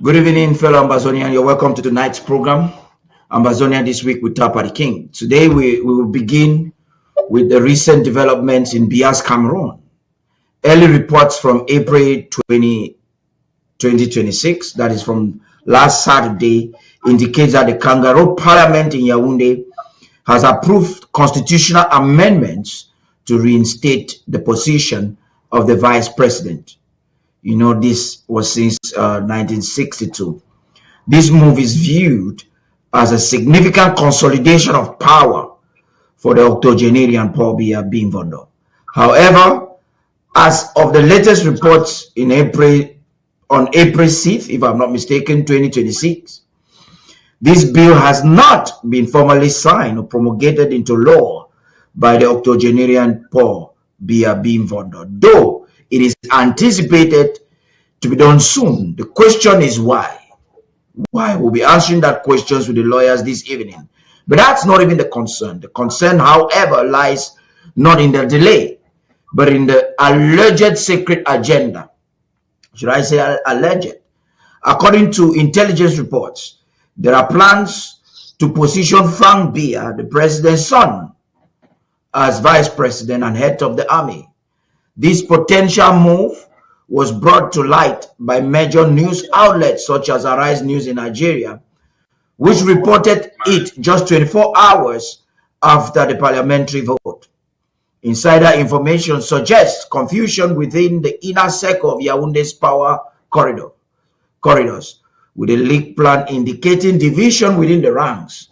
Good evening, fellow Ambazonian. You're welcome to tonight's program, Ambazonia This Week with Tarh the King. Today, we will begin with the recent developments in Biya's Cameroon. Early reports from April 2026, that is from last Saturday, indicates that the Kangaroo Parliament in Yaoundé has approved constitutional amendments to reinstate the position of the vice president. You know, this was since 1962. This move is viewed as a significant consolidation of power for the octogenarian Franck Biya being Vondo. However, as of the latest reports on April 6th, if I'm not mistaken, 2026, this bill has not been formally signed or promulgated into law by the octogenarian Franck Biya being Vondo, though it is anticipated to be done soon. The question is why? Why? We'll be answering that questions with the lawyers this evening. But that's not even the concern. The concern, however, lies not in the delay, but in the alleged secret agenda. Should I say alleged? According to intelligence reports, there are plans to position Franck Biya, the president's son, as vice president and head of the army. This potential move was brought to light by major news outlets such as Arise News in Nigeria, which reported it just 24 hours after the parliamentary vote. Insider information suggests confusion within the inner circle of Yaoundé's power corridors, with a leaked plan indicating division within the ranks.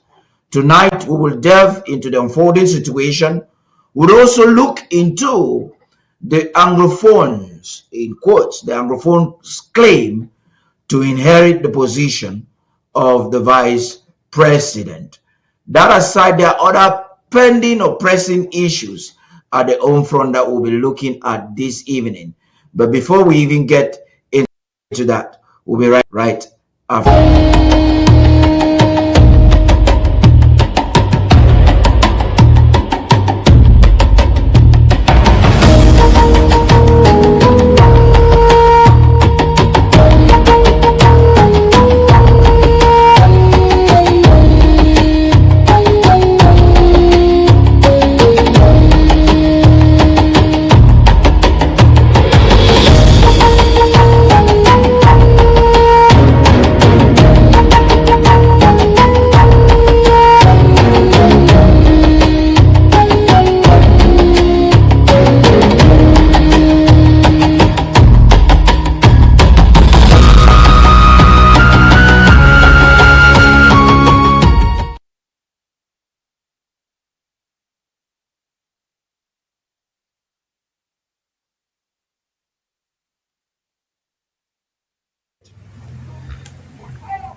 Tonight, we will delve into the unfolding situation. We'll also look into the Anglophones, in quotes, the Anglophones' claim to inherit the position of the vice president. That aside, there are other pending or pressing issues at the home front that we'll be looking at this evening. But before we even get into that, we'll be right after.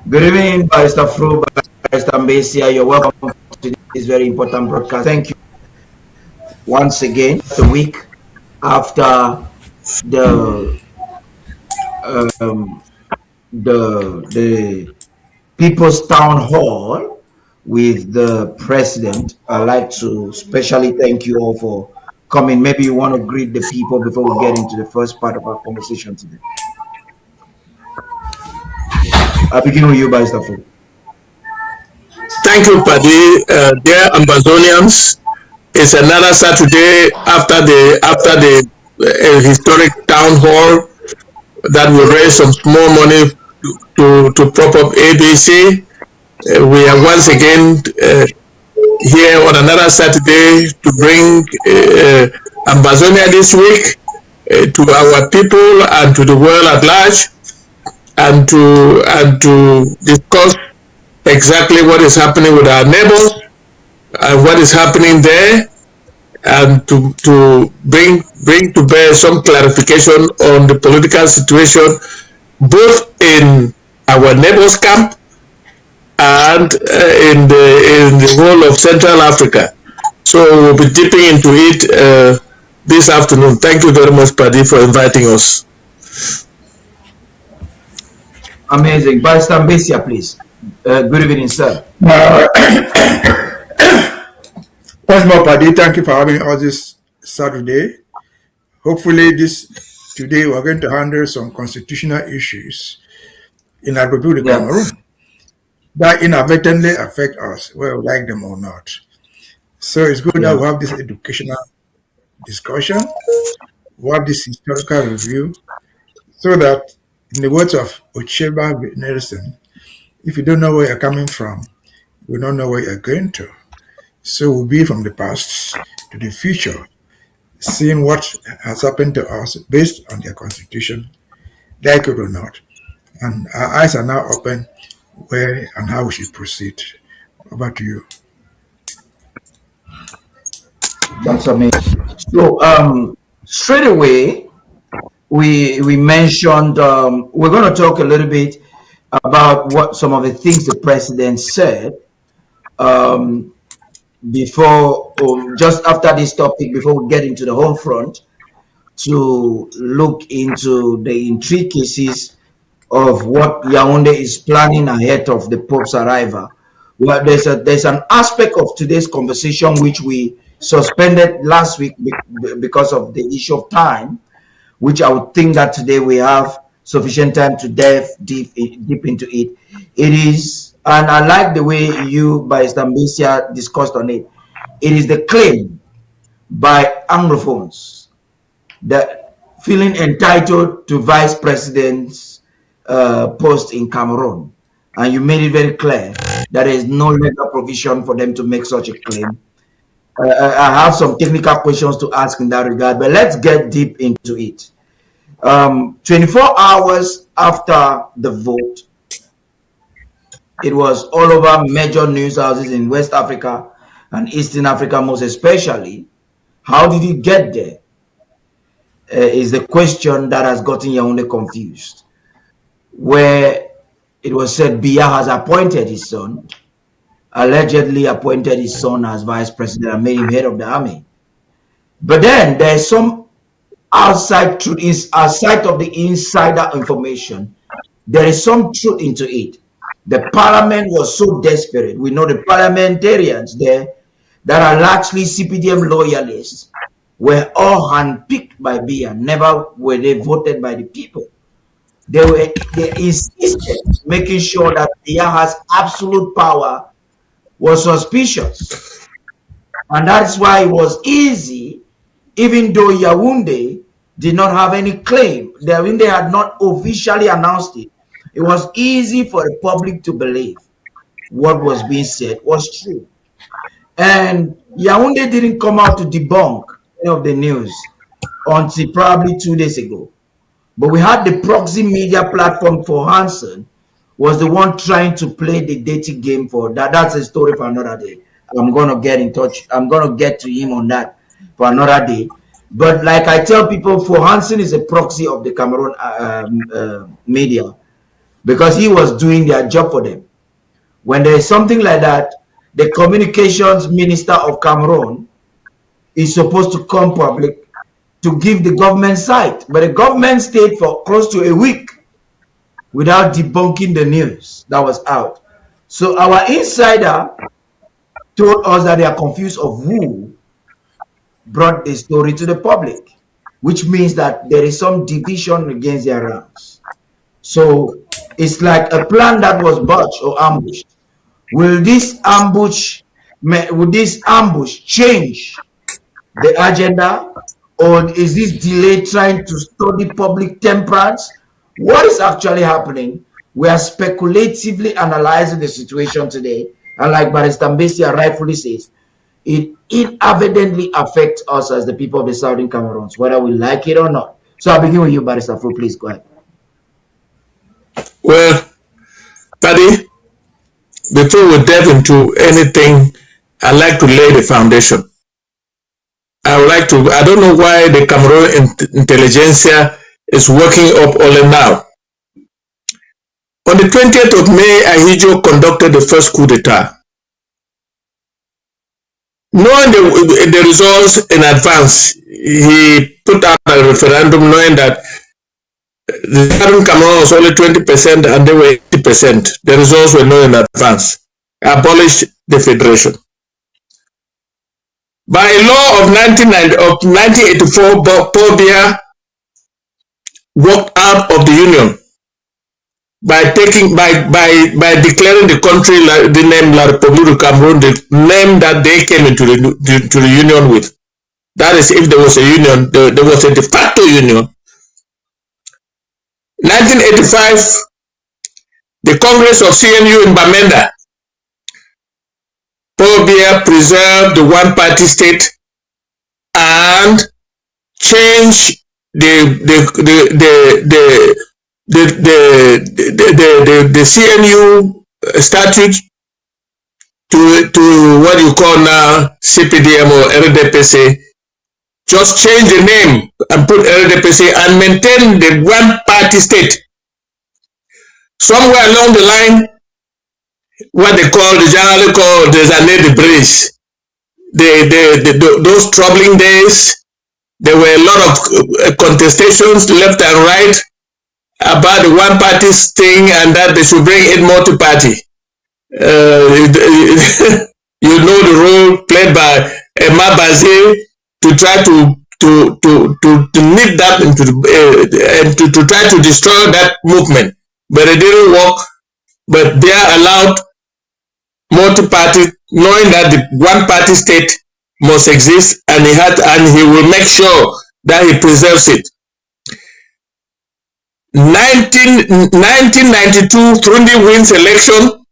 Good evening, Barrister Fru, Barrister Mbeseha. You're welcome to this very important broadcast. Thank you once again. A week after the People's Town Hall with the president, I'd like to specially thank you all for coming. Maybe you want to greet the people before we get into the first part of our conversation today. I'll begin with you, Barrister Fru. Thank you, Paddy. Dear Ambazonians, it's another Saturday after the historic town hall that will raise some small money to prop up ABC. We are once again here on another Saturday to bring Ambazonia This Week to our people and to the world at large, and to discuss exactly what is happening with our neighbors and what is happening there, and to bring to bear some clarification on the political situation both in our neighbors' camp and in the whole of Central Africa. So we'll be dipping into it this afternoon. Thank you very much, Paddy, for inviting us. Amazing. Barrister Mbeseha, please. Good evening, sir. Once more, Paddy, thank you for having us this Saturday. Hopefully, today we're going to handle some constitutional issues in our people in Yes. Cameroon that inadvertently affect us, whether we like them or not. So it's good that Yeah. we have this educational discussion, we have this historical review, so that, in the words of Ocheba Nelson, if you don't know where you're coming from, you don't know where you're going to. So we'll be from the past to the future, seeing what has happened to us based on their constitution, like it or not. And our eyes are now open where and how we should proceed. Over to you. That's amazing. So straight away we mentioned we're going to talk a little bit about what some of the things the president said um, before just after this topic before we get into the home front to look into the intricacies of what Yaoundé is planning ahead of the Pope's arrival. Well, there's an aspect of today's conversation which we suspended last week because of the issue of time, which I would think that today we have sufficient time to dive deep into it. It is, and I like the way you, by Mbeseha, discussed on it. It is the claim by Anglophones that feeling entitled to vice president's post in Cameroon. And you made it very clear that there is no legal provision for them to make such a claim. I have some technical questions to ask in that regard, but let's get deep into it. 24 hours after the vote, it was all over major news houses in West Africa and Eastern Africa, most especially. How did it get there? Is the question that has gotten Yaoundé confused. Where it was said Biya has appointed his son, allegedly appointed his son as vice president and made him head of the army. But then there's some outside truth, outside of the insider information. There is some truth into it. The parliament was so desperate. We know the parliamentarians there that are largely CPDM loyalists were all handpicked by Biya. Never were they voted by the people. They insisted making sure that Biya has absolute power was suspicious. And that's why it was easy, even though Yaoundé did not have any claim. Yaoundé had not officially announced it. It was easy for the public to believe what was being said was true. And Yaoundé didn't come out to debunk any of the news until probably 2 days ago. But we had the proxy media platform for Hansen was the one trying to play the dating game for that. That's a story for another day. I'm going to get in touch. I'm going to get to him on that for another day. But like I tell people, for Hansen is a proxy of the Cameroon media because he was doing their job for them. When there is something like that, the communications minister of Cameroon is supposed to come public to give the government side. But the government stayed for close to a week without debunking the news that was out. So our insider told us that they are confused of who brought the story to the public, which means that there is some division against their ranks. So it's like a plan that was botched or ambushed. Will this ambush change the agenda, or is this delay trying to study public temperance? What is actually happening? We are speculatively analyzing the situation today, and like Barrister Mbeseha rightfully says, it inadvertently affects us as the people of the Southern Cameroons, whether we like it or not. So I'll begin with you, Barrister Fru. Please go ahead. Well, Paddy, before we delve into anything, I'd like to lay the foundation. I don't know why the Cameroon intelligentsia is working up only now. On the 20th of May, Ahijo conducted the first coup d'etat. Knowing the results in advance, he put out a referendum knowing that the Southern Cameroon was only 20% and they were 80%. The results were known in advance. Abolished the federation. By law of 1984, Paul Biya walked out of the union. by declaring the country the name La République du Cameroun, the name that they came into the union with. That is, if there was a union, there was a de facto union. 1985, the Congress of CNU in Bamenda, Franck Biya preserved the one-party state and changed the CNU statute to what you call now CPDM or RDPC. Just change the name and put RDPC and maintain the one-party state. Somewhere along the line, what they generally call des années de brise, those troubling days, there were a lot of contestations left and right about the one-party thing and that they should bring in multi-party. You know the role played by Mbeseha to try to nip that into and to try to destroy that movement, but it didn't work. But they are allowed multi-party, knowing that the one-party state must exist, and he will make sure that he preserves it. 1992, Frundi wins election,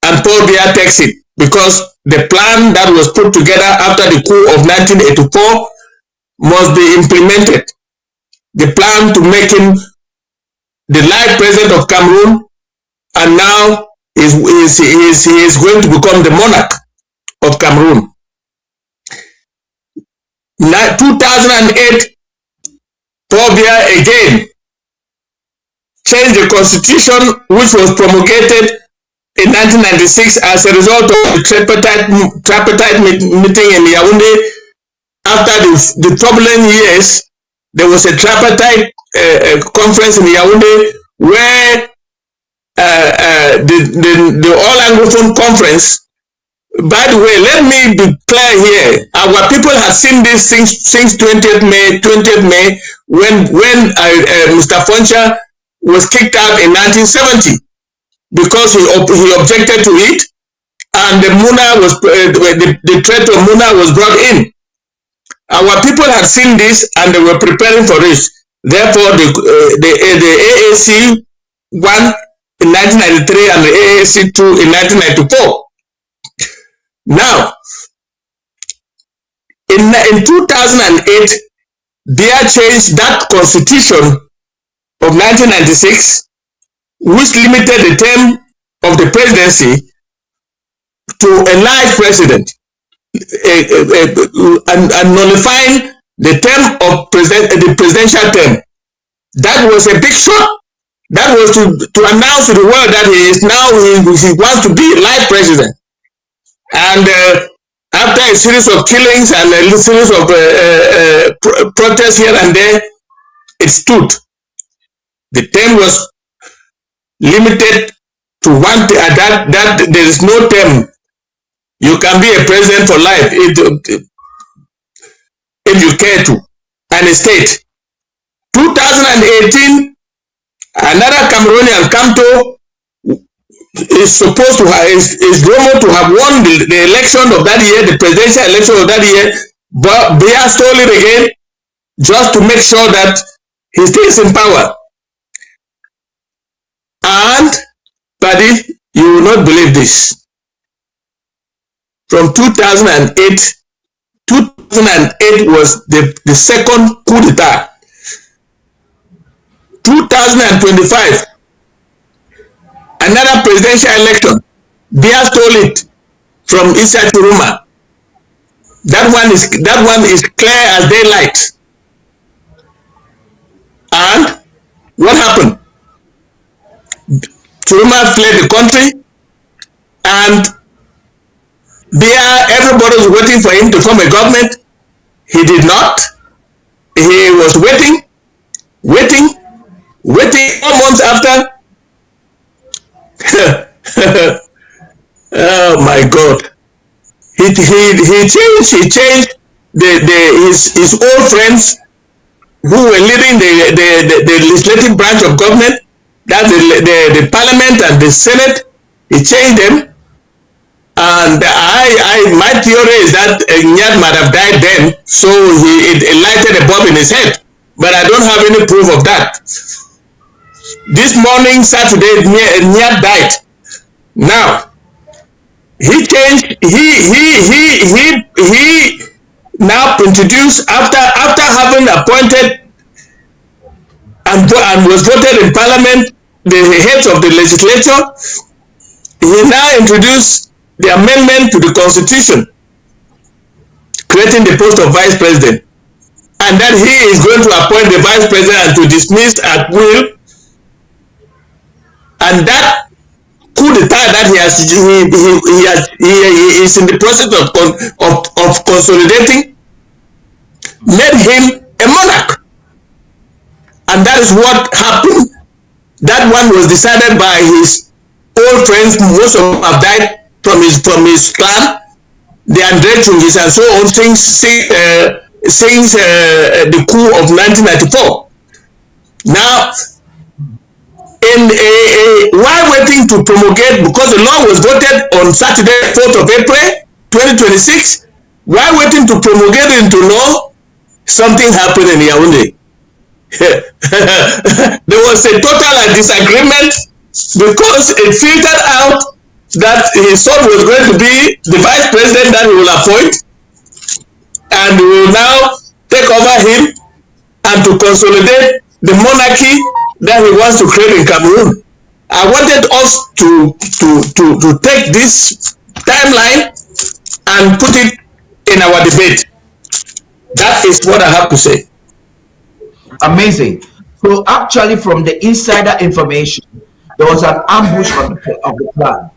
and Franck Biya takes it, because the plan that was put together after the coup of 1984 must be implemented. The plan to make him the life president of Cameroon, and now he is going to become the monarch of Cameroon. 2008, Franck Biya again changed the constitution, which was promulgated in 1996 as a result of the tripartite meeting in Yaoundé. After the turbulent years, there was a tripartite conference in Yaoundé where the All Anglophone Conference. By the way, let me be clear here. Our people have seen this since 20th May, when Mr. Foncha was kicked out in 1970 because he objected to it, and the Muna was the threat of Muna was brought in. Our people had seen this and they were preparing for it. Therefore, the AAC 1 in 1993 and the AAC 2 in 1994. Now, in 2008, Biya changed that constitution of 1996, which limited the term of the presidency to a life president, and nullifying the term of the presidential term. That was a big shot. That was to announce to the world that he wants to be life president. And after a series of killings and a series of protests here and there, it stood. The term was limited to one. That there is no term. You can be a president for life if you care to. And a state. 2018, another Cameroonian, Kanto, is supposed to have, is rumored to have won the election of that year, the presidential election of that year, but Biya stole it again just to make sure that he stays in power. And, buddy, you will not believe this. From 2008, 2008 was the second coup d'etat. 2025, another presidential election. Biya stole it from Issa Chiruma. That one is clear as daylight. And what happened? Chiruma fled the country, and Biya, everybody was waiting for him to form a government. He did not. He was waiting 4 months after. Oh my God! He changed his old friends who were leading the legislative branch of government. That's the parliament and the senate. He changed them, and my theory is that Nyat might have died then, so it lighted a bulb in his head. But I don't have any proof of that. This morning, Saturday, Nyat died. Now he changed. He now introduced, after having appointed and was voted in parliament the heads of the legislature. He now introduced the amendment to the constitution, creating the post of vice president, and that he is going to appoint the vice president to dismiss at will, and that coup d'etat that he is in the process of consolidating made him a monarch. And that is what happened. That one was decided by his old friends. Most of them have died from his clan. The Andre Chungis and so on, since the coup of 1994. Now, while waiting to promulgate, because the law was voted on Saturday, 4th of April, 2026, while waiting to promulgate it into law, something happened in Yaoundé. There was a total disagreement, because it filtered out that his son was going to be the vice president that he will appoint, and will now take over him and to consolidate the monarchy that he wants to create in Cameroon. I wanted us to take this timeline and put it in our debate. That is what I have to say. Amazing. So actually, from the insider information, there was an ambush of the plan,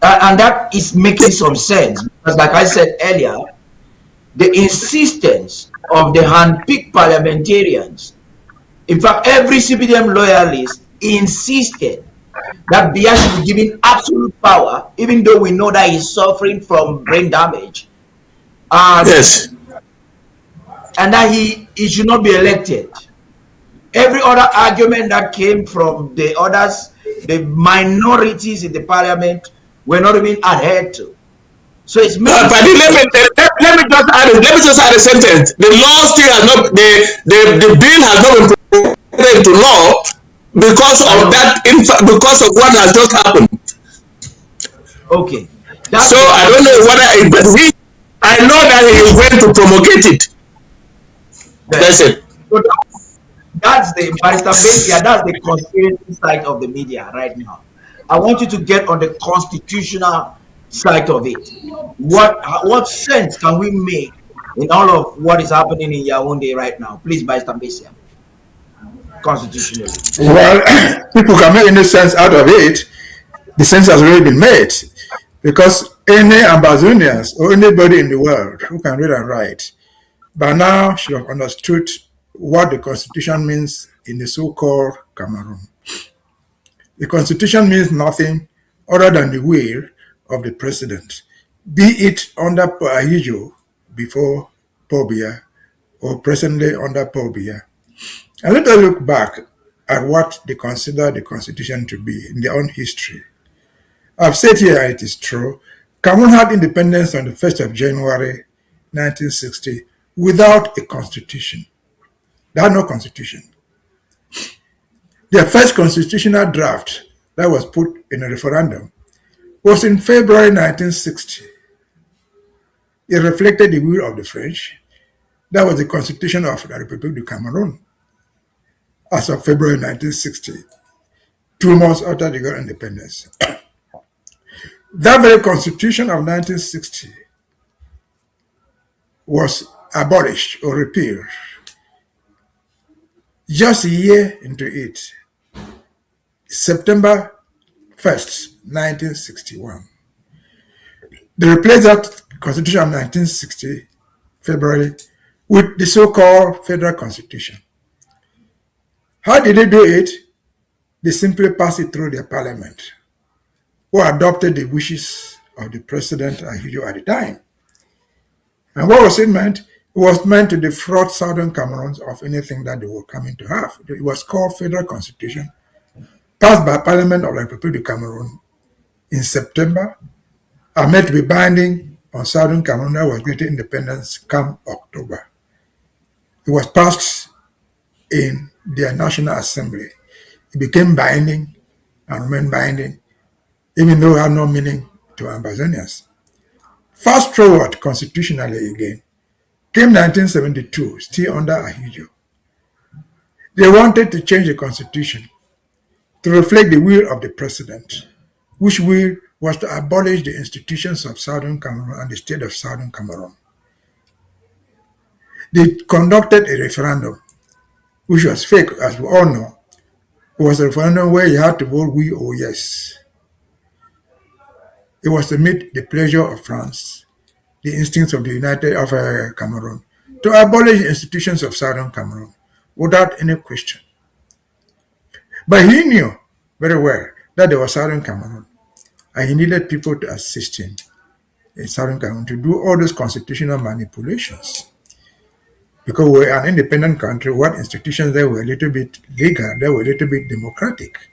and that is making some sense, because like I said earlier, the insistence of the hand-picked parliamentarians, in fact every CPDM loyalist insisted that Biya should be given absolute power, even though we know that he's suffering from brain damage, and yes, and that he should not be elected. Every other argument that came from the others, the minorities in the parliament, were not even adhered to. So it's but let me just add a sentence. The law still has not, the bill has not been put into law because of that, because of what has just happened. Okay. So I don't know whether, but I know that he is going to promulgate it. That's it. So that's the Mbeseha, that's the conspiracy side of the media right now. I want you to get on the constitutional side of it. What sense can we make in all of what is happening in Yaoundé right now? Please, Mbeseha, constitutionally. Well, people can make any sense out of it. The sense has already been made, because any Ambazonians or anybody in the world who can read and write by now should have understood what the constitution means in the so-called Cameroon. The constitution means nothing other than the will of the president, be it under Ahijo before Paul Biya or presently under Paul Biya. And let us look back at what they consider the constitution to be in their own history. I've said here, and it is true, Cameroon had independence on the 1st of January 1960 without a constitution. They had no constitution. Their first constitutional draft that was put in a referendum was in February 1960. It reflected the will of the French. That was the constitution of the Republic du Cameroun as of February 1960, 2 months after they got independence. That very constitution of 1960 was abolished or repealed just a year into it, September 1st, 1961. They replaced that constitution of 1960, February, with the so-called Federal Constitution. How did they do it? They simply passed it through their parliament, who adopted the wishes of the president Ahijo at the time. And what was it meant? It was meant to defraud Southern Cameroons of anything that they were coming to have. It was called Federal Constitution, passed by Parliament of the Republic of Cameroon in September, are meant to be binding on Southern Cameroon that was getting independence come October. It was passed in their National Assembly. It became binding and remained binding, even though it had no meaning to Ambazonians. Fast forward constitutionally again, came 1972, still under Ahidjo. They wanted to change the constitution to reflect the will of the president, which will was to abolish the institutions of Southern Cameroon and the state of Southern Cameroon. They conducted a referendum, which was fake, as we all know. It was a referendum where you had to vote oui or yes. It was to meet the pleasure of France, the instincts of the United of Cameroon, to abolish the institutions of Southern Cameroon without any question. But he knew very well that there was Southern Cameroon, and he needed people to assist him in Southern Cameroon to do all those constitutional manipulations. Because we're an independent country, what institutions there were a little bit legal, they were a little bit democratic.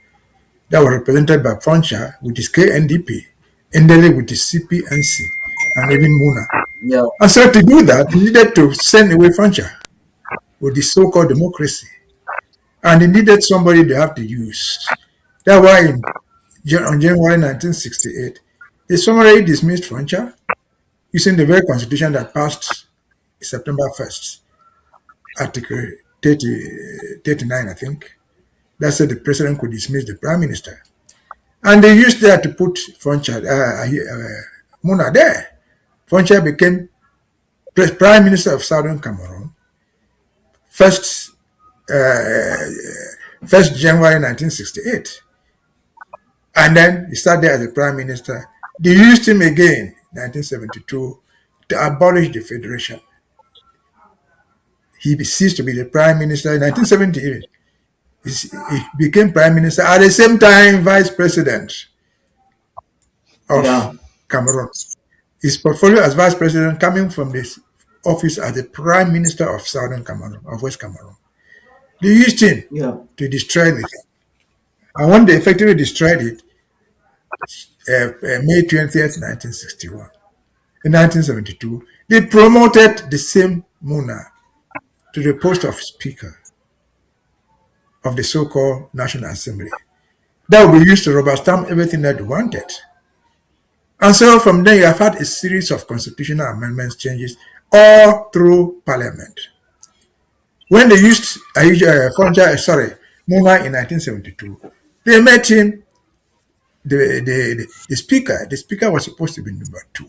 That were represented by Foncha with his KNDP, Ndele with his CPNC, and even Muna. Yeah. And so to do that, he needed to send away Foncha with the so-called democracy. And he needed somebody they have to use. That's why on January 1968, they summarily dismissed Foncha using the very constitution that passed September 1st, Article 39, I think. That said the president could dismiss the prime minister. And they used that to put Foncha, Muna there. Foncha became prime minister of Southern Cameroon, 1st January 1968. And then he sat there as a prime minister. They used him again in 1972 to abolish the federation. He ceased to be the prime minister in 1978. He became prime minister at the same time vice president of Cameroon. His portfolio as vice president coming from this office as the prime minister of Southern Cameroon, of West Cameroon. They used him to destroy the thing. And when they effectively destroyed it, May 20th, 1961, in 1972, they promoted the same Muna to the post of Speaker of the so-called National Assembly. That would be used to rubber stamp everything that they wanted. And so from there, you have had a series of constitutional amendments changes all through Parliament. When they used Muna in 1972, they met him, the speaker. The speaker was supposed to be number 2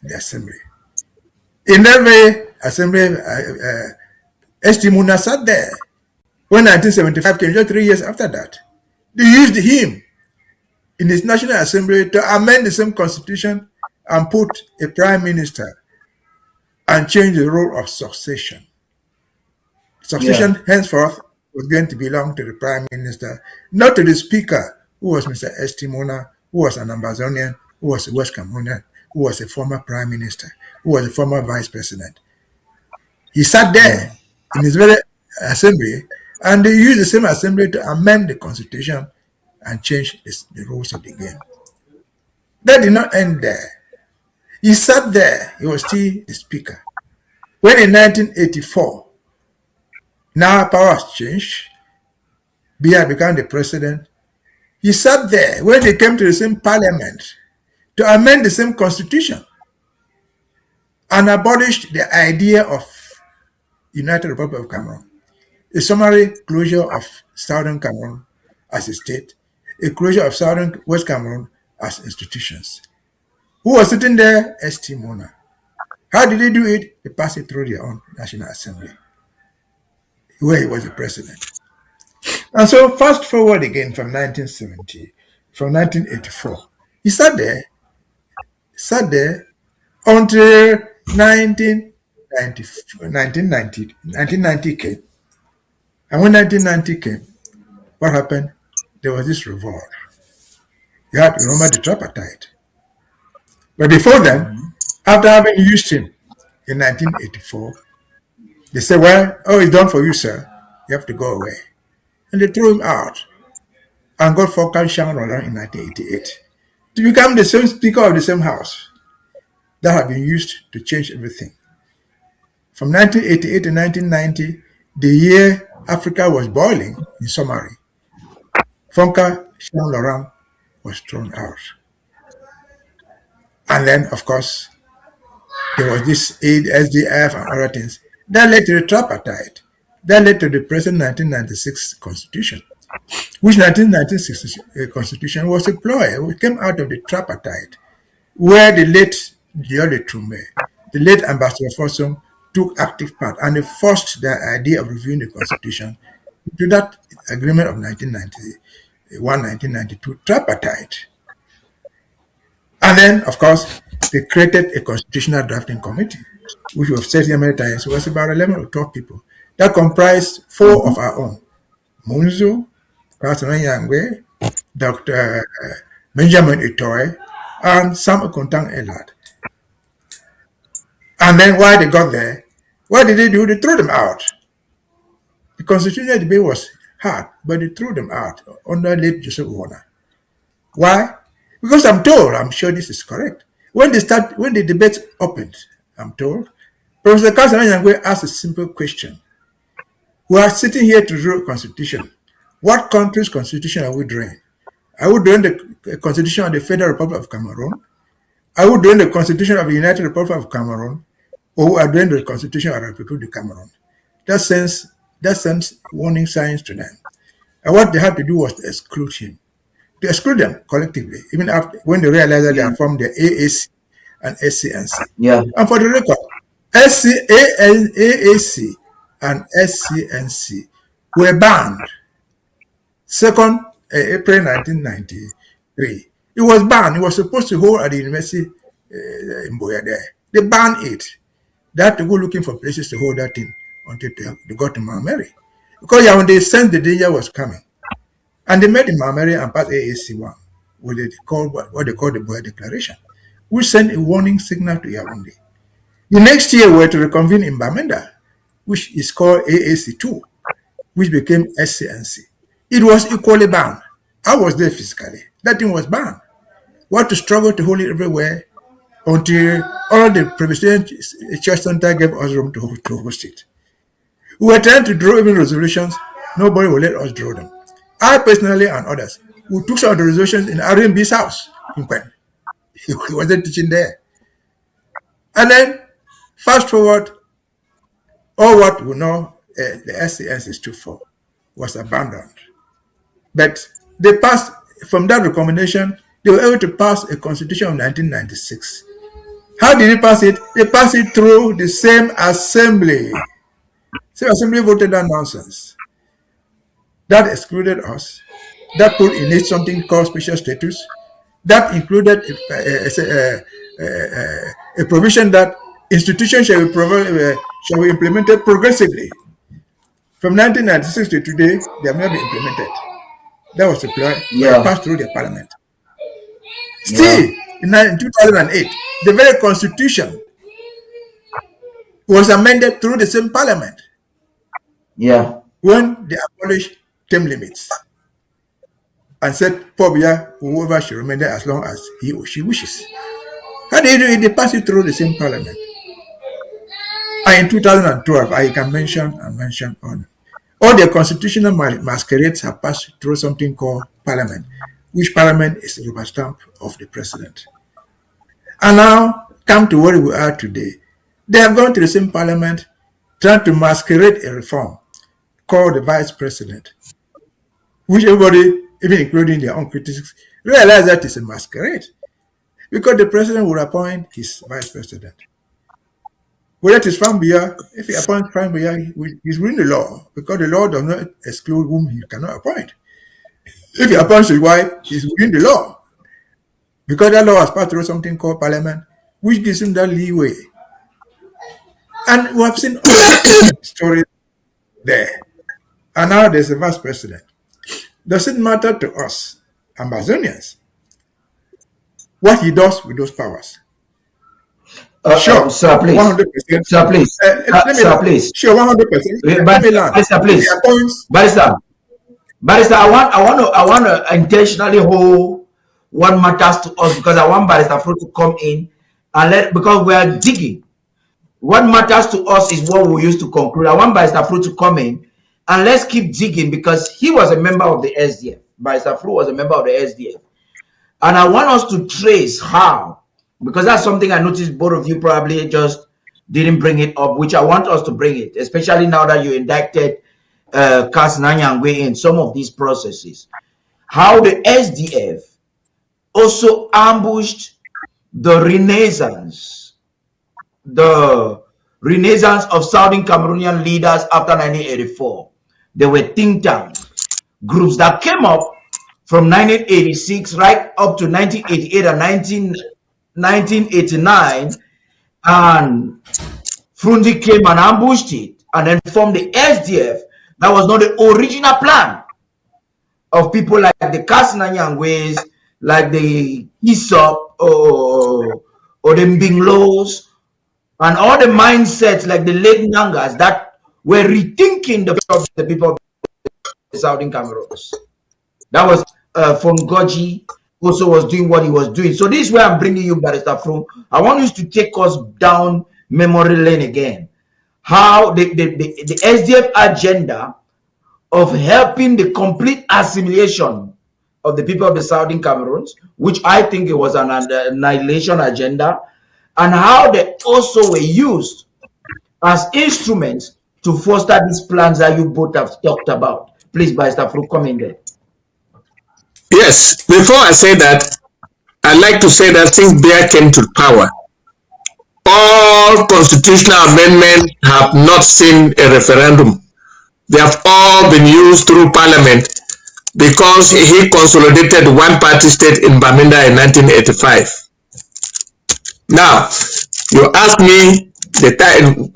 in the assembly. In that very assembly, ST Muna sat there. When 1975 came, just 3 years after that, they used him in his National Assembly to amend the same constitution and put a prime minister and change the role of succession. Succession henceforth was going to belong to the prime minister, not to the speaker, who was Mr. ST Muna, who was an Ambazonian, who was a West Cameroonian, who was a former prime minister, who was a former vice president. He sat there in his very assembly, and they used the same assembly to amend the constitution and change the rules of the game. That did not end there. He sat there, he was still the speaker. When in 1984, now power has changed, Biya became the president, he sat there when they came to the same parliament to amend the same constitution and abolished the idea of United Republic of Cameroon, a summary closure of Southern Cameroon as a state, a closure of Southern West Cameroon as institutions. Who was sitting there? ST Muna. How did they do it? They passed it through their own National Assembly, where he was the president. And so fast forward again from 1984. He sat there until 1990 came. And when 1990 came, what happened? There was this revolt. You have to remember the tripartite. But before then, after having used him in 1984, they said, well, it's done for you, sir. You have to go away. And they threw him out. and got Franck Biya in 1988 to become the same Speaker of the same House that had been used to change everything. From 1988 to 1990, the year Africa was boiling, in summary, Franck Biya was thrown out. And then, of course, there was this aid, SDF, and other things. That led to the tripartite. That led to the present 1996 Constitution, which 1996 Constitution was a ploy. It came out of the tripartite, where the late Diode Troume, the late Ambassador Fossum, took active part, and they forced the idea of reviewing the Constitution to that agreement of 1991, 1992 tripartite. And then, of course, they created a constitutional drafting committee, which we have said here many times. It was about 11 or 12 people that comprised 4 of our own: Munzo, Pastor Yangwe, Dr. Benjamin Itoy, and Sam Okontang Elad. And then while they got there, what did they do? They threw them out. The constitutional debate was hard, but they threw them out under late Joseph Warner. Why? Because I'm sure this is correct. When the debate opened, I'm told, Professor Kasana Nyangwe asked a simple question. We are sitting here to draw a constitution. What country's constitution are we drawing? Are we drawing the constitution of the Federal Republic of Cameroon? Are we drawing the constitution of the United Republic of Cameroon? Or are we drawing the constitution of the Republic of Cameroon? That sends warning signs to them. And what they had to do was to exclude him. To exclude them collectively, even after when they realized that they had formed the AAC and SCNC. Yeah. And for the record, AAC and SCNC were banned 2nd April 1993. It was banned. It was supposed to hold at the University in Boya there. They banned it. They had to go looking for places to hold that thing until they got to Mount Mary. Because when they sensed the danger was coming, and they met in Mount Mary and passed AAC1, what they call the Boya Declaration, which sent a warning signal to Yaoundé. The next year, we were to reconvene in Bamenda, which is called AAC2, which became SCNC. It was equally banned. I was there physically. That thing was banned. We had to struggle to hold it everywhere until all the President Church Center gave us room to host it. We were trying to draw even resolutions. Nobody would let us draw them. I personally and others, we took some of the resolutions in RMB's house in Quen. He wasn't teaching there. And then, fast forward, all what we know the SCNC stood for was abandoned. But they passed, from that recommendation, they were able to pass a constitution of 1996. How did they pass it? They passed it through the same assembly. Same assembly voted that nonsense. That excluded us. That put in it something called special status. That included a provision that institutions shall be implemented progressively. From 1996 to today, they have not been implemented. That was the plan. Yeah. Passed through the parliament. Still, in 2008, the very constitution was amended through the same parliament. Yeah. When they abolished term limits and said, Paul Biya, whoever should remain there as long as he or she wishes. How did they do it? They passed it through the same parliament. And in 2012, I can mention all the constitutional masquerades have passed through something called parliament, which parliament is the rubber stamp of the president. And now, come to where we are today. They have gone to the same parliament trying to masquerade a reform called the vice president, which everybody, even including their own critics, realize that it's a masquerade, because the president will appoint his vice president. Whether it is Franck Biya, if he appoints Franck Biya, he's within the law, because the law does not exclude whom he cannot appoint. If he appoints his wife, he's within the law, because that law has passed through something called parliament, which gives him that leeway. And we have seen all stories there. And now there's a vice president. Does it matter to us, Ambazonians, what he does with those powers? Sure, sir, please. 100%. Sir, please. Sir, please. Sure, 100%. Barrister, please. Barrister. Barrister, I want to intentionally hold what matters to us because I want Barrister Fru to come in and because we are digging. What matters to us is what we used to conclude. I want Barrister Fru to come in and let's keep digging because he was a member of the SDF. Barrister Fru was a member of the SDF. And I want us to trace how, because that's something I noticed both of you probably just didn't bring it up, which I want us to bring it, especially now that you indicted Cas Nanyangwe in some of these processes. How the SDF also ambushed the renaissance of Southern Cameroonian leaders after 1984. There were think tank groups that came up from 1986 right up to 1988 and 1989, and Frundi came and ambushed it and then formed the SDF. That was not the original plan of people like the Kasinanyangwes, like the Isop or the Mbinglos, and all the mindsets like the late Nyangas that were rethinking the people of the Southern Cameroons. That was Fongoji also was doing what he was doing. So this is where I'm bringing you, Barrister Fru. I want you to take us down memory lane again. How the SDF agenda of helping the complete assimilation of the people of the Southern Cameroons, which I think it was an annihilation agenda, and how they also were used as instruments to foster these plans that you both have talked about. Please, Barrister Fru, come in there. Yes, before I say that, I'd like to say that since Biya came to power, all constitutional amendments have not seen a referendum. They have all been used through parliament because he consolidated one-party state in Bamenda in 1985. Now, you ask me the time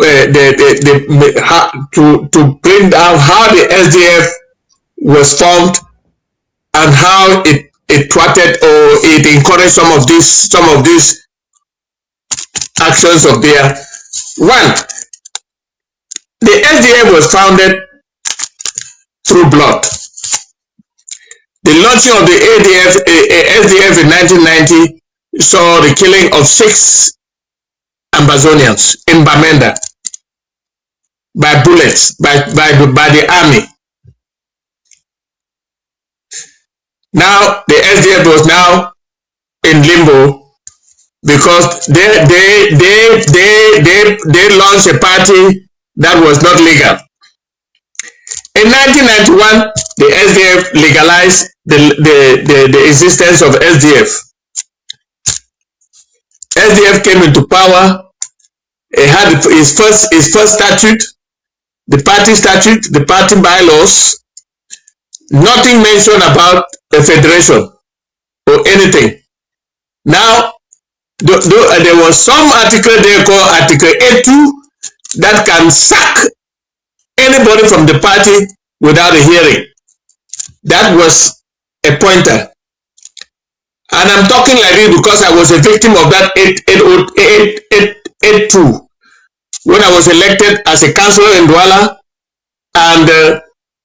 to bring down how the SDF was formed and how it thwarted or it encouraged some of these actions of their one. The SDF was founded through blood. The launching of the SDF in 1990 saw the killing of 6 Ambazonians in Bamenda by bullets by the army. Now the SDF was now in limbo because they launched a party that was not legal. In 1991, the SDF legalized the existence of SDF. SDF came into power. It had his first statute, the party statute, the party bylaws. Nothing mentioned about a federation or anything. Now, there was some article there called Article 82 that can sack anybody from the party without a hearing. That was a pointer. And I'm talking like this because I was a victim of that 82 when I was elected as a councillor in Douala, and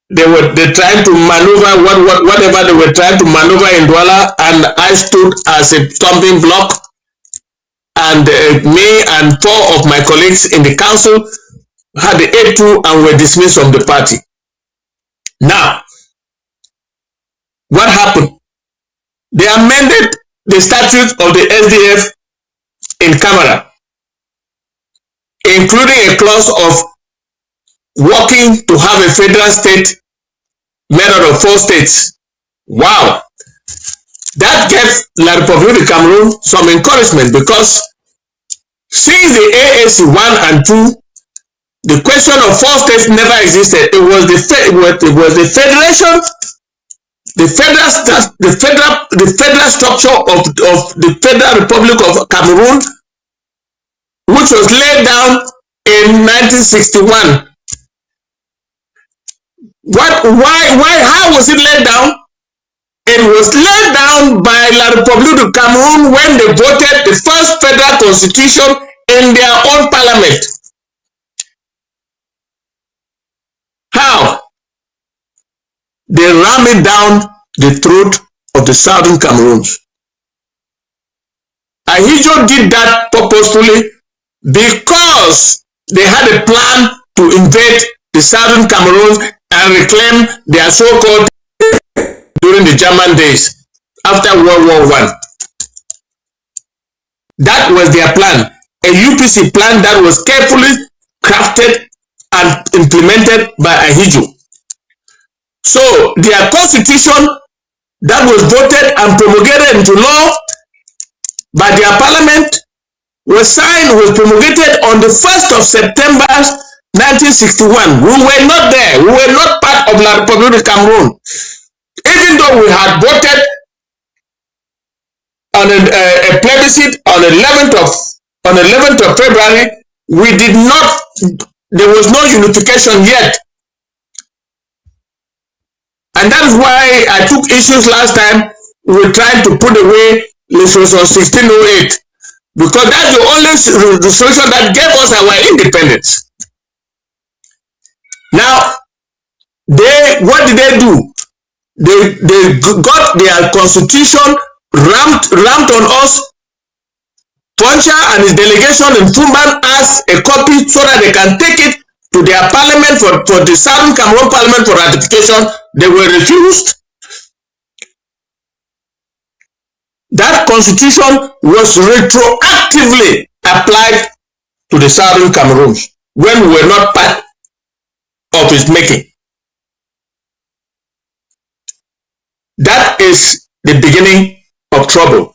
they trying to maneuver whatever they were trying to maneuver in Douala, and I stood as a stumbling block, and me and 4 of my colleagues in the council had the 82 and were dismissed from the party. Now, what happened? They amended the statute of the SDF in Cameroun, including a clause of working to have a federal state made out of 4 states. Wow! That gave La République du Cameroun some encouragement because since the AAC 1 and 2, the question of 4 states never existed. It was the federation, the federal structure of the Federal Republic of Cameroon, which was laid down in 1961. How was it laid down? It was laid down by La République du Cameroun when they voted the first federal constitution in their own parliament. How? they ram it down the throat of the southern Cameroons. Ahidjo did that purposefully because they had a plan to invade the southern Cameroons and reclaim their so-called during the German days after World War I. That was their plan, a UPC plan that was carefully crafted and implemented by Ahidjo. So their constitution that was voted and promulgated into law by their parliament was signed, was promulgated on the 1st of September 1961. We were not there. We were not part of La Republic of Cameroon. Even though we had voted on a plebiscite on 11th of February, we did not, there was no unification yet. And that is why I took issues last time. We were trying to put away Resolution 1608, because that's the only resolution that gave us our independence. Now, what did they do? They got their constitution rammed on us. Poncha and his delegation in Fumban asked a copy so that they can take it to their parliament for the Southern Cameroon parliament for ratification. They were refused. That constitution was retroactively applied to the Southern Cameroons when we were not part of its making. That is the beginning of trouble.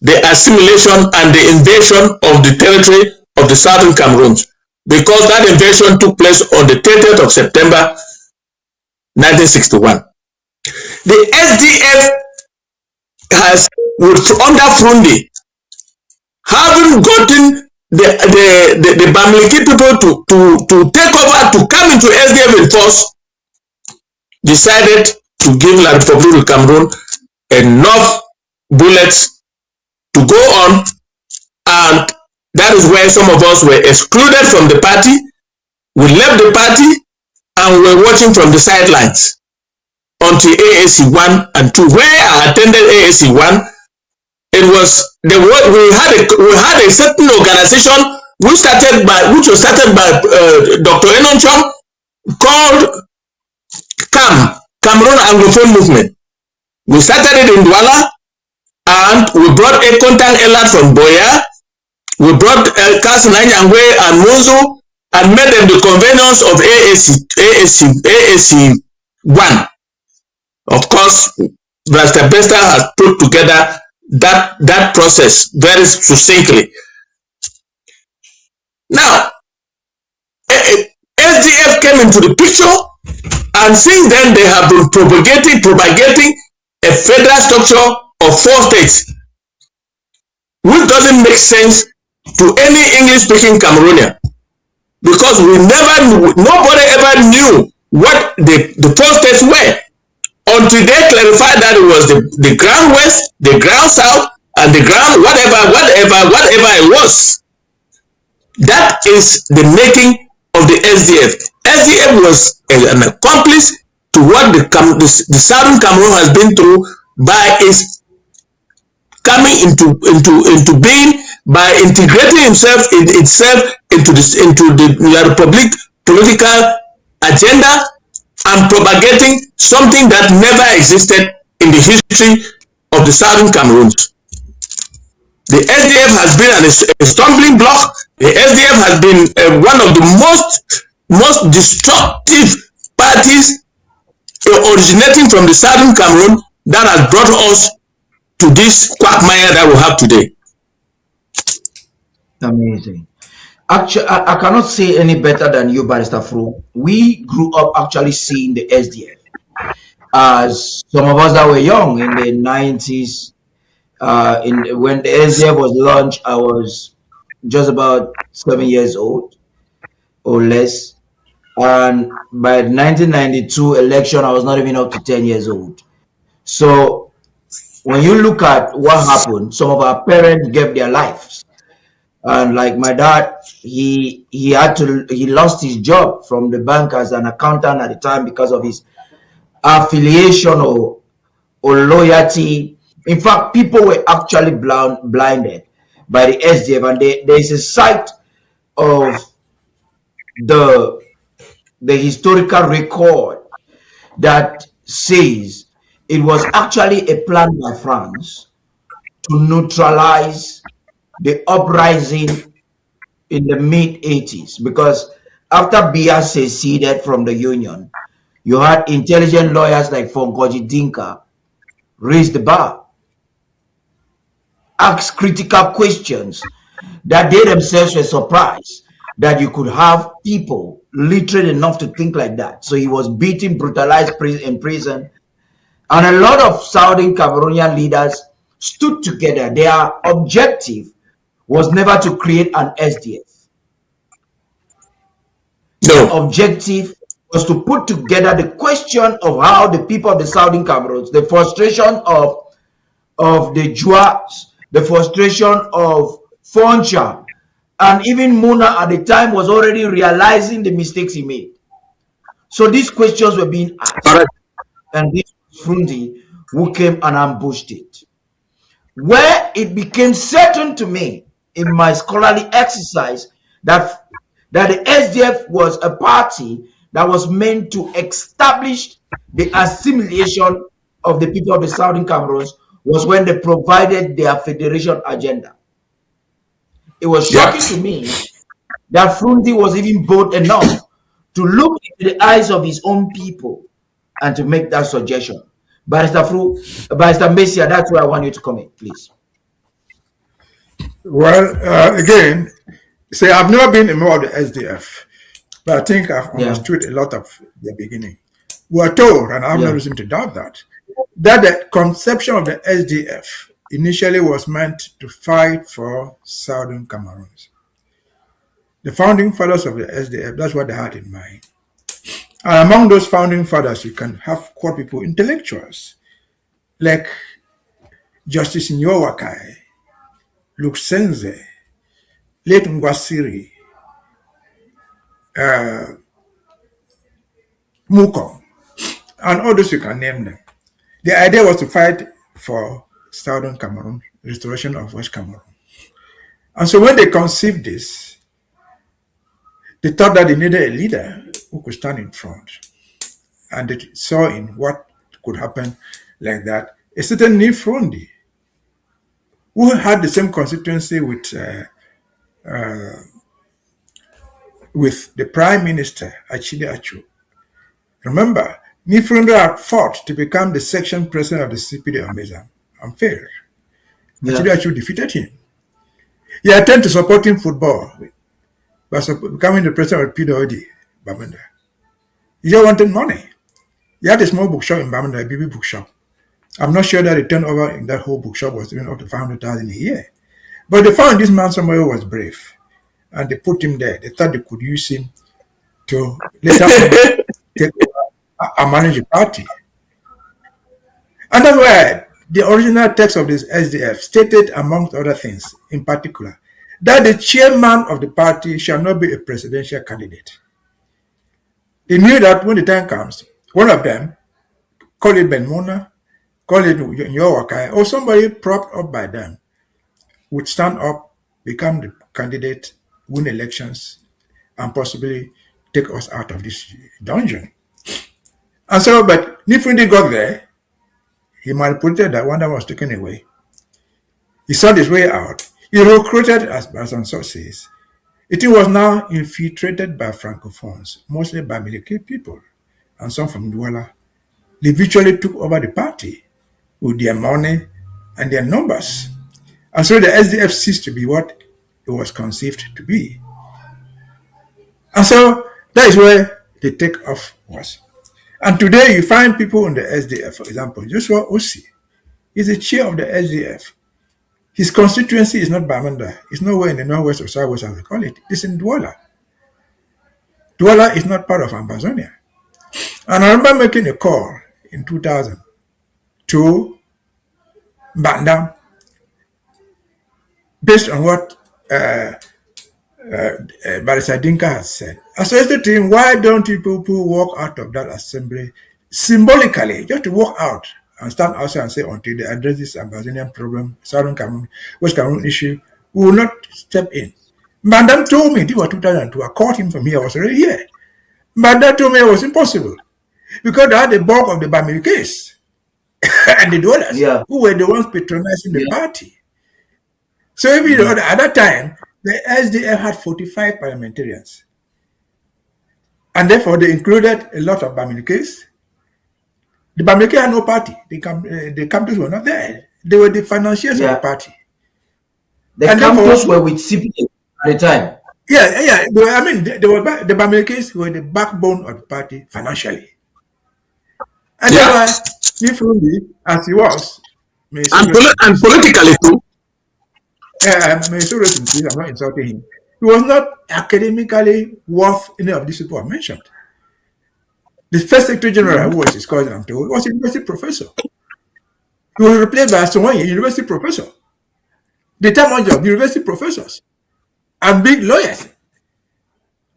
The assimilation and the invasion of the territory of the Southern Cameroons, because that invasion took place on the 30th of September 1961. The SDF has, under Frundi, having gotten the Bamileke people to take over, to come into SDF in force, decided to give La Republic of Cameroon enough bullets to go on, and that is where some of us were excluded from the party. We left the party and we were watching from the sidelines until AAC 1 and 2. Where I attended AAC 1, it was we had a certain organization which was started by Dr. Enonchom, called Cameroon Anglophone Movement. We started it in Douala, and we brought a contact Elad from Boya. We brought Carson Anyangwe and Mozo and made them the conveners of AAC 1. Of course, Mr. Bester has put together that process very succinctly. Now, SDF came into the picture, and since then they have been propagating a federal structure of 4 states, which doesn't make sense to any English-speaking Cameroonian, because nobody ever knew what the 4 states were until they clarified that it was the Ground West, the Ground South, and the Ground whatever it was. That is the making of the SDF. SDF was an accomplice to what the Southern Cameroon has been through by its coming into being, by integrating itself into the Republic political agenda and propagating something that never existed in the history of the Southern Cameroons. The SDF has been a stumbling block. The SDF has been one of the most destructive parties originating from the Southern Cameroon that has brought us to this quagmire that we have today. Amazing. Actually, I cannot say any better than you, Barrister Fru. We grew up actually seeing the SDF. As some of us that were young in the 90s, when the SDF was launched, I was just about 7 years old or less. And by the 1992 election, I was not even up to 10 years old. So when you look at what happened, some of our parents gave their lives. And like my dad, he lost his job from the bank as an accountant at the time because of his affiliation or loyalty. In fact, people were actually blinded by the SDF, and there is a site of the historical record that says it was actually a plan by France to neutralize the uprising in the mid-80s, because after Biya seceded from the Union, you had intelligent lawyers like Fonkoji Dinka raise the bar, ask critical questions that they themselves were surprised that you could have people literate enough to think like that. So he was beaten, brutalized in prison. And a lot of Southern Cameroonian leaders stood together. Their objective was never to create an SDF. Their objective was to put together the question of how the people of the Southern Cameroons, the frustration of the Juas, the frustration of Foncha, and even Muna at the time was already realizing the mistakes he made. So these questions were being asked. And this was Frundi who came and ambushed it. Where it became certain to me in my scholarly exercise that the SDF was a party that was meant to establish the assimilation of the people of the Southern Cameroons was when they provided their federation agenda. It was shocking to me that Frundi was even bold enough to look into the eyes of his own people and to make that suggestion. Barrister Mbeseha, that's where I want you to comment, please. Well, again, say I've never been a member of the SDF, but I think I've understood a lot of the beginning. We are told, and I have no reason to doubt that the conception of the SDF initially was meant to fight for Southern Cameroons. The founding fathers of the SDF, that's what they had in mind. And among those founding fathers, you can have quote people, intellectuals, like Justice Nyowakai, Luke Senze, late Ngwasiri, Muko, and others you can name them. The idea was to fight for Southern Cameroon, restoration of West Cameroon. And so when they conceived this, they thought that they needed a leader who could stand in front. And they saw in what could happen like that a certain Frundi, who had the same constituency with the Prime Minister, Achille Achu. Remember, Nifrundi had fought to become the section president of the CPD of Mbeseha and failed. Achille Achu defeated him. He attempted to support him football, but becoming the president of PWD, Bamenda. He just wanted money. He had a small bookshop in Bamenda, a BB bookshop. I'm not sure that the turnover in that whole bookshop was even up to 500,000 a year. But they found this man somewhere who was brave. And they put him there. They thought they could use him to later take over and manage a party. And that's why the original text of this SDF stated, amongst other things, in particular, that the chairman of the party shall not be a presidential candidate. They knew that when the time comes, one of them, call it Ben Mona, call it Nyowakai, or somebody propped up by them, would stand up, become the candidate, win elections, and possibly take us out of this dungeon. And so, but Nifrundi got there, he manipulated that one that was taken away. He sought his way out. He recruited, as Nsoh says. It was now infiltrated by Francophones, mostly by military people, and some from Douala. They virtually took over the party with their money and their numbers. And so the SDF ceased to be what it was conceived to be. And so that is where the takeoff was. And today you find people in the SDF, for example, Joshua Osi is the chair of the SDF. His constituency is not Bamenda. It's nowhere in the northwest or southwest, as we call it. It's in Douala. Douala is not part of Ambazonia. And I remember making a call in 2000 to Bandam based on what Barrister Dinka has said. I said to him, why don't you people walk out of that assembly symbolically, just to walk out and stand outside and say, until they address this Ambazonian problem, Southern Cameroon, West Cameroon issue, we will not step in. Madam told me, this was 2002, I called him from here, I was already here. Madam told me it was impossible because they had the bulk of the Bamili case and the dollars who were the ones patronizing the party. So at that time, the SDF had 45 parliamentarians. And therefore, they included a lot of Bamili case. The Bamili had no party. The campus were not there. They were the financiers of the party. The campus were with CPA at the time. Yeah. The Bamili were the backbone of the party financially. And they were, as he was, and politically too. I'm not insulting him. He was not academically worth any of these people I mentioned. The first Secretary General, who was his cousin, I'm told, was a university professor. He was replaced by someone, a university professor. The time of university professors and big lawyers.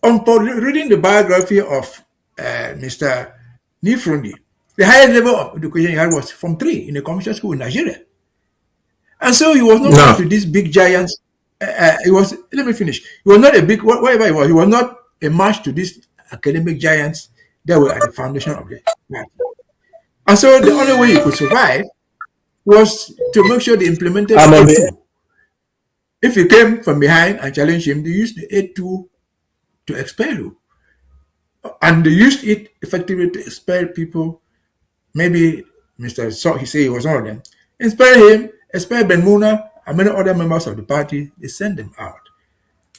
On reading the biography of Mr. Nifrundi, the highest level of education he had was Form 3 in a commercial school in Nigeria. And so he was not one to these big giants. Let me finish. He was not a big, whatever he was not a match to these academic giants that were at the foundation of the party. And so the only way you could survive was to make sure they implemented A2. If you came from behind and challenged him, they used the A2 to expel you. And they used it effectively to expel people. Maybe Mr. Nsoh, he said he was one of them. Expel him, expel Ben Muna, and many other members of the party, they sent them out.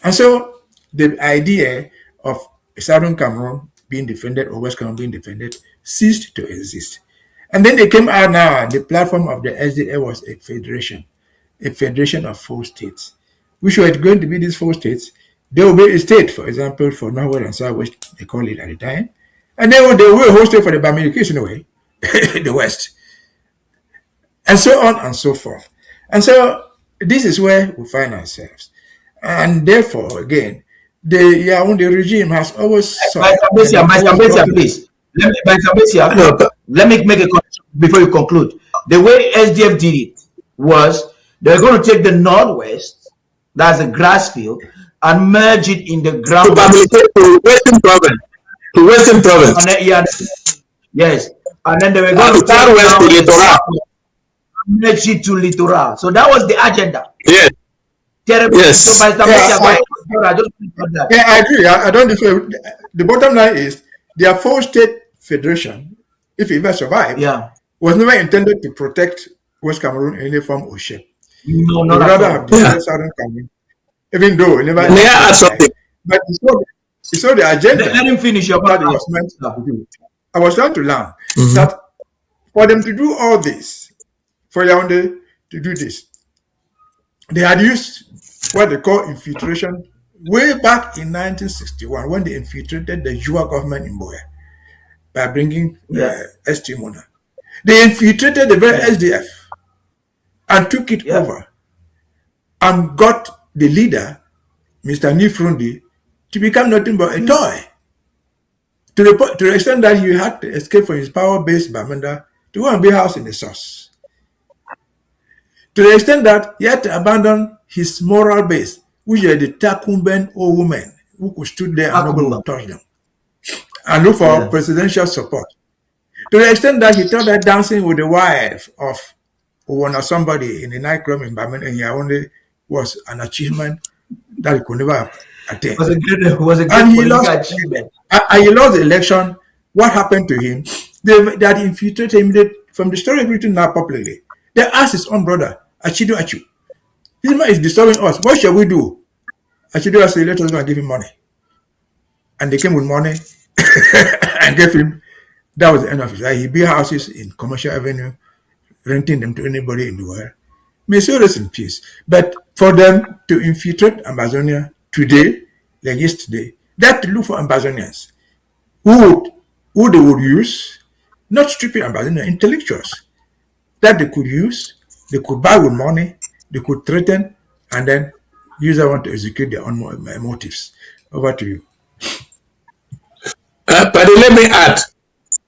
And so the idea of Southern Cameroon being defended or West Cameroon being defended ceased to exist. And then they came out now, and the platform of the SDA was a federation of 4 states, which were going to be these 4 states. There will be a state, for example, for Northwest and Southwest, they call it at the time. And then they will host it for the Bamili case in a way, the West. And so on and so forth. And so this is where we find ourselves. And therefore, again, the Yaoundé regime has always sought... Mbeseha, please. Let me make a correction before you conclude. The way SDF did it was they're going to take the Northwest, that's a grass field, and merge it in the ground. To Western Province. To Western Province. And then, yes. And then they were going to Tarh West to Littoral. Merge it to Littoral. So that was the agenda. Yes. Terrible. Yes. So I agree. I don't differ. The bottom line is their 4-state federation, if it ever survived, was never intended to protect West Cameroon in any form or shape. No, not rather have defended Southern Cameroon, even though it never. But it's not the agenda. Let him finish your part. It was meant to do. I was trying to learn that for them to do all this, for Yaoundé to do this, they had used what they call infiltration way back in 1961 when they infiltrated the Jua government in Boya by bringing ST Mona. They infiltrated the very SDF and took it over and got the leader, Mr. Nifrundi, to become nothing but a toy. To the extent that he had to escape from his power-based Bamenda to go and be housed in the source. To the extent that he had to abandon his moral base, which were the Takumben old women who could stood there and nobody would touch them, and look for presidential support. To the extent that he thought that dancing with the wife of one or somebody in the nightclub in Yaoundé was an achievement that he could never attain. It was a great and political achievement. And he lost the election. What happened to him? They had infiltrated him from the story written now publicly. They asked his own brother, Achido Achu, this man is disturbing us. What shall we do? Achido said, let us go and give him money. And they came with money and gave him. That was the end of his life. He built houses in Commercial Avenue, renting them to anybody in the world. May so rest in peace. But for them to infiltrate Ambazonia today, like yesterday, that to look for Ambazonians who they would use, not stupid Ambazonians, intellectuals that they could use, they could buy with money, they could threaten, and then use that one to execute their own motives. Over to you. But let me add,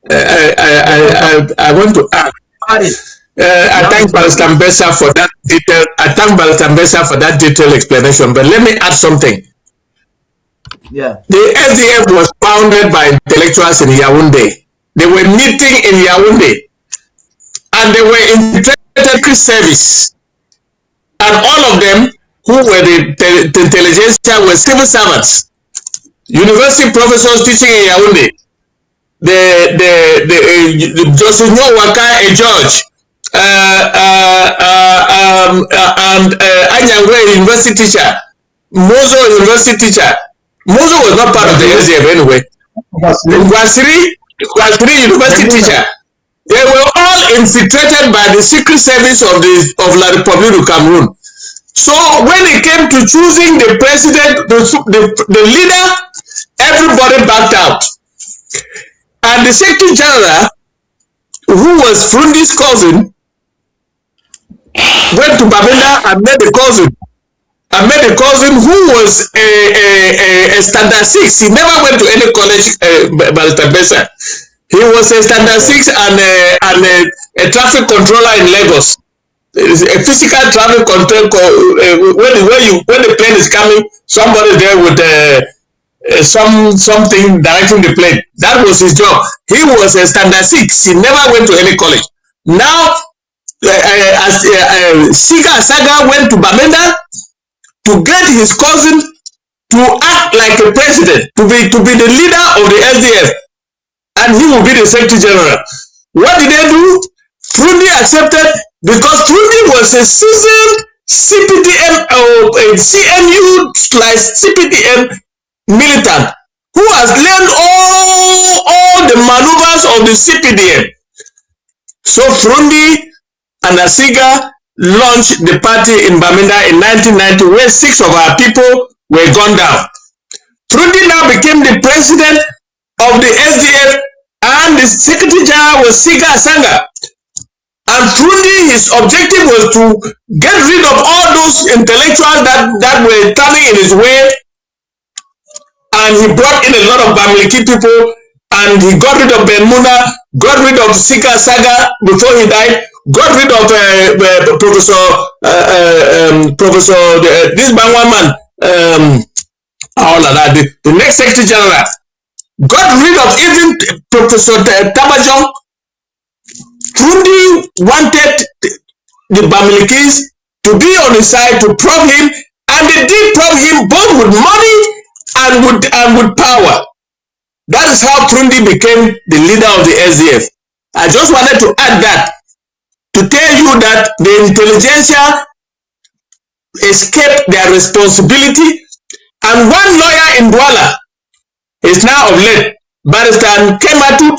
I want to add. I thank Barrister Mbeseha for that detail. I thank Barrister Mbeseha for that detailed explanation. But let me add something. Yeah. The SDF was founded by intellectuals in Yaoundé. They were meeting in Yaoundé, and they were infiltrated service. And all of them who were the intelligentsia were civil servants, university professors teaching in Yaoundé. The Joseph Waka, a judge, and Anyangwe, university teacher, Mozo, university teacher. Mozo was not part of the SDF anyway. Gwasiri, university teacher. They were all infiltrated by the secret service of La République du Cameroun. So when it came to choosing the president, the leader, everybody backed out. And the Secretary General, who was Frundi's cousin, went to Bamenda and met the cousin. Who was a standard 6. He never went to any college, Barrister Mbeseha. He was a standard 6 and a traffic controller in Lagos. A physical traffic control. When the plane is coming, somebody there with something directing the plane. That was his job. He was a standard 6. He never went to any college. Now, Siga Saga went to Bamenda to get his cousin to act like a president, to be the leader of the SDF, and he will be the Secretary General. What did they do? Frundi accepted because Frundi was a seasoned CPDM or CNU/CPDM militant who has learned all the maneuvers of the CPDM. So Frundi and Asiga launched the party in Bamenda in 1990, where 6 of our people were gunned down. Frundi now became the president of the SDF, and the Secretary General was Siga Asanga. And Frundi, his objective was to get rid of all those intellectuals that were standing in his way. And he brought in a lot of Bamileke people, and he got rid of Ben Muna, got rid of Sika Saga before he died, got rid of Professor this Bangwaman, all of that. The next Secretary General got rid of even Professor Tabajong. Frundi wanted the Bamilekis to be on his side to probe him, and they did probe him both with money and with power. That is how Frundi became the leader of the SDF. I just wanted to add that to tell you that the intelligentsia escaped their responsibility, and one lawyer in Douala is now of late, Barrister Kematu,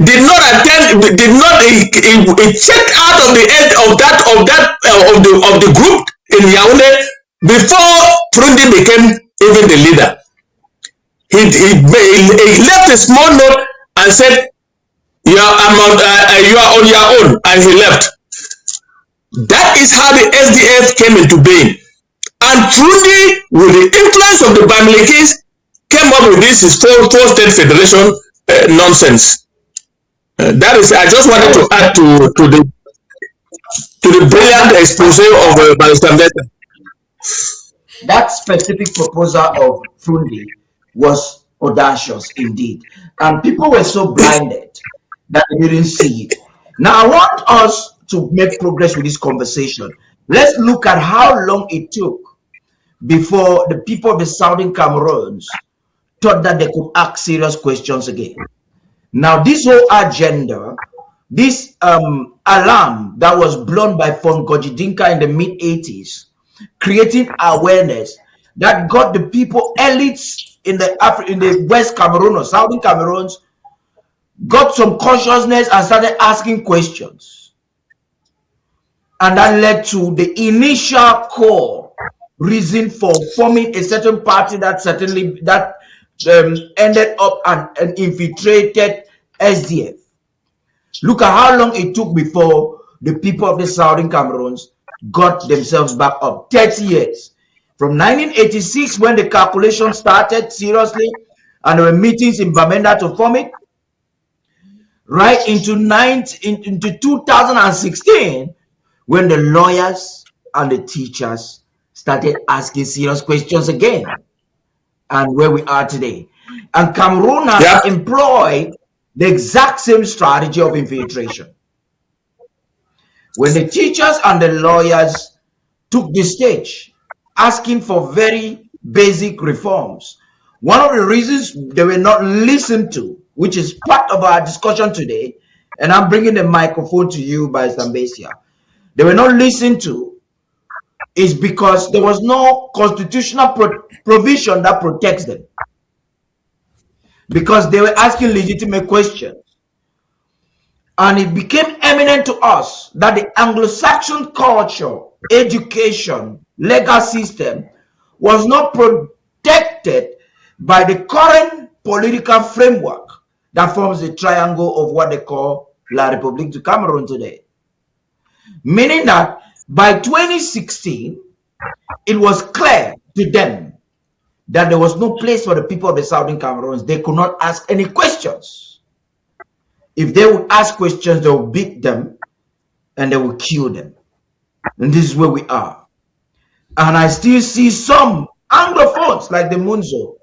did not attend, he checked out of the group in Yaoundé before Frundi became even the leader. He left a small note and said, you are on your own, and he left. That is how the SDF came into being. And Frundi, with the influence of the Bamilekis, came up with this four-state federation nonsense. That is, I just wanted to add to the brilliant expose of Barrister Mbeseha. That specific proposal of Frundi was audacious indeed, and people were so blinded that they didn't see it. Now I want us to make progress with this conversation. Let's look at how long it took before the people of the southern Cameroons thought that they could ask serious questions again. Now this whole agenda, this alarm that was blown by Fon Gojidinka in the mid-80s, creating awareness that got the people, elites in the West Cameroon or Southern Cameroons, got some consciousness and started asking questions. And that led to the initial core reason for forming a certain party that ended up and infiltrated SDF. Look at how long it took before the people of the Southern Cameroons got themselves back up. 30 years. From 1986, when the calculation started seriously, and there were meetings in Bamenda to form it, right into 2016, when the lawyers and the teachers started asking serious questions again, and where we are today. And Cameroon has Yeah. employed the exact same strategy of infiltration. When the teachers and the lawyers took the stage asking for very basic reforms, one of the reasons they were not listened to, which is part of our discussion today, and I'm bringing the microphone to you by Mbeseha, they were not listened to, is because there was no constitutional provision that protects them. Because they were asking legitimate questions. And it became eminent to us that the Anglo-Saxon culture, education, legal system was not protected by the current political framework that forms the triangle of what they call La République du Cameroun today. Meaning that by 2016, it was clear to them that there was no place for the people of the Southern Cameroons. They could not ask any questions. If they would ask questions, they would beat them and they would kill them. And this is where we are. And I still see some Anglophones like the Nsoh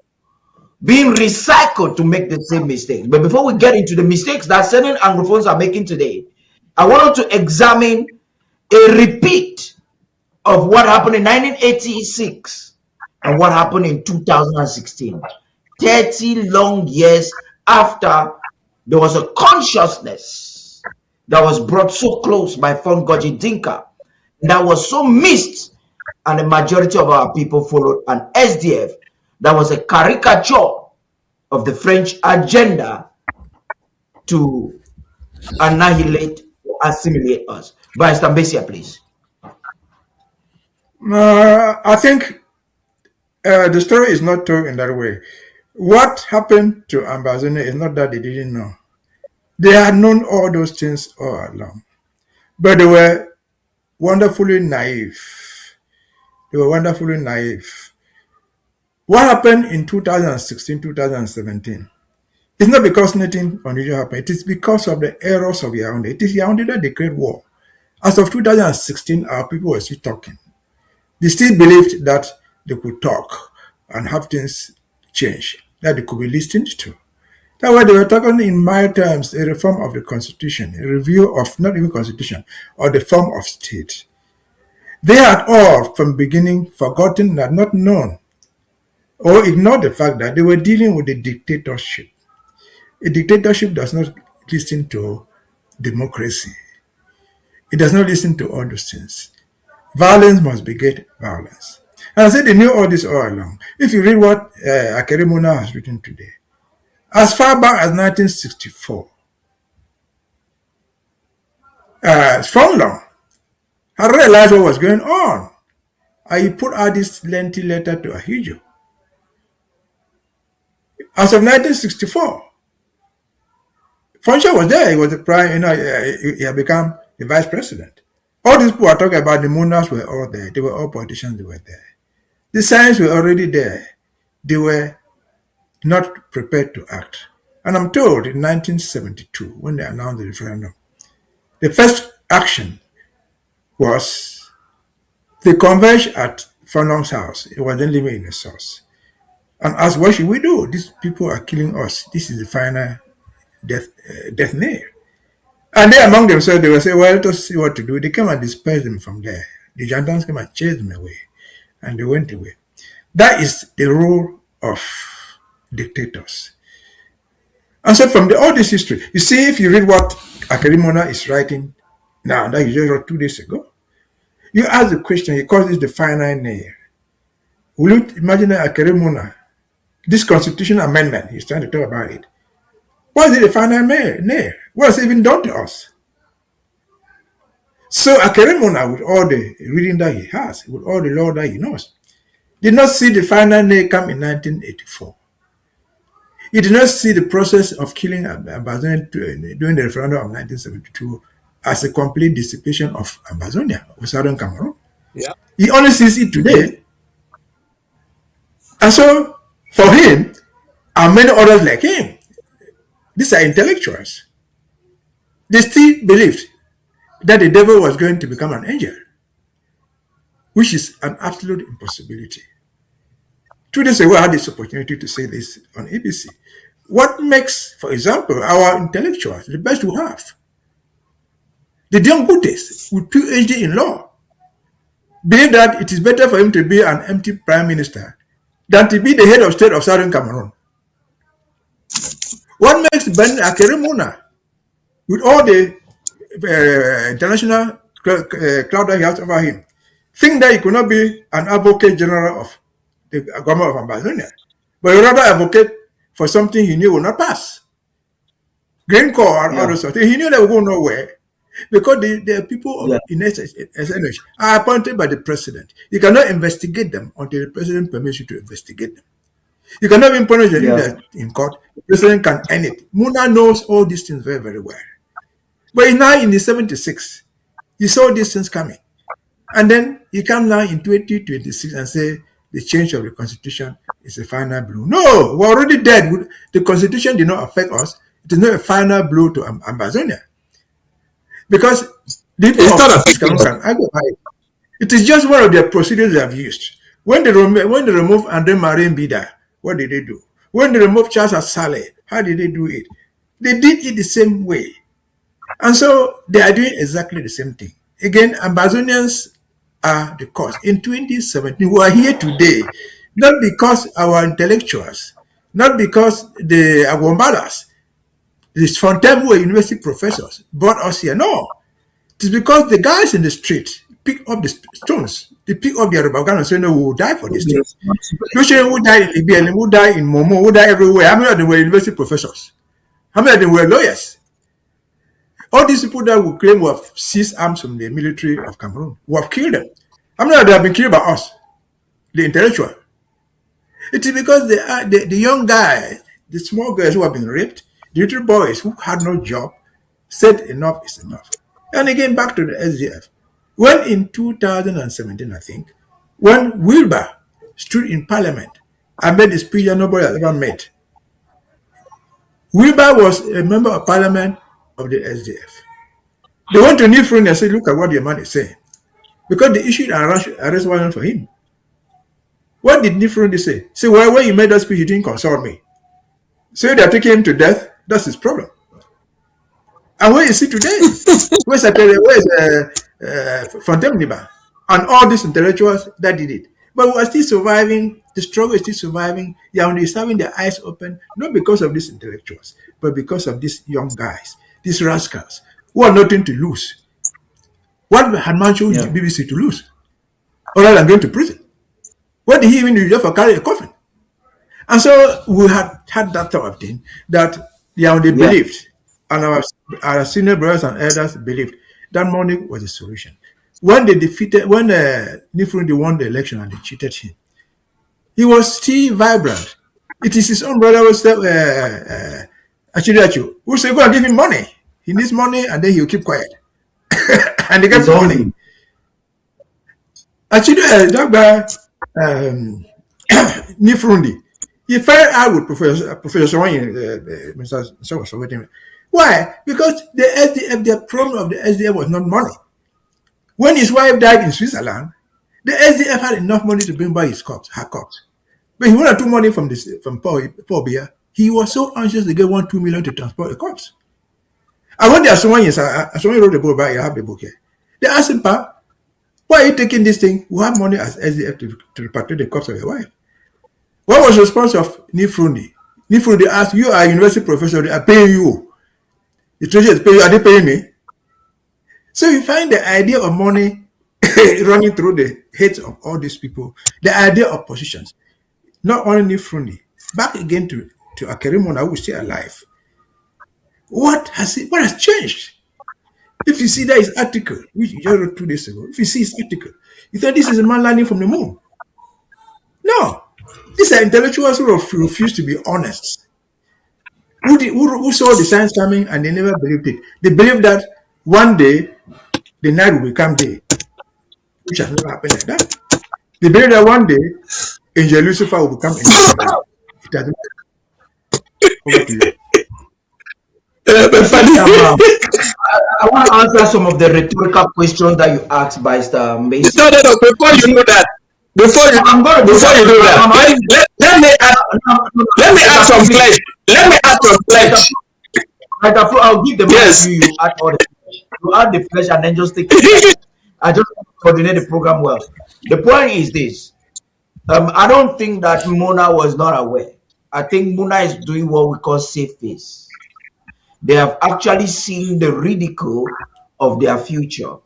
being recycled to make the same mistakes. But before we get into the mistakes that certain Anglophones are making today, I wanted to examine a repeat of what happened in 1986 and what happened in 2016. 30 long years after there was a consciousness that was brought so close by Fongoji Dinka, that was so missed, and the majority of our people followed an SDF that was a caricature of the French agenda to annihilate or assimilate us. Vice Mbeseha, please. I think the story is not told in that way. What happened to Ambazonia is not that they didn't know. They had known all those things all along. But they were wonderfully naive. They were wonderfully naive. What happened in 2016, 2017? It's not because anything unusual happened. It is because of the errors of Yaoundé. It is Yaoundé that declared war. As of 2016, our people were still talking. They still believed that they could talk and have things change, that they could be listened to. That's why they were talking in my terms, a reform of the constitution, a review of not even constitution, or the form of state. They had all from beginning forgotten and not known or ignored the fact that they were dealing with a dictatorship. A dictatorship does not listen to democracy. It does not listen to all those things. Violence must beget violence. And I said they knew all this all along. If you read what Akerimona has written today, as far back as 1964, Fonglong had realized what was going on. And he put out this lengthy letter to Ahijo. As of 1964, Foncha was there. He was the prime, he had become the vice president. All these people are talking about, the monarchs were all there. They were all politicians, they were there. The signs were already there. They were not prepared to act. And I'm told in 1972, when they announced the referendum, the first action was they converged at Fonlong's house. He was then living in a source. And asked, what should we do? These people are killing us. This is the final death nail. And they among themselves, they will say, well, let us see what to do. They came and dispersed them from there. The gendarmes came and chased them away. And they went away. That is the role of dictators. And so from all this history, you see, if you read what Akerimona is writing now, that he just wrote 2 days ago, you ask the question, he calls it the final nail. Will you imagine that Akerimona, this constitutional amendment, he's trying to talk about it, what is it the final nail? What has it even done to us? So Akerimona, with all the reading that he has, with all the law that he knows, did not see the final nail come in 1984. He did not see the process of killing Ambazonia during the referendum of 1972 as a complete dissipation of Ambazonia, of Southern Cameroon. Yeah. He only sees it today. And so, for him, and many others like him, these are intellectuals. They still believed that the devil was going to become an angel, which is an absolute impossibility. 2 days ago, I had this opportunity to say this on ABC. What makes, for example, our intellectuals the best we have? The Dion Gutes, with PhD in law, believe that it is better for him to be an empty prime minister than to be the head of state of Southern Cameroon. What makes Ben Akeremona, with all the international cloud that he has over him, think that he could not be an advocate general of the government of Ambazonia, but rather advocate for something he knew would not pass? Green Corps and other sorts. He knew they would go nowhere because the people in SNH are appointed by the president. You cannot investigate them until the president permits you to investigate them. You cannot even punish the leader in court. The president can end it. Muna knows all these things very, very well. But now in the 76, he saw these things coming. And then he comes now in 2026 and say the change of the constitution is a final blow. No, we're already dead. The constitution did not affect us. It is not a final blow to Ambazonia. Because the people of this can argue about it. It is just one of the procedures they have used. When they remove Andre Marie Mbida, what did they do? When they removed Charles Asale, how did they do it? They did it the same way. And so they are doing exactly the same thing. Again, Ambazonians are the cause. In 2017, we are here today, not because our intellectuals, not because the Agwambalas, the Fontainebleau University professors brought us here. No. It is because the guys in the street pick up the stones. They pick up the Yoruba and say, no, we will die for this thing. Usually, who die in Libya, who die in Momo, who die everywhere. How many of them were university professors? How many of them were lawyers? All these people that will claim we have seized arms from the military of Cameroon, we have killed them. How many of them have been killed by us, the intellectual? It is because the young guys, the small girls who have been raped, the little boys who had no job, said enough is enough. And again, back to the SDF. When in 2017, I think, when Wilbur stood in Parliament and made the speech that nobody has ever made, Wilbur was a member of Parliament of the SDF. They went to Nifron and said, look at what the man is saying. Because they issued an arrest warrant for him. What did Nifron say? Say, well, when you made that speech, you didn't consult me. So they're taking him to death. That's his problem. And where is he today? Where's Fontainebleau and all these intellectuals that did it? But we are still surviving. The struggle is still surviving. Yaoundé is having their eyes open, not because of these intellectuals, but because of these young guys, these rascals, who have nothing to lose. What had Manchu BBC to lose? Other than going to prison. What did he even do just for carrying a coffin? And so we had that type of thing that Yaoundé believed, and our senior brothers and elders believed that money was the solution. When they Nifrundi won the election and they cheated him, he was still vibrant. It is his own brother who said, Achiriachu, who said, go and give him money. He needs money and then he'll keep quiet. And they get money. Actually, that guy, Nifrundi, he fell out with Professor Mr. Nsoh was forgetting. Why? Because the SDF, the problem of the SDF was not money. When his wife died in Switzerland, the SDF had enough money to bring back her corpse. But he wanted money from Paul Biya. He was so anxious to get 1-2 million to transport the corpse. And when the Aswani wrote the book about it, I have the book here. They asked him, Pa, why are you taking this thing? We have money as SDF to repatriate the corpse of your wife. What was the response of Nifrundi? Nifrundi asked, you are a university professor, they are paying you. The treasury is paying you, are they paying me? So you find the idea of money running through the heads of all these people, the idea of positions. Not only Nifrundi, back again to Akerimona, who is still alive. What has changed? If you see that his article, which you just wrote 2 days ago, if you see his article, you think this is a man landing from the moon. No. These are intellectuals who refuse to be honest. Who saw the signs coming and they never believed it. They believed that one day the night will become day, which has never happened like that. They believe that one day Angel Lucifer will become angel. It hasn't. Over to you. I want to answer some of the rhetorical questions that you asked by Mr. Mbeseha. No. Before you do that, before you do that, let me add some flesh. Let me add some flesh. I'll give the yes. You add all the flesh. You add the flesh and then just take it. I just coordinate the program well. The point is this. I don't think that Mona was not aware. I think Mona is doing what we call safe face. They have actually seen the ridicule of their future.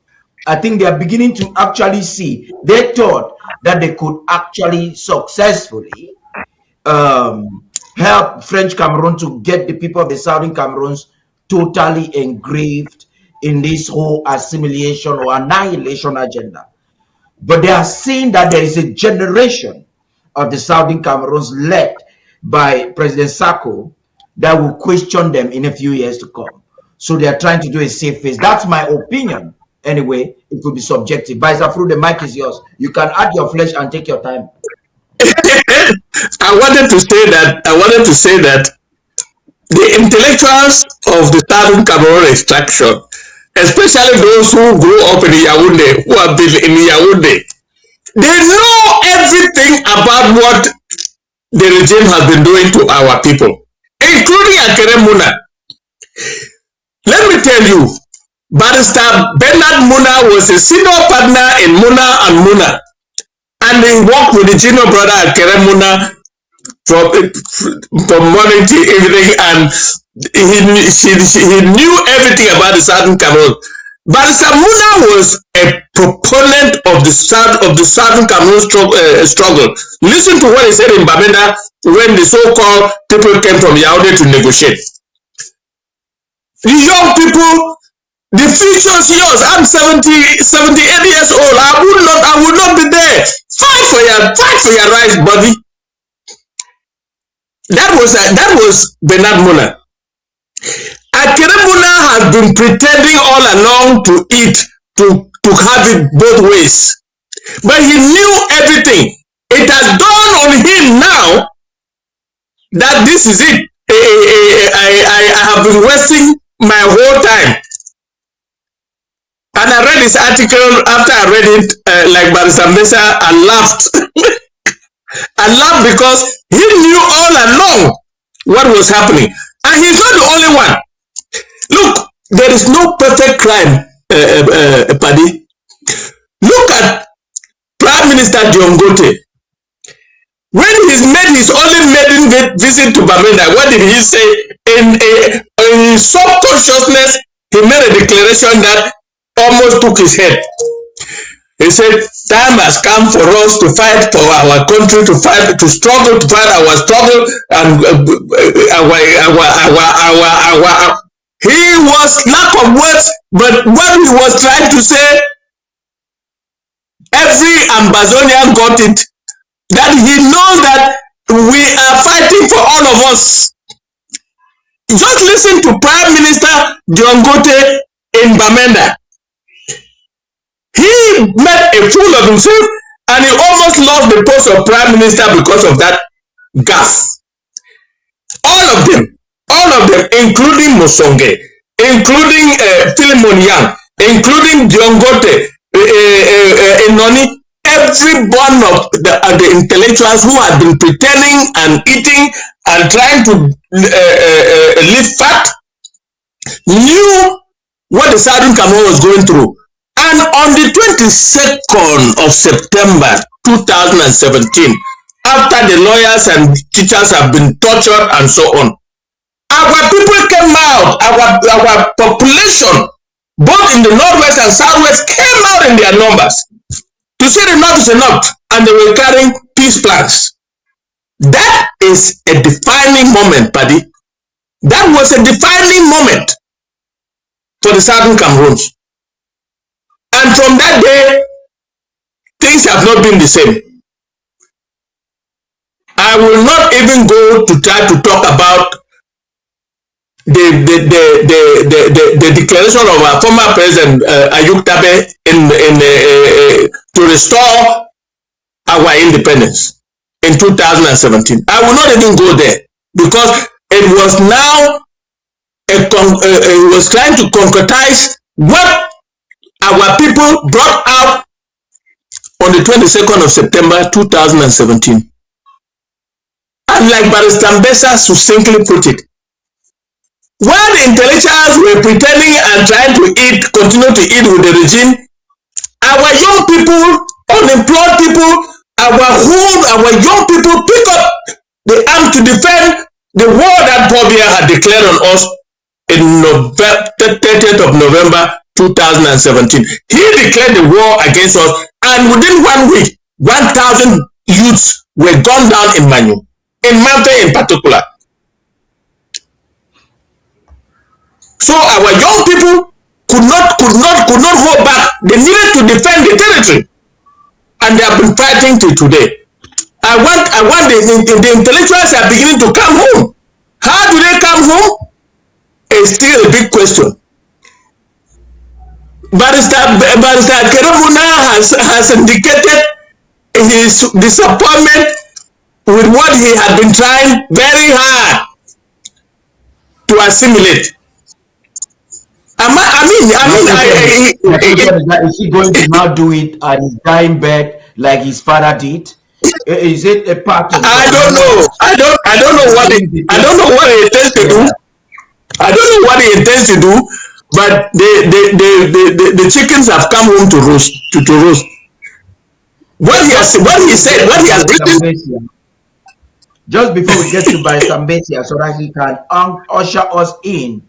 I think they are beginning to actually see. They thought that they could actually successfully help French Cameroon to get the people of the Southern Cameroons totally engraved in this whole assimilation or annihilation agenda. But they are seeing that there is a generation of the Southern Cameroons led by President Sako that will question them in a few years to come. So they are trying to do a safe face. That's my opinion. Anyway, it could be subjective. Vice Fru, the mic is yours. You can add your flesh and take your time. I wanted to say that the intellectuals of the Southern Cameroon extraction, especially those who grew up in Yaoundé, who have been in Yaoundé, they know everything about what the regime has been doing to our people, including Akere Muna. Let me tell you, Barrister Bernard Muna was a senior partner in Muna and Muna, and he worked with the junior brother Akere Muna from morning to evening, and he knew everything about the Southern Cameroon. Barrister Muna was a proponent of the Southern Cameroon struggle. Listen to what he said in Bamenda when the so-called people came from Yaoundé to negotiate. The young people, the future is yours. I'm 78 years old. I would not be there. Fight for your rights, buddy. That was Bernard Muna. Akere Muna has been pretending all along to have it both ways. But he knew everything. It has dawned on him now that this is it. I have been wasting my whole time. And I read this article. After I read it, like Barrister Mbeseha, I laughed. I laughed because he knew all along what was happening. And he's not the only one. Look, there is no perfect crime, Paddy. Look at Prime Minister John Gote. When he made his only maiden visit to Bamenda, what did he say? In his subconsciousness, he made a declaration that almost took his head. He said, time has come for us to fight for our country, to struggle, to fight our struggle, and he was lack of words, but what he was trying to say, every Ambazonian got it, that he knows that we are fighting for all of us. Just listen to Prime Minister John Gote in Bamenda. He made a fool of himself and he almost lost the post of Prime Minister because of that gaffe. All of them, including Mosonge, including Philemon Yang, including John Gote, Inoni, every one of the intellectuals who had been pretending and eating and trying to live fat knew what the Southern Cameroon was going through. And on the 22nd of September 2017, after the lawyers and teachers have been tortured and so on, our people came out, our population, both in the Northwest and Southwest, came out in their numbers to say enough is enough, and they were carrying peace plans. That is a defining moment, Paddy. That was a defining moment for the Southern Cameroons. And from that day, things have not been the same. I will not even go to try to talk about the declaration of our former president Ayuk Tabe to restore our independence in 2017. I will not even go there because it was now was trying to concretize what our people brought out on the 22nd of September 2017. And like Barrister Mbeseha succinctly put it, while the intellectuals were pretending and trying to continue to eat with the regime, our young people, unemployed people, our young people pick up the arm to defend the war that Franck Biya had declared on us in 30th of November 2017. He declared the war against us, and within 1 week, 1,000 youths were gunned down in Manu, in Mante in particular. So our young people could not hold back. They needed to defend the territory, and they have been fighting till today. I want the intellectuals are beginning to come home. How do they come home? It's still a big question. Barrister Keremuna has indicated his disappointment with what he had been trying very hard to assimilate. Is he going to now do it at his dying bed like his father did? Is it a part of? I don't know. I don't know what he intends to do. I don't know what he intends to do. But the chickens have come home to roast. What he said, what he has written. Just before we get to Barrister Mbeseha, so that he can usher us in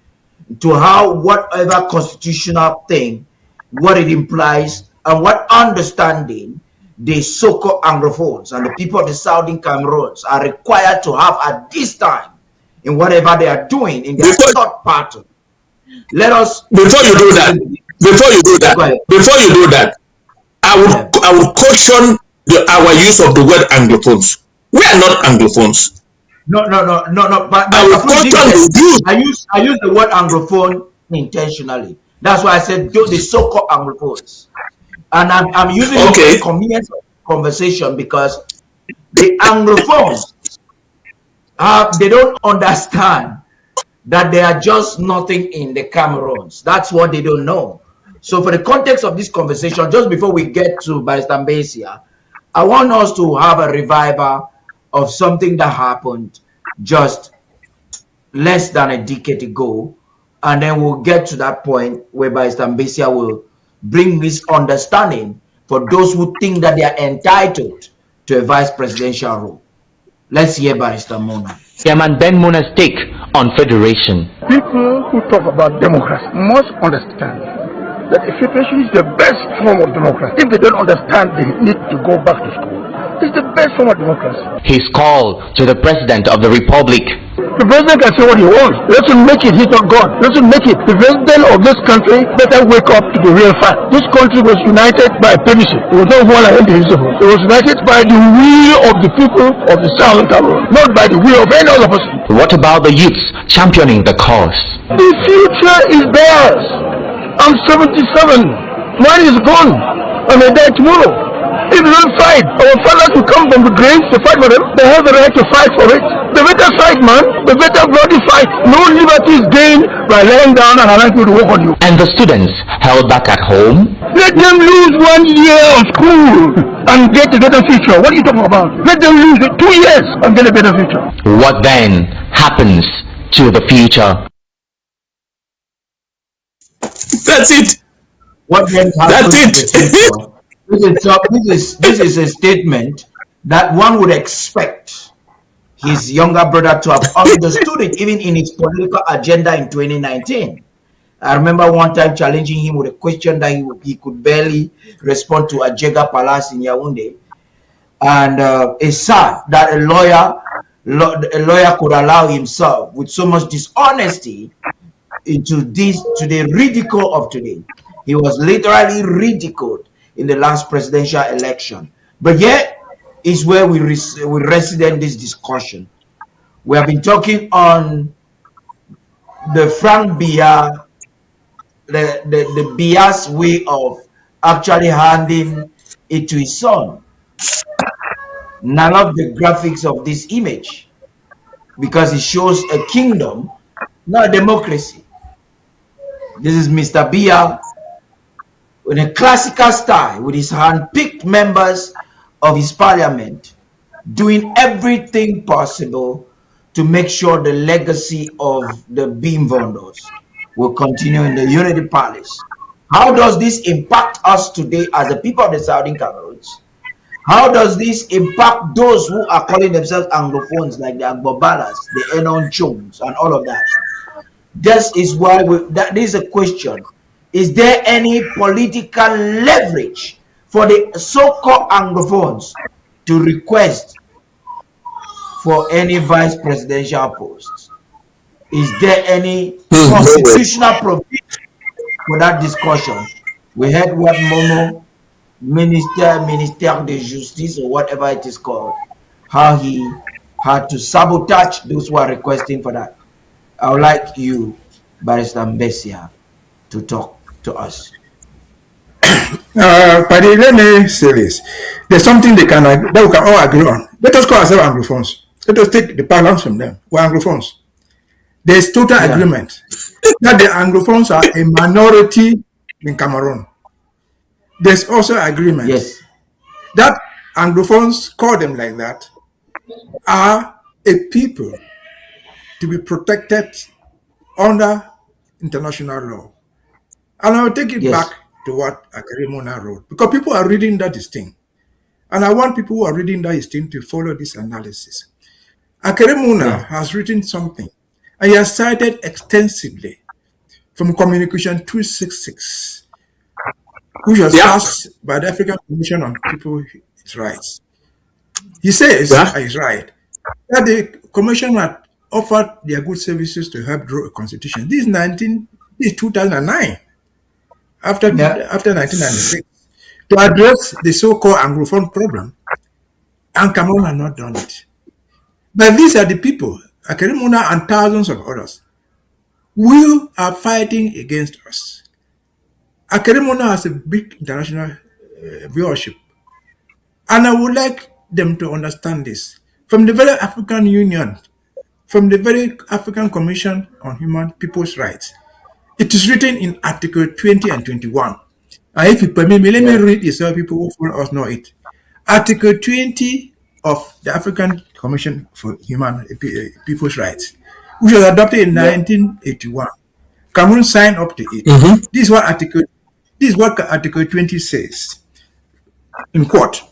to how whatever constitutional thing, what it implies, and what understanding the so-called Anglophones and the people of the Southern Cameroons are required to have at this time in whatever they are doing in their third party. Let us before you do that, I would caution our use of the word Anglophones. We are not Anglophones. No. But I use the word Anglophone intentionally. That's why I said the so-called Anglophones, and I'm using it for convenience of conversation because the Anglophones they don't understand that they are just nothing in the Cameroons. That's what they don't know. So for the context of this conversation, just before we get to Barrister Mbeseha, I want us to have a revival of something that happened just less than a decade ago, and then we'll get to that point where Barrister Mbeseha will bring this understanding for those who think that they are entitled to a vice presidential role. Let's hear Barrister Mona. Chairman Ben Mona's take on federation. People who talk about democracy must understand that infiltration is the best form of democracy. If they don't understand, they need to go back to school. It's the best form of democracy. His call to the President of the Republic. The president can say what he wants. Let him make it. He's not God. Let him make it. The president of this country better wake up to the real fact. This country was united by presidency. It was not one individual. It was united by the will of the people of the Southern Cameroon, not by the will of any other person. What about the youths championing the cause? The future is theirs. I'm 77. Mine is gone. I may die tomorrow. If we don't fight, our fathers will come from the graves to fight for them. They have the right to fight for it. They better fight, man. They better bloody fight. No liberty is gained by laying down and allowing people to work on you. And the students held back at home? Let them lose 1 year of school and get a better future. What are you talking about? Let them lose 2 years and get a better future. What then happens to the future? That's it. What then happens to the future? This is a statement that one would expect his younger brother to have understood it, even in his political agenda in 2019. I remember one time challenging him with a question that he could barely respond to at Jega Palace in Yaoundé. And it's sad that a lawyer could allow himself with so much dishonesty into to the ridicule of today. He was literally ridiculed in the last presidential election, but yet is where we resident this discussion. We have been talking on the Franck Biya, the Biya's way of actually handing it to his son. None of the graphics of this image, because it shows a kingdom not democracy. This is Mr. Biya in a classical style with his hand-picked members of his parliament doing everything possible to make sure the legacy of the beam vendors will continue in the Unity Palace. How does this impact us today as the people of the Southern Cameroons? How does this impact those who are calling themselves Anglophones, like the Agbobalas, the Enon Chums, and all of that? This is why this is a question. Is there any political leverage for the so-called Anglophones to request for any vice presidential posts? Is there any constitutional provision for that discussion? We heard what Momo, Minister de Justice, or whatever it is called, how he had to sabotage those who are requesting for that. I would like you, Barrister Mbeseha, to talk to us. Paddy, let me say this. There's something that we can all agree on. Let us call ourselves Anglophones. Let us take the balance from them. We're Anglophones. There's total agreement that the Anglophones are a minority in Cameroon. There's also agreement that Anglophones, call them like that, are a people to be protected under international law. And I'll take it back to what Akerimona wrote, because people are reading that thing. And I want people who are reading that thing to follow this analysis. Akerimona has written something, and he has cited extensively from Communication 266, which was passed by the African Commission on People's Rights. He says, and he's right, that the Commission had offered their good services to help draw a constitution. This is 2009, after 1996, to address the so-called Anglophone problem, and Cameroon had not done it. But these are the people, Akerimona and thousands of others, who are fighting against us. Akerimona has a big international viewership, and I would like them to understand this. From the very African Union, from the very African Commission on Human People's Rights, it is written in Article 20 and 21. And if you permit me, let me read this so people who follow us know it. Article 20 of the African Commission for Human People's Rights, which was adopted in 1981. Cameroon signed up to it. This is what Article 20 says. In quote,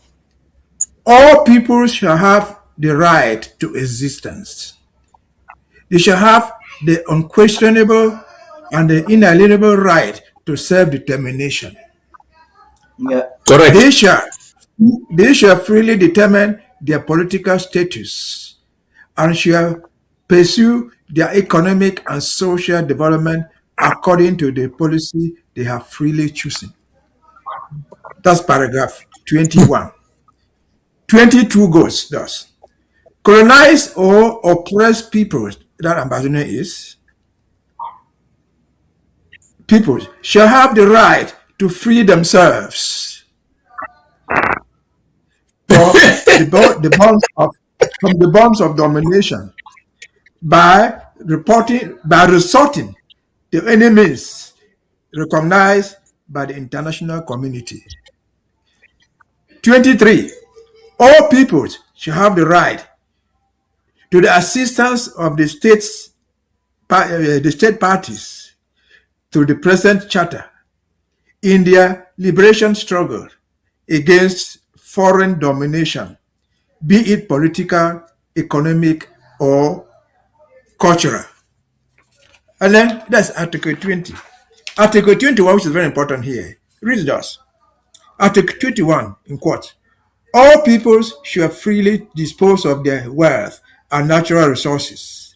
all people shall have the right to existence. They shall have the unquestionable and the inalienable right to self-determination. Correct. They shall freely determine their political status and shall pursue their economic and social development according to the policy they have freely chosen. That's paragraph 21. 22 goes thus. Colonize or oppress peoples, that Ambazonia is, people shall have the right to free themselves from the bonds of domination by resorting to enemies recognized by the international community. 23. All peoples shall have the right to the assistance of the state parties through the present charter in their liberation struggle against foreign domination, be it political, economic, or cultural. And then that's Article 20. Article 21, which is very important here, reads thus. Article 21, in quote, all peoples shall freely dispose of their wealth and natural resources.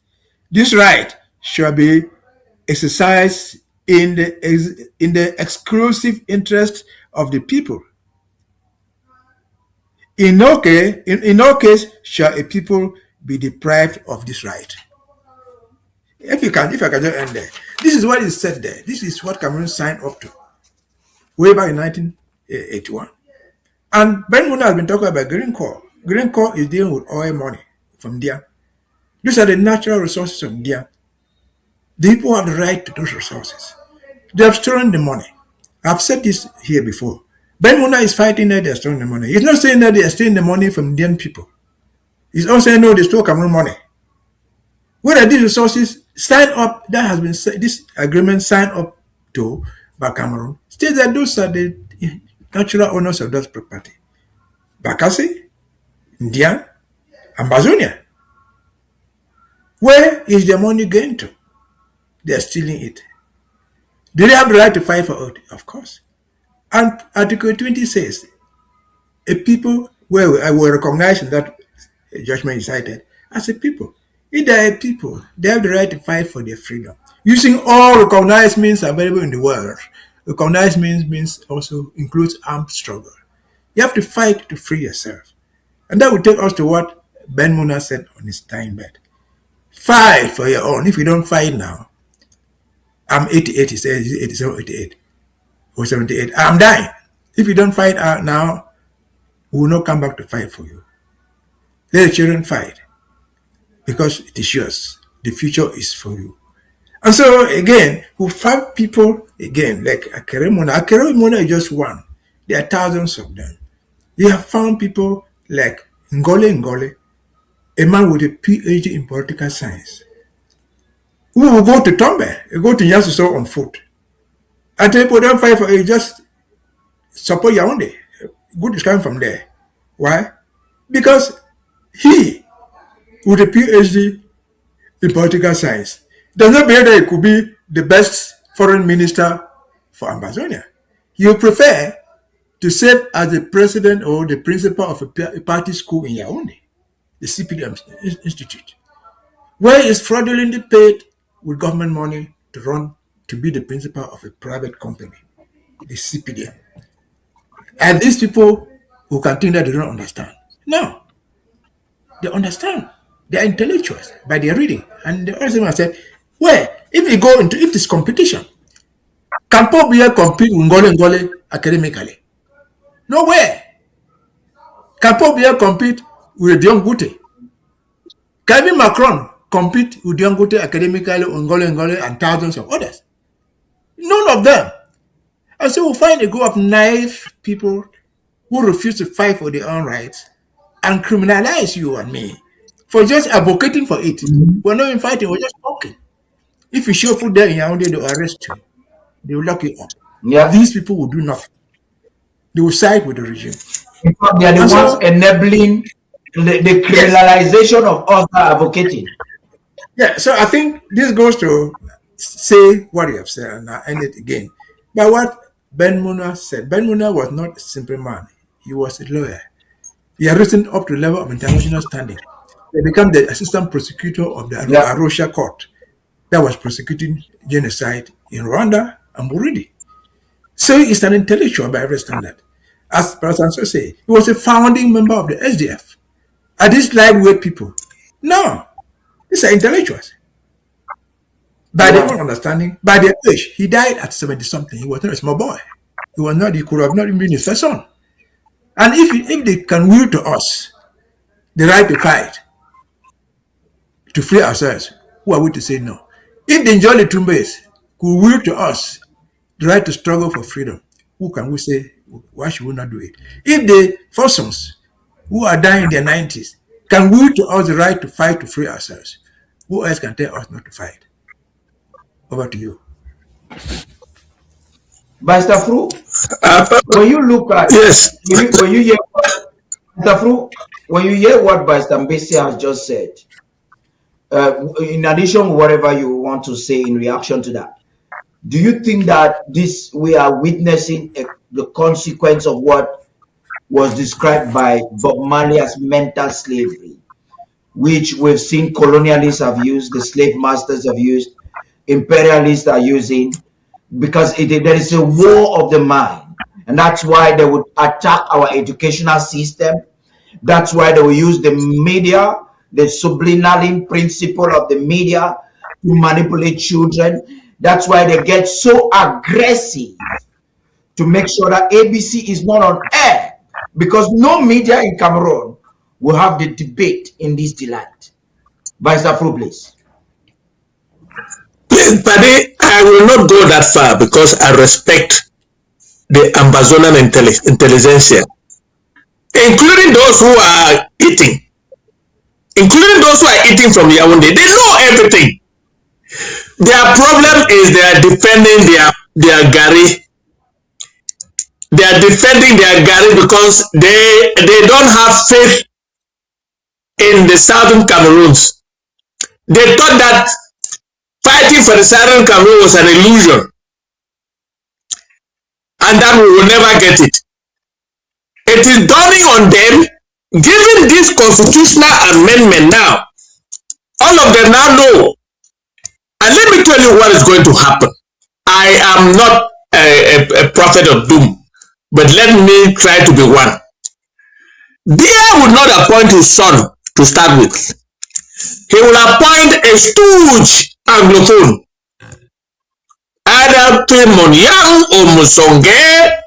This right shall be exercised in the exclusive interest of the people. In no case shall a people be deprived of this right. If I can just end there. This is what is said there. This is what Cameroon signed up to way back in 1981. And Ben Muna has been talking about green coal. Green coal is dealing with oil money from there. These are the natural resources of there. The people have the right to those resources. They have stolen the money. I've said this here before. Ben Muna is fighting that they are stealing the money. He's not saying that they are stealing the money from Indian people. He's also saying no, they stole Cameroon money. Where are these resources signed up? That has been this agreement signed up to by Cameroon. States that those are the natural owners of that property. Bakassi, Indian, Ambazonia. Where is the money going to? They are stealing it. Do they have the right to fight for it? Of course. And Article 20 says, a people where I will recognize in that judgment is cited as a people. If they are a people, they have the right to fight for their freedom. Using all recognized means available in the world. Recognized means also includes armed struggle. You have to fight to free yourself. And that will take us to what Ben Muna said on his dying bed. Fight for your own. If you don't fight now, I'm 88, he says, 87, 88, or 78. I'm dying. If you don't fight out now, we will not come back to fight for you. Let the children fight, because it is yours. The future is for you. And so, again, we find people, again, like Akeremona. Akeremona is just one. There are thousands of them. You have found people like Ngole, a man with a PhD in political science, who will go to Tombe, go to Nsoh on foot. And people don't fight for it, just support Yaoundé. Good is coming from there. Why? Because he, with a PhD in political science, does not believe that he could be the best foreign minister for Ambazonia. He would prefer to serve as the president or the principal of a party school in Yaoundé, the CPDM Institute, where he is fraudulently paid with government money to be the principal of a private company, the CPDM. And these people who can think that they don't understand. No, they understand. They are intellectuals by their reading. And the other said, well, if you go into this competition, can Franck Biya compete with Ngole academically? Nowhere. Can Franck Biya compete with Dion Gute? Can even Macron compete with Dion Gute academically, Ngole, and thousands of others? None of them. And so we'll find a group of naive people who refuse to fight for their own rights and criminalize you and me for just advocating for it. We're not even fighting, we're just talking. If you show food there in Yaoundé, they will arrest you. They will lock you up. Yeah. These people will do nothing. They will side with the regime. In fact, they are the ones enabling the criminalization of us advocating. Yeah, so I think this goes to say what you have said, and I end it again. But what Ben Muna said, Ben Muna was not a simple man. He was a lawyer. He had risen up to the level of international standing. He became the assistant prosecutor of the Arusha court that was prosecuting genocide in Rwanda and Burundi. So he's an intellectual by every standard. As President Nsoh said, he was a founding member of the SDF. Are these lightweight people? No. These are intellectuals. By their own understanding, by their age, he died at 70-something. He was not a small boy. He could have not even been his first son. And if they can will to us the right to fight, to free ourselves, who are we to say no? If the Njoli Tumbes could will to us the right to struggle for freedom, who can we say, why should we not do it? If the Fossons, who are dying in their 90s, can will to us the right to fight to free ourselves, who else can tell us not to fight? Over to you. Mr. Fru, when you look at when you hear Mr. Fru, when you hear what Mr. Mbeseha has just said, in addition to whatever you want to say in reaction to that, do you think that we are witnessing the consequence of what was described by Bob Marley as mental slavery, which we've seen colonialists have used, the slave masters have used, imperialists are using, because there is a war of the mind, and that's why they would attack our educational system. That's why they will use the media, the subliminal principle of the media, to manipulate children. That's why they get so aggressive to make sure that ABC is not on air, because no media in Cameroon will have the debate in this delight. Vice Fru, please. Paddy, I will not go that far because I respect the Ambazonian intelligentsia, including those who are eating. Including those who are eating from Yaoundé. They know everything. Their problem is they are defending their Gari. They are defending their Gari because they don't have faith in the southern Cameroons. They thought that fighting for the southern Cameroon was an illusion and that we will never get it. It is dawning on them, given this constitutional amendment now, all of them now know. And let me tell you what is going to happen. I am not a prophet of doom, but let me try to be one. Biya would not appoint his son to start with. He will appoint a stooge Anglophone, either Timon Young or Musonge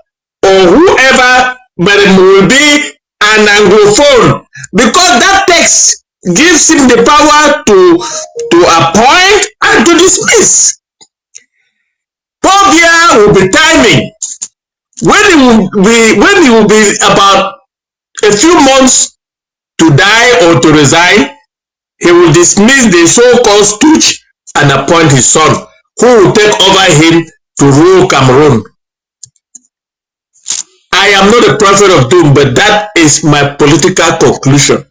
or whoever, but it will be an Anglophone, because that text gives him the power to appoint and to dismiss. Biya will be timing when he will be about a few months to die or to resign. He will dismiss the so-called stooge and appoint his son, who will take over him to rule Cameroon. I am not a prophet of doom, but that is my political conclusion.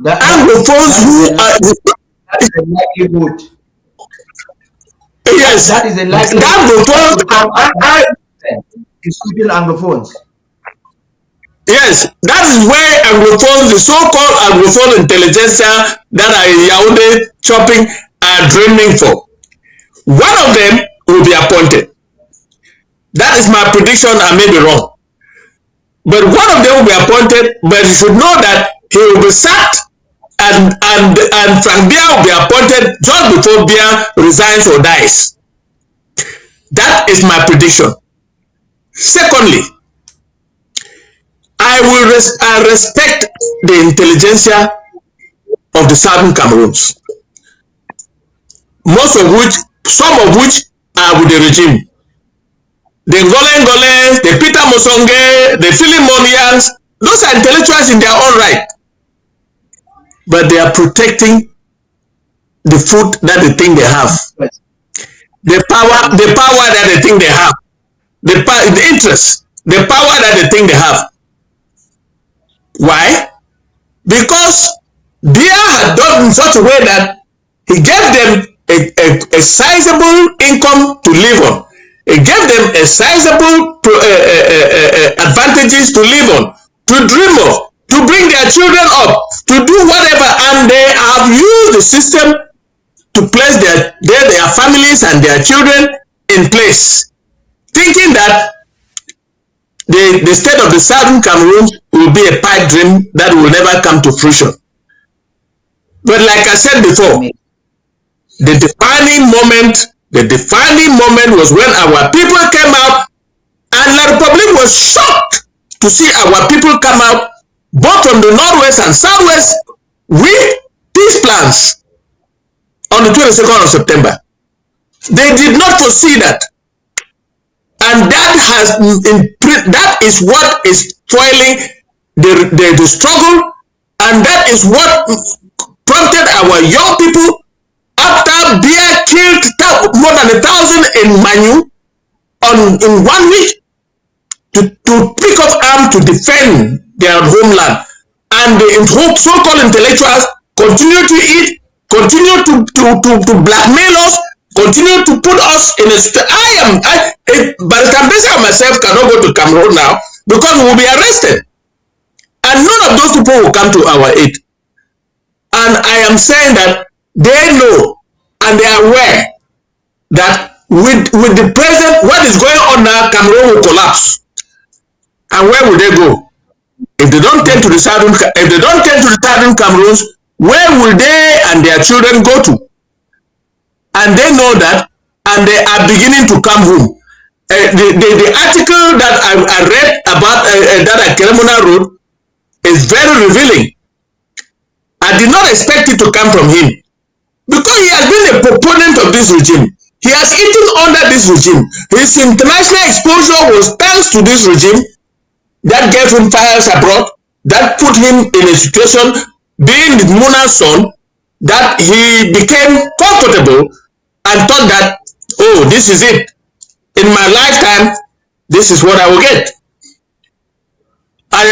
Anglophones who are... That is a likelihood. Yes, that is a likelihood. Disputing Anglophones. Yes, that is where Anglophones, the so-called Anglophone intelligentsia that are in Yaoundé chopping, are dreaming for. One of them will be appointed. That is my prediction. I may be wrong. But one of them will be appointed, but you should know that he will be sacked and Franck Biya will be appointed just before Biya resigns or dies. That is my prediction. Secondly, I respect the intelligentsia of the southern Cameroons, some of which are with the regime. The Ngolengolens, the Peter Mosonge, the Philemonians, those are intellectuals in their own right. But they are protecting the food that they think they have. The power that they think they have. The interest, the power that they think they have. Why? Because Biya had done in such a way that he gave them a sizable income to live on. He gave them a sizable advantages to live on, to dream of, to bring their children up, to do whatever, and they have used the system to place their families and their children in place, thinking that the state of the southern Cameroon will be a pipe dream that will never come to fruition. But like I said before, the defining moment was when our people came out, and La Republic was shocked to see our people come out, both from the northwest and southwest, with peace plans on the 22nd of September. They did not foresee that. And that is what is foiling the struggle, and that is what prompted our young people, after Biya killed more than 1,000 in Manu in 1 week, to pick up arms to defend their homeland. And the so-called intellectuals continue to eat, continue to blackmail us, continue to put us in a state. But Mbeseha myself cannot go to Cameroon now because we will be arrested. And none of those people will come to our aid. And I am saying that they know and they are aware that with the present, what is going on now, Cameroon will collapse. And where will they go? If they don't turn to the southern Cameroons, where will they and their children go to? And they know that, and they are beginning to come home. The article that I read about that Cameroon wrote is very revealing. I did not expect it to come from him, he has been a proponent of this regime. He has eaten under this regime. His international exposure was thanks to this regime that gave him files abroad, that put him in a situation, being the Muna's son, that he became comfortable and thought that, oh, this is it. In my lifetime, this is what I will get. I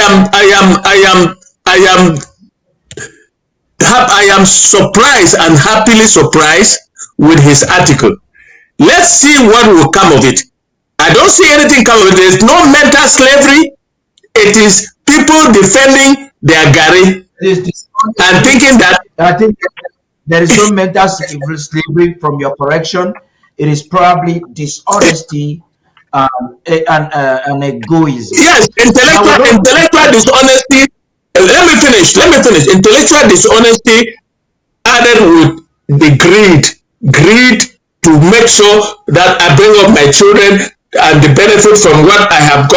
am surprised and happily surprised with his article. Let's see what will come of it. I don't see anything come of it. There's no mental slavery. It is people defending their Gary and thinking that. I think there is no mental slavery from your correction. It is probably dishonesty and egoism. Yes, intellectual dishonesty. Let me finish. Intellectual dishonesty added with the greed to make sure that I bring up my children and the benefit from what I have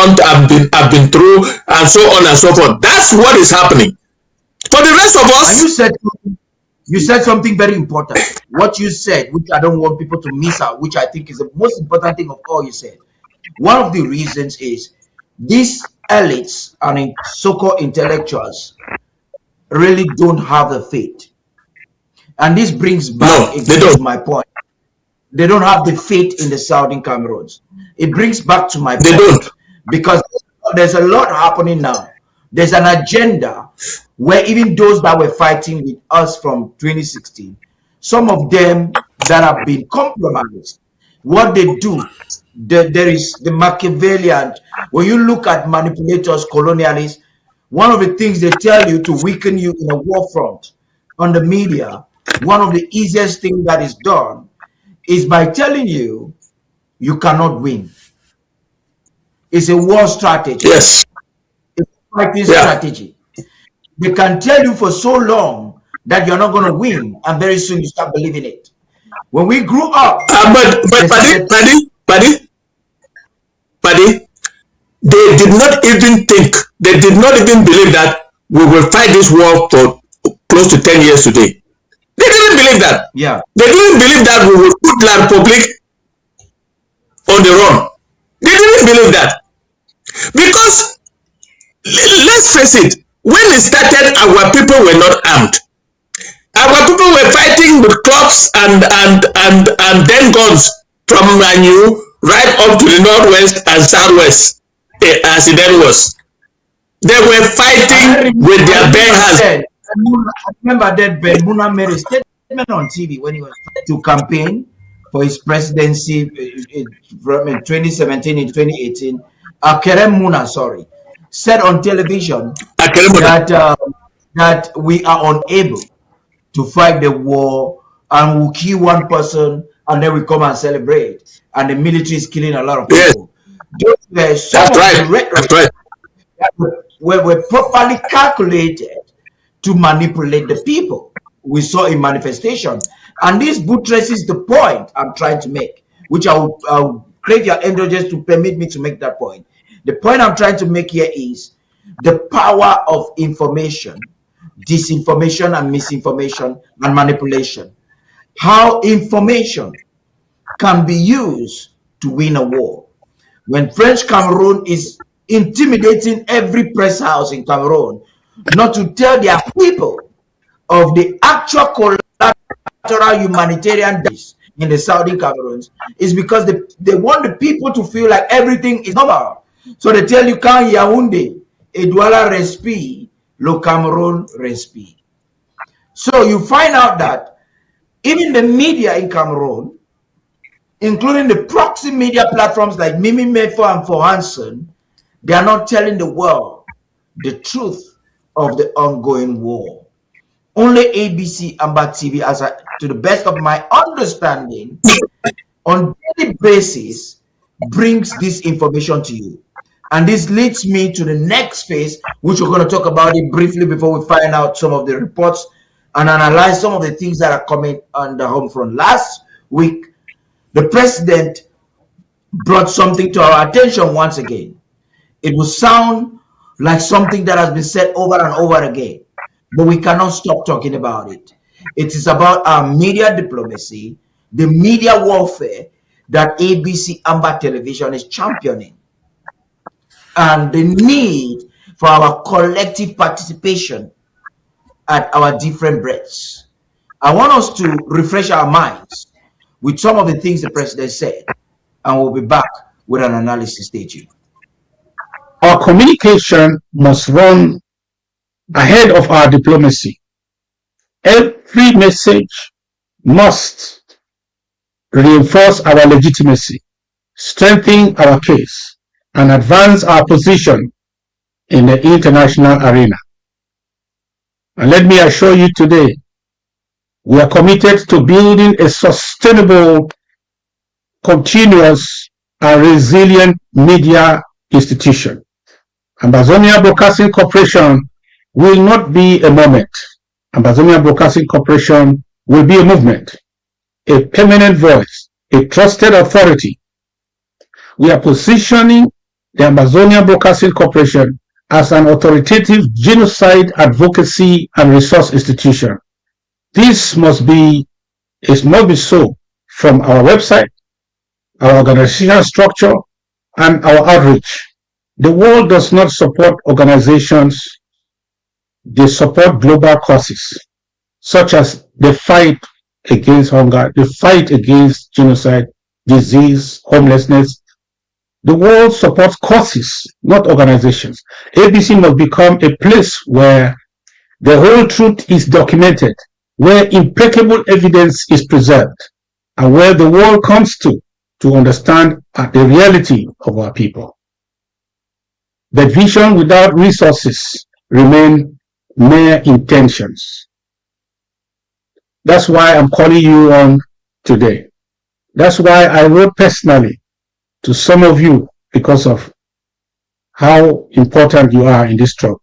I've been through, and so on and so forth. That's what is happening. For the rest of us, and you said something very important. What you said, which I don't want people to miss out, which I think is the most important thing of all you said. One of the reasons is these elites and so-called intellectuals really don't have the faith. And this brings back to my point. They don't have the faith in the Southern Cameroons. It brings back to my point. Because there's a lot happening now. There's an agenda where even those that were fighting with us from 2016, some of them that have been compromised, what they do, there is the Machiavellian. When you look at manipulators, colonialists, one of the things they tell you to weaken you in a war front on the media, one of the easiest things that is done is by telling you you cannot win. It's a war strategy. Yes. It's a fighting strategy. They can tell you for so long that you're not going to win, and very soon you start believing it. When we grew up, but Paddy, they did not even think, they did not even believe that we will fight this war for close to 10 years today. They didn't believe that. Yeah. They didn't believe that we will put La Republic on the run. They didn't believe that. Because, let's face it, when it started, our people were not armed. Our people were fighting with clubs and then guns from Manu right up to the northwest and southwest, as it then was. They were fighting with their bare hands. I remember that Ben Muna made a statement on TV when he was to campaign for his presidency from 2017 and 2018. Kerem Muna, said on television that we are unable to fight the war and we'll kill one person and then we come and celebrate. And the military is killing a lot of people. Those were some of the rhetoric that were properly calculated to manipulate the people. We saw in manifestation. And this buttresses the point I'm trying to make, which I'll crave your indulgence to permit me to make that point. The point I'm trying to make here is the power of information, disinformation and misinformation and manipulation. How information can be used to win a war. When French Cameroon is intimidating every press house in Cameroon not to tell their people of the actual collateral humanitarian damage in the Southern Cameroons, is because they want the people to feel like everything is normal. So they tell you, quand Yaoundé, Edouala respire, le Cameroun respire. So you find out that even the media in Cameroon, including the proxy media platforms like Mimi Mefo and For Hansen, they are not telling the world the truth of the ongoing war. Only ABC Amba TV, to the best of my understanding, on daily basis, brings this information to you. And this leads me to the next phase, which we're going to talk about it briefly before we find out some of the reports and analyze some of the things that are coming on the home front. Last week, the president brought something to our attention once again. It will sound like something that has been said over and over again, but we cannot stop talking about it. It is about our media diplomacy, the media warfare that ABC Amba Television is championing, and the need for our collective participation at our different breadths. I want us to refresh our minds with some of the things the president said, and we'll be back with an analysis. Stay tuned. Our communication must run ahead of our diplomacy. Every message must reinforce our legitimacy, strengthen our case, and advance our position in the international arena. And let me assure you today, we are committed to building a sustainable, continuous, and resilient media institution. Ambazonia Broadcasting Corporation will not be a moment. Ambazonia Broadcasting Corporation will be a movement, a permanent voice, a trusted authority. We are positioning the Ambazonia Broadcasting Corporation as an authoritative genocide advocacy and resource institution. This must be so from our website, our organizational structure, and our outreach. The world does not support organizations, they support global causes, such as the fight against hunger, the fight against genocide, disease, homelessness. The world supports causes, not organizations. ABC must become a place where the whole truth is documented, where impeccable evidence is preserved, and where the world comes to understand the reality of our people. The vision without resources remain mere intentions. That's why I'm calling you on today. That's why I wrote personally to some of you, because of how important you are in this struggle.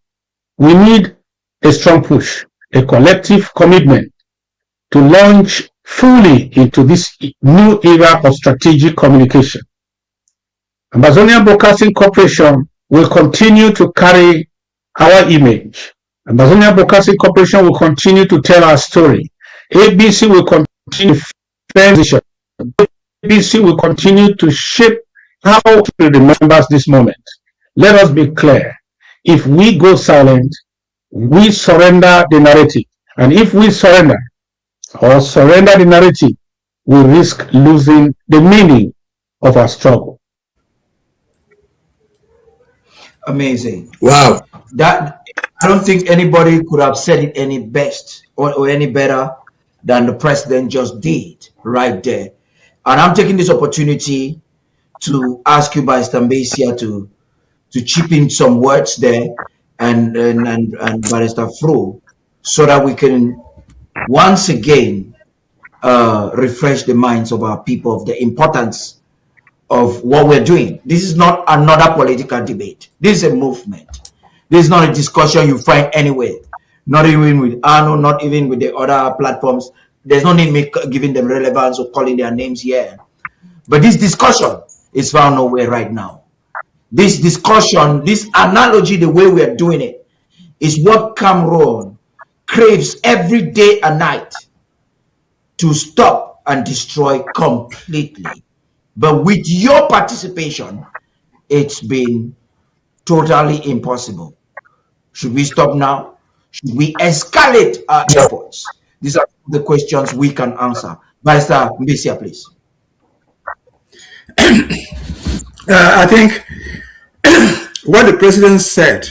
We need a strong push, a collective commitment to launch fully into this new era of strategic communication. Ambazonia Broadcasting Corporation will continue to carry our image. Ambazonia Broadcasting Corporation will continue to tell our story. ABC will continue to transition. ABC will continue to shape how to remember this moment. Let us be clear. If we go silent, we surrender the narrative. And if we surrender the narrative, we risk losing the meaning of our struggle. Amazing. Wow. That, I don't think anybody could have said it any best or any better than the president just did right there. And I'm taking this opportunity to ask you, by Mbeseha, to chip in some words there, and Barrister Fru, so that we can once again refresh the minds of our people of the importance of what we're doing. This is not another political debate. This is a movement. This is not a discussion you find anywhere, not even with ANO, not even with the other platforms. There's no need me giving them relevance or calling their names here. But this discussion is found nowhere right now. This discussion, this analogy, the way we are doing it, is what Cameroon craves every day and night to stop and destroy completely. But with your participation, it's been totally impossible. Should we stop now? Should we escalate our efforts? These are the questions we can answer. Vice Mbeseha, please. I think what the president said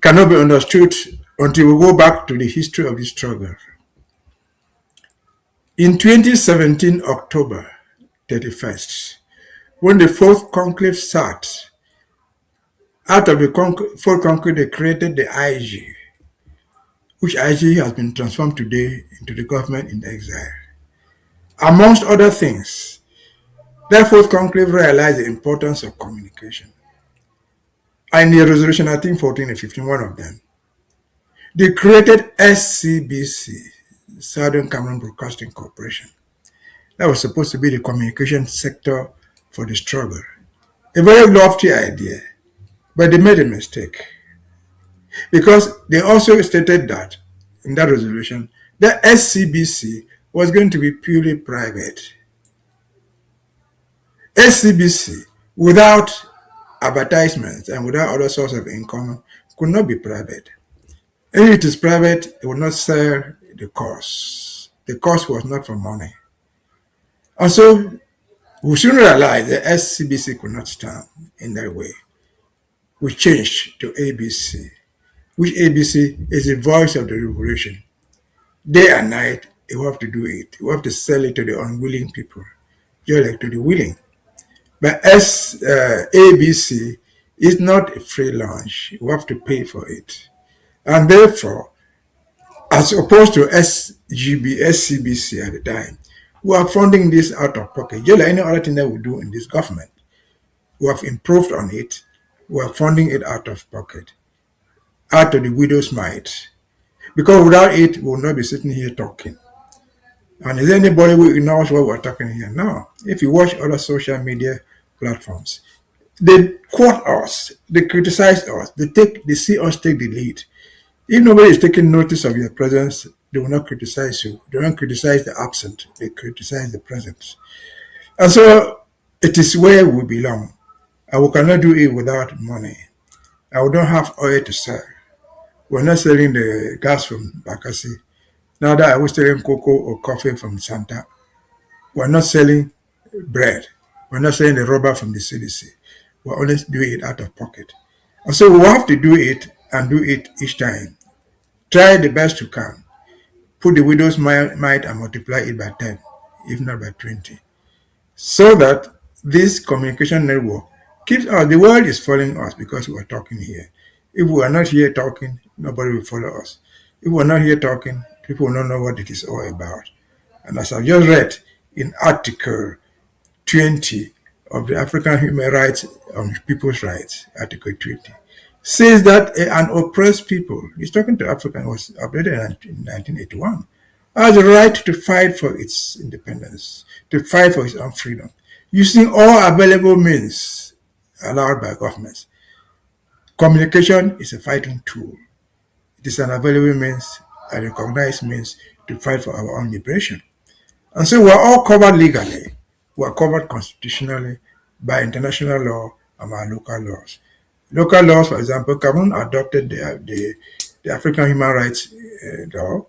cannot be understood until we go back to the history of this struggle. In 2017, October 31st, when the fourth conclave sat, out of the fourth conclave they created the IG, which IG has been transformed today into the government in exile. Amongst other things, that fourth conclave realized the importance of communication. And the resolution, I think 14 and 15, one of them, they created SCBC, Southern Cameroon Broadcasting Corporation. That was supposed to be the communication sector for the struggle. A very lofty idea, but they made a mistake. Because they also stated that in that resolution, the SCBC was going to be purely private. SCBC, without advertisements and without other source of income, could not be private. If it is private, it will not sell the course. The course was not for money. And so we soon realized that SCBC could not stand in that way. We changed to ABC, which ABC is the voice of the revolution. Day and night, you have to do it. You have to sell it to the unwilling people, just like to the willing. But ABC is not a free lunch. You have to pay for it. And therefore, as opposed to SCBC at the time, we are funding this out of pocket, just like any other thing that we do in this government. We have improved on it. We are funding it out of pocket, out of the widow's mite. Because without it, we will not be sitting here talking. And is there anybody who knows what we're talking here? No. If you watch other social media platforms, they quote us, they criticize us, they see us take the lead. If nobody is taking notice of your presence, they will not criticize you. They don't criticize the absent, they criticize the present. And so it is where we belong. And we cannot do it without money. And we don't have oil to sell. We're not selling the gas from Bakassi. Neither are we selling cocoa or coffee from Santa. We're not selling bread. We're not selling the rubber from the CDC. We're only doing it out of pocket. And so we have to do it and do it each time. Try the best you can. Put the widow's mite and multiply it by 10, if not by 20. So that this communication network keeps us. The world is following us because we are talking here. If we are not here talking, nobody will follow us. If we are not here talking, people will not know what it is all about. And as I've just read in Article 20 of the African Human Rights on People's Rights, Article 20, says that an oppressed people, he's talking to Africa, was updated in 1981, has the right to fight for its independence, to fight for its own freedom, using all available means allowed by governments. Communication is a fighting tool. It is an available means, a recognized means to fight for our own liberation. And so we are all covered legally. We are covered constitutionally by international law and our local laws. Local laws, for example, Cameroon adopted the African Human Rights Law,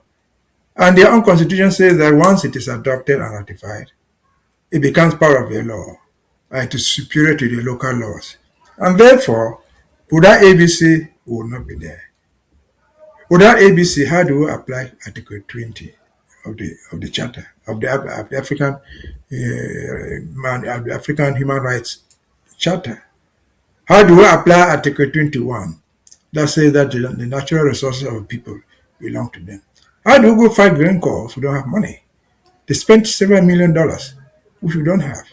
and their own constitution says that once it is adopted and ratified, it becomes part of the law, and it is superior to the local laws. And therefore, without ABC, we will not be there. Without ABC, how do we apply Article 20 of the Charter of the African Human Rights Charter? How do we apply Article 21 that says that the natural resources of people belong to them? How do we go fight Green Corps if we don't have money? They spent several $7 million, which we don't have.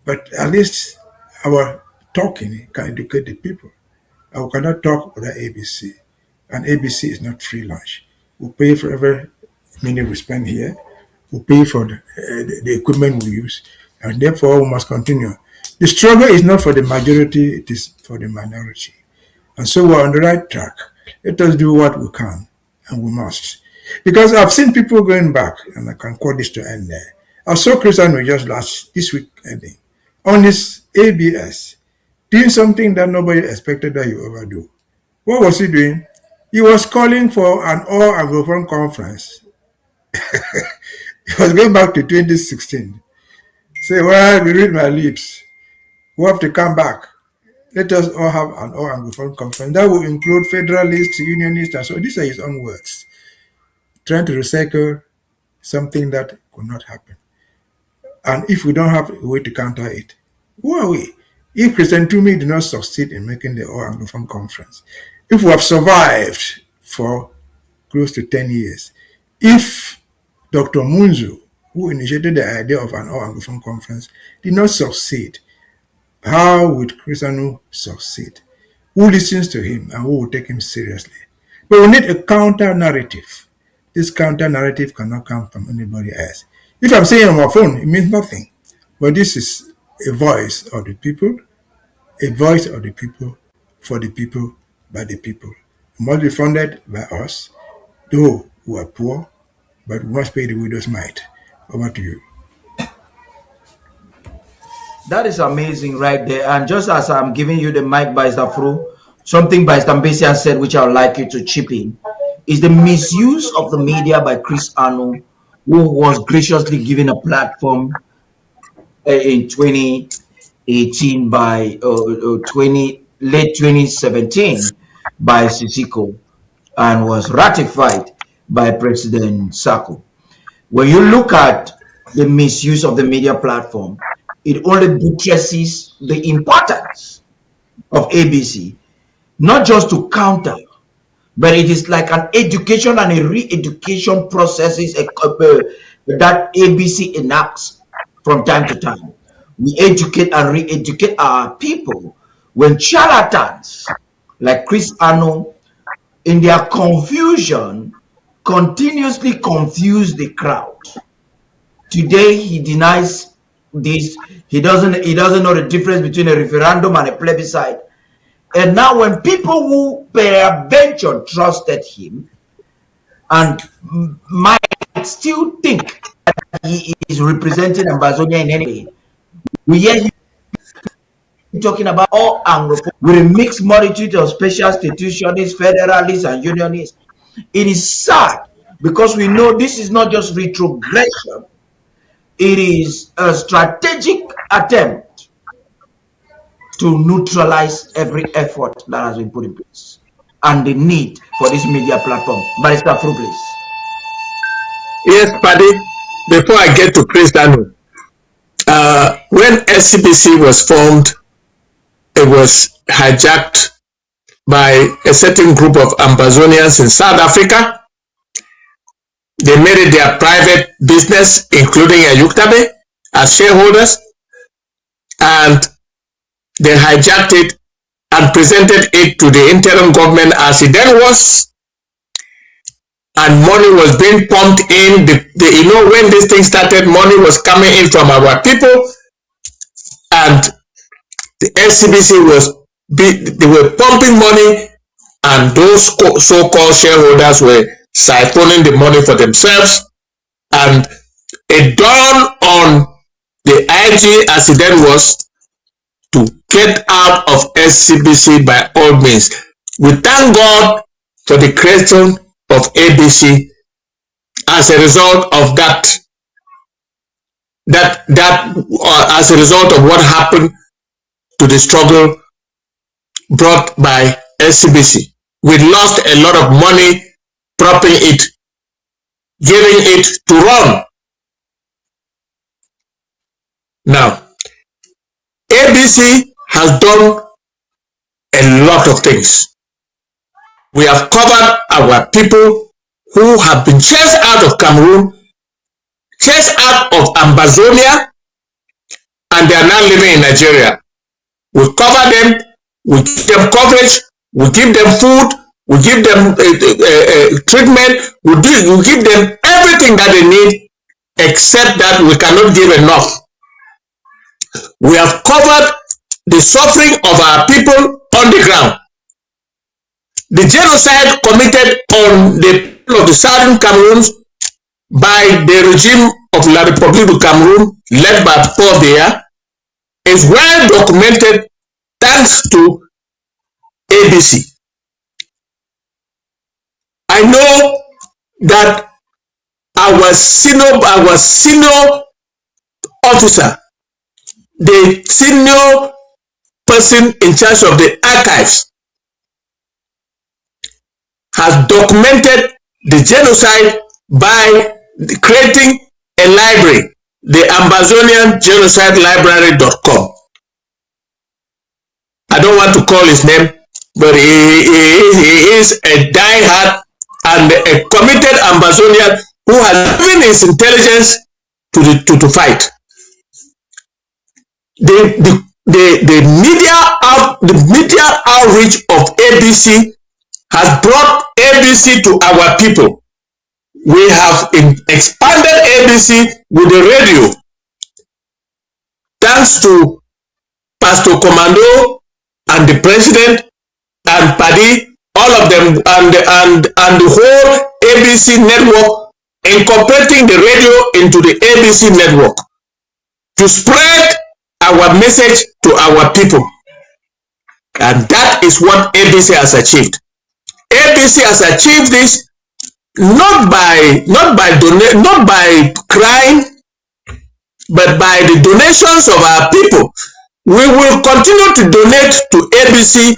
But at least our talking can educate the people. And we cannot talk without ABC. And ABC is not free lunch. We pay for every minute we spend here. We pay for the equipment we use. And therefore, we must continue. The struggle is not for the majority, it is for the minority. And so we're on the right track. Let us do what we can, and we must. Because I've seen people going back, and I can quote this to end there. I saw Christian just this week ending, on this ABS, doing something that nobody expected that you ever do. What was he doing? He was calling for an all-Anglophone conference. He was going back to 2016. Say, well, read my lips. We have to come back. Let us all have an all-Anglophone conference. That will include federalists, unionists, and so these are his own words. Trying to recycle something that could not happen. And if we don't have a way to counter it, who are we? If President Tumi did not succeed in making the all-Anglophone conference, if we have survived for close to 10 years, if Dr. Nsoh, who initiated the idea of an all-Anglophone conference, did not succeed, how would Christian succeed? Who listens to him and who will take him seriously? But we need a counter-narrative. This counter-narrative cannot come from anybody else. If I'm saying on my phone, it means nothing. But this is a voice of the people, a voice of the people, for the people, by the people. It must be funded by us. though we are poor, but we must pay the widow's mite. Over to you. That is amazing right there. And just as I'm giving you the mic, by Fru, something by Mbeseha said, which I would like you to chip in, is the misuse of the media by Chris Nsoh, who was graciously given a platform in 2018 by late 2017 by Sisiko, and was ratified by President Sako. When you look at the misuse of the media platform, it only buttresses the importance of ABC, not just to counter, but it is like an education and a re-education processes that ABC enacts from time to time. We educate and re-educate our people when charlatans like Chris Nsoh, in their confusion, continuously confuse the crowd. Today he denies this. He doesn't know the difference between a referendum and a plebiscite. And now when people who peradventure trusted him and might still think that he is representing Ambazonia in any way, we hear him talking about all Anglophone with a mixed multitude of special institutions, federalists and unionists. It is sad because we know this is not just retrogression. It is a strategic attempt to neutralize every effort that has been put in place and the need for this media platform. Barrister Fru, please. Yes, Paddy, before I get to Chris Nsoh, when SCBC was formed, it was hijacked by a certain group of Ambazonians in South Africa. They made it their private business, including Ayuktabe, as shareholders, and they hijacked it and presented it to the interim government as it then was, and money was being pumped in. You know, when this thing started, money was coming in from our people, and the SCBC they were pumping money, and those so-called shareholders were siphoning the money for themselves. And it dawned on the IG as it then was to get out of SCBC by all means. We thank God for the creation of ABC as a result of as a result of what happened to the struggle brought by SCBC. We lost a lot of money propping it, giving it to run. Now, ABC has done a lot of things. We have covered our people who have been chased out of Cameroon, chased out of Ambazonia, and they are now living in Nigeria. We cover them, we give them coverage, we give them food, we give them treatment, we give them everything that they need, except that we cannot give enough. We have covered the suffering of our people on the ground. The genocide committed on the people of the southern Cameroons by the regime of La République du Cameroun, led by Franck Biya, is well documented thanks to ABC. I know that our senior officer, the senior person in charge of the archives, has documented the genocide by creating a library, the Ambazonian Genocide Library.com. I don't want to call his name, but he is a diehard and a committed Ambazonian who has given his intelligence to fight. The media outreach of ABC has brought ABC to our people. We have expanded ABC with the radio, thanks to Pastor Commando and the president and Paddy, all of them, and the whole ABC network, incorporating the radio into the ABC network to spread our message to our people. And that is what ABC has achieved. ABC has achieved this not by crying, but by the donations of our people. We will continue to donate to ABC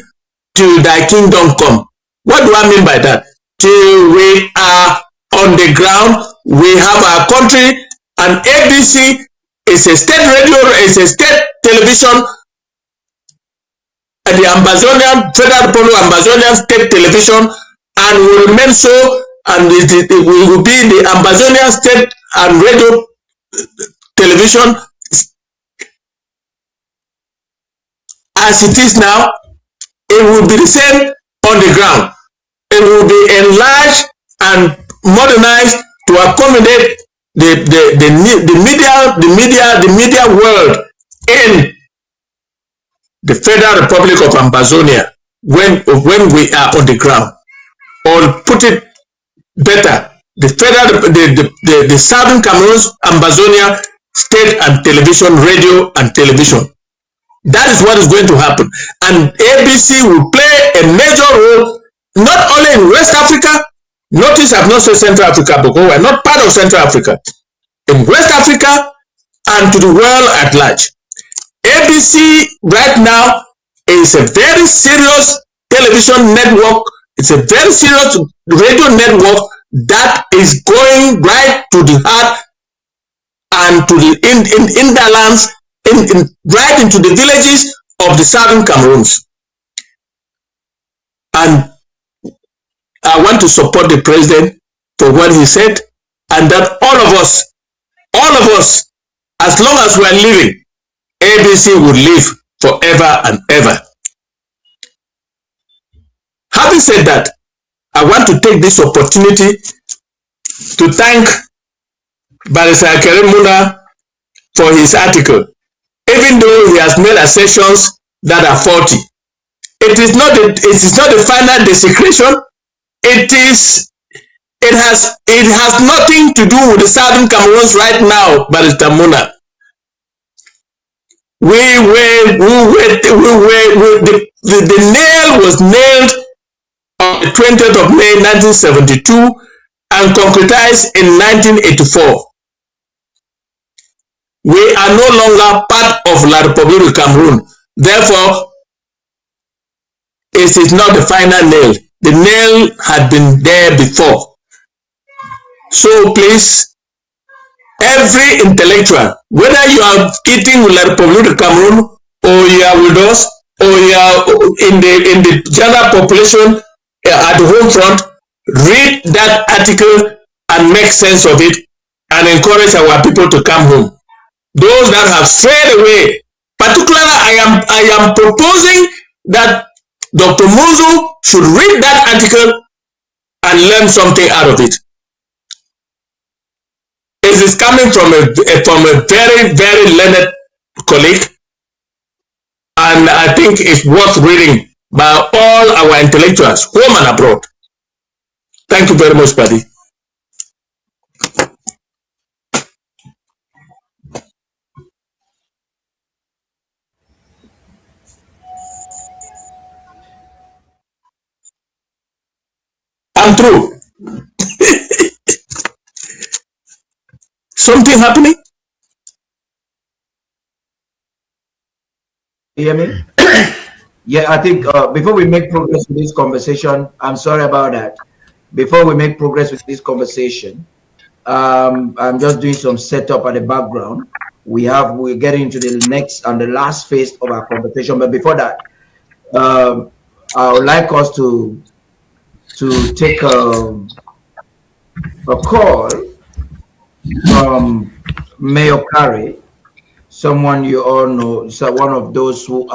till thy kingdom come. What do I mean by that? Till we are on the ground, we have our country, and ABC is a state radio, is a state television, and the Ambazonian, Federal Republic Ambazonian State Television, and will remain so, and it will be the Ambazonian State and Radio Television as it is now. It will be the same on the ground. It will be enlarged and modernized to accommodate the media world in the Federal Republic of Ambazonia when we are on the ground. Or put it better, the Southern Cameroons Ambazonia State and Television, Radio and Television. That is what is going to happen. And ABC will play a major role not only in West Africa. Notice I've not said Central Africa because we're not part of Central Africa. In West Africa and to the world at large. ABC right now is a very serious television network. It's a very serious radio network that is going right to the heart and to the hinterlands, right into the villages of the Southern Cameroons. And I want to support the president for what he said, and that all of us, as long as we are living, ABC will live forever and ever. Having said that, I want to take this opportunity to thank Barrister Muna for his article. Even though he has made assertions that are faulty, it is not the final desecration. It has nothing to do with the Southern Cameroons right now, Barrister Muna. The nail was nailed on the 20th of May 1972 and concretized in 1984. We are no longer part of La République du Cameroun. Therefore, it is not the final nail. The nail had been there before. So please, every intellectual, whether you are eating with La République du Cameroun, or you are with us, or you are in the general population at the home front, read that article and make sense of it and encourage our people to come home. Those that have strayed away, particularly I am proposing that Dr. Nsoh should read that article and learn something out of it. It is coming from a very, very learned colleague, and I think it's worth reading by all our intellectuals, home and abroad. Thank you very much, Paddy. I'm through. Something happening? You hear me? Yeah, I think before we make progress with this conversation, I'm sorry about that. Before we make progress with this conversation, I'm just doing some setup at the background. We're getting into the next and the last phase of our conversation. But before that, I would like us to take a call from Mayor Carey, someone you all know, so one of those who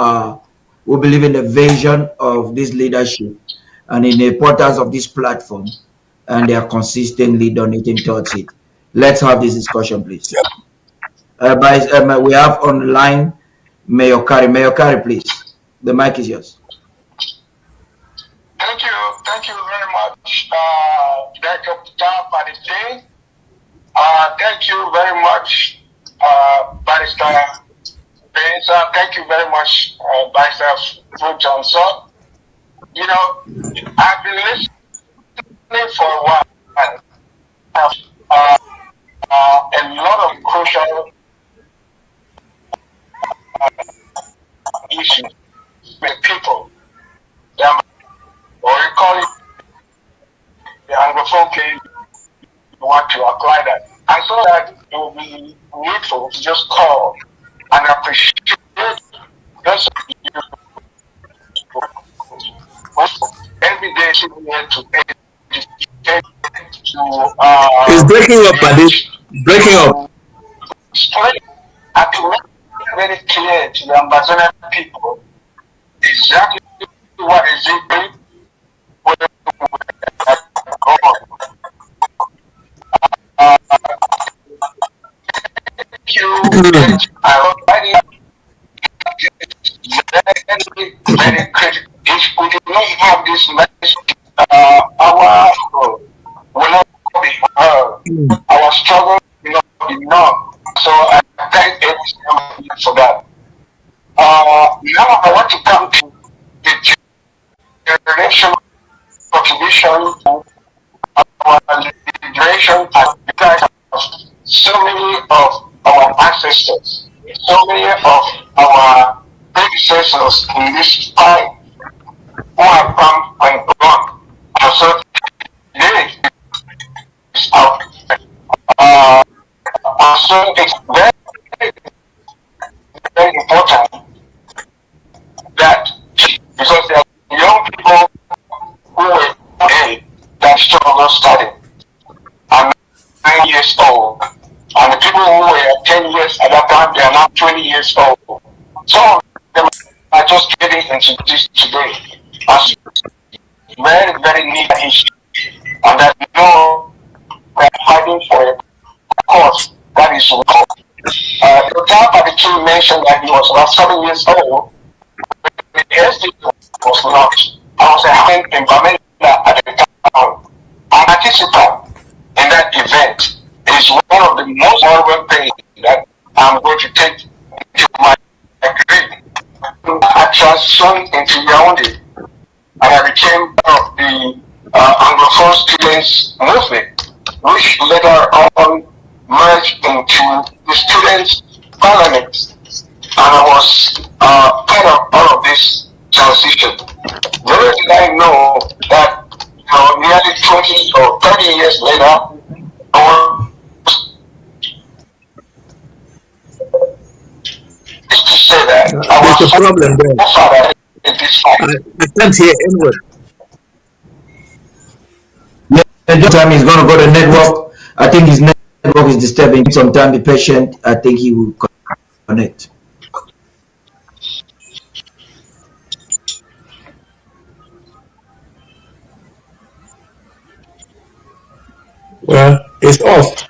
believe in the vision of this leadership and in the importance of this platform, and they are consistently donating towards it. Let's have this discussion, please. We have on the line Mayor Carey. Mayor Carey, please. The mic is yours. Thank you. Thank you very much, Director Paddy. Thank you very much, Barrister Mbeseha. Thank you very much, Barrister Fru John Nsoh. You know, I've been listening for a while. A lot of crucial issues with people. Or you call it the Anglophone case, you want to apply that. I saw that it would be needful to just call and appreciate those every day sitting here to educate, it's breaking up, buddy. Breaking up. Explain and to make it very clear to the Ambazonia people exactly what is it very critical. If we do not have this message, our will not be heard. Our struggle will not be known. So I thank everyone for that. Now I want to come to the generation contribution to our liberation because of so many of our ancestors, so many of our predecessors in this fight who have come and gone. And so today is out. So it's very, very important that because there are young people who were today that struggle started. I'm 9 years old. And the people who were 10 years at that time, they are now 20 years old. Some of them are just getting into this today. As very, very neat history. And that we know we are fighting for a cause that is wrong. The top of the king mentioned that he was about 7 years old when the SDP was launched. I was having in Bamenda at the time. An participant in that event is one of the most horrible things that I'm going to take into my degree. I transitioned into Yaoundé and I became part of the Anglophone students movement, which later on merged into the students' parliament. And I was part of all of this transition. Little did I know that nearly 20 or 30 years later, I to say that There's a problem there. I can't hear anyone. Yeah, time he's going to go to network. I think his network is disturbing. Some time, be patient. I think he will connect. Well, it's off.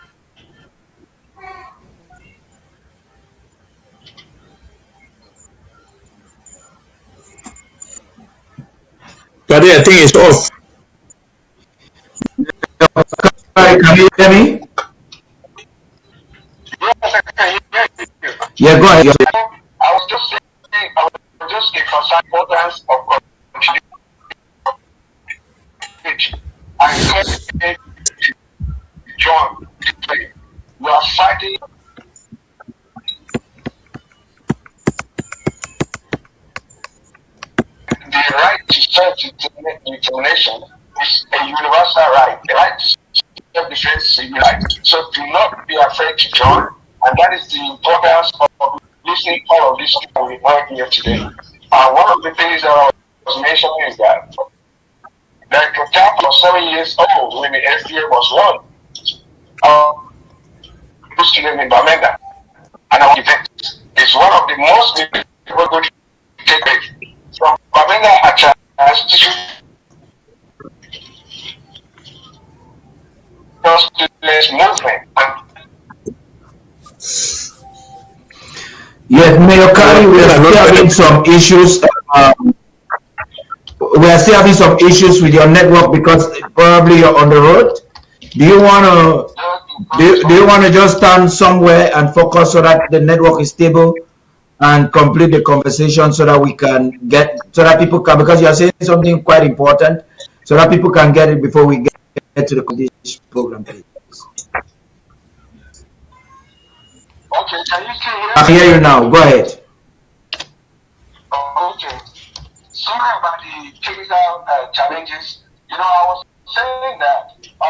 But I think it's off. Can you hear me? Yeah, go ahead. I was just saying, I was just emphasizing the importance of continuity. I said to John, we are fighting the right to self-determination is a universal right. The right to self-defense is a human right. So do not be afraid to join. And that is the importance of listening to all of these people we heard here today. One of the things that I was mentioning is that the Tarh was 7 years old when the SDA was run. Student in Bamenda. And our event is one of the most people going to take place from Bamenda at movement. Yes, Mayor Kari, we are still having some issues. we are still having some issues with your network because probably you're on the road. Do you want to do you want to just stand somewhere and focus so that the network is stable and complete the conversation so that we can get, so that people can, because you are saying something quite important, so that people can get it before we get to this program, please. Okay, can you still hear me? I can hear you now. Go ahead. Okay. Sorry about the technical challenges. You know, I was saying that I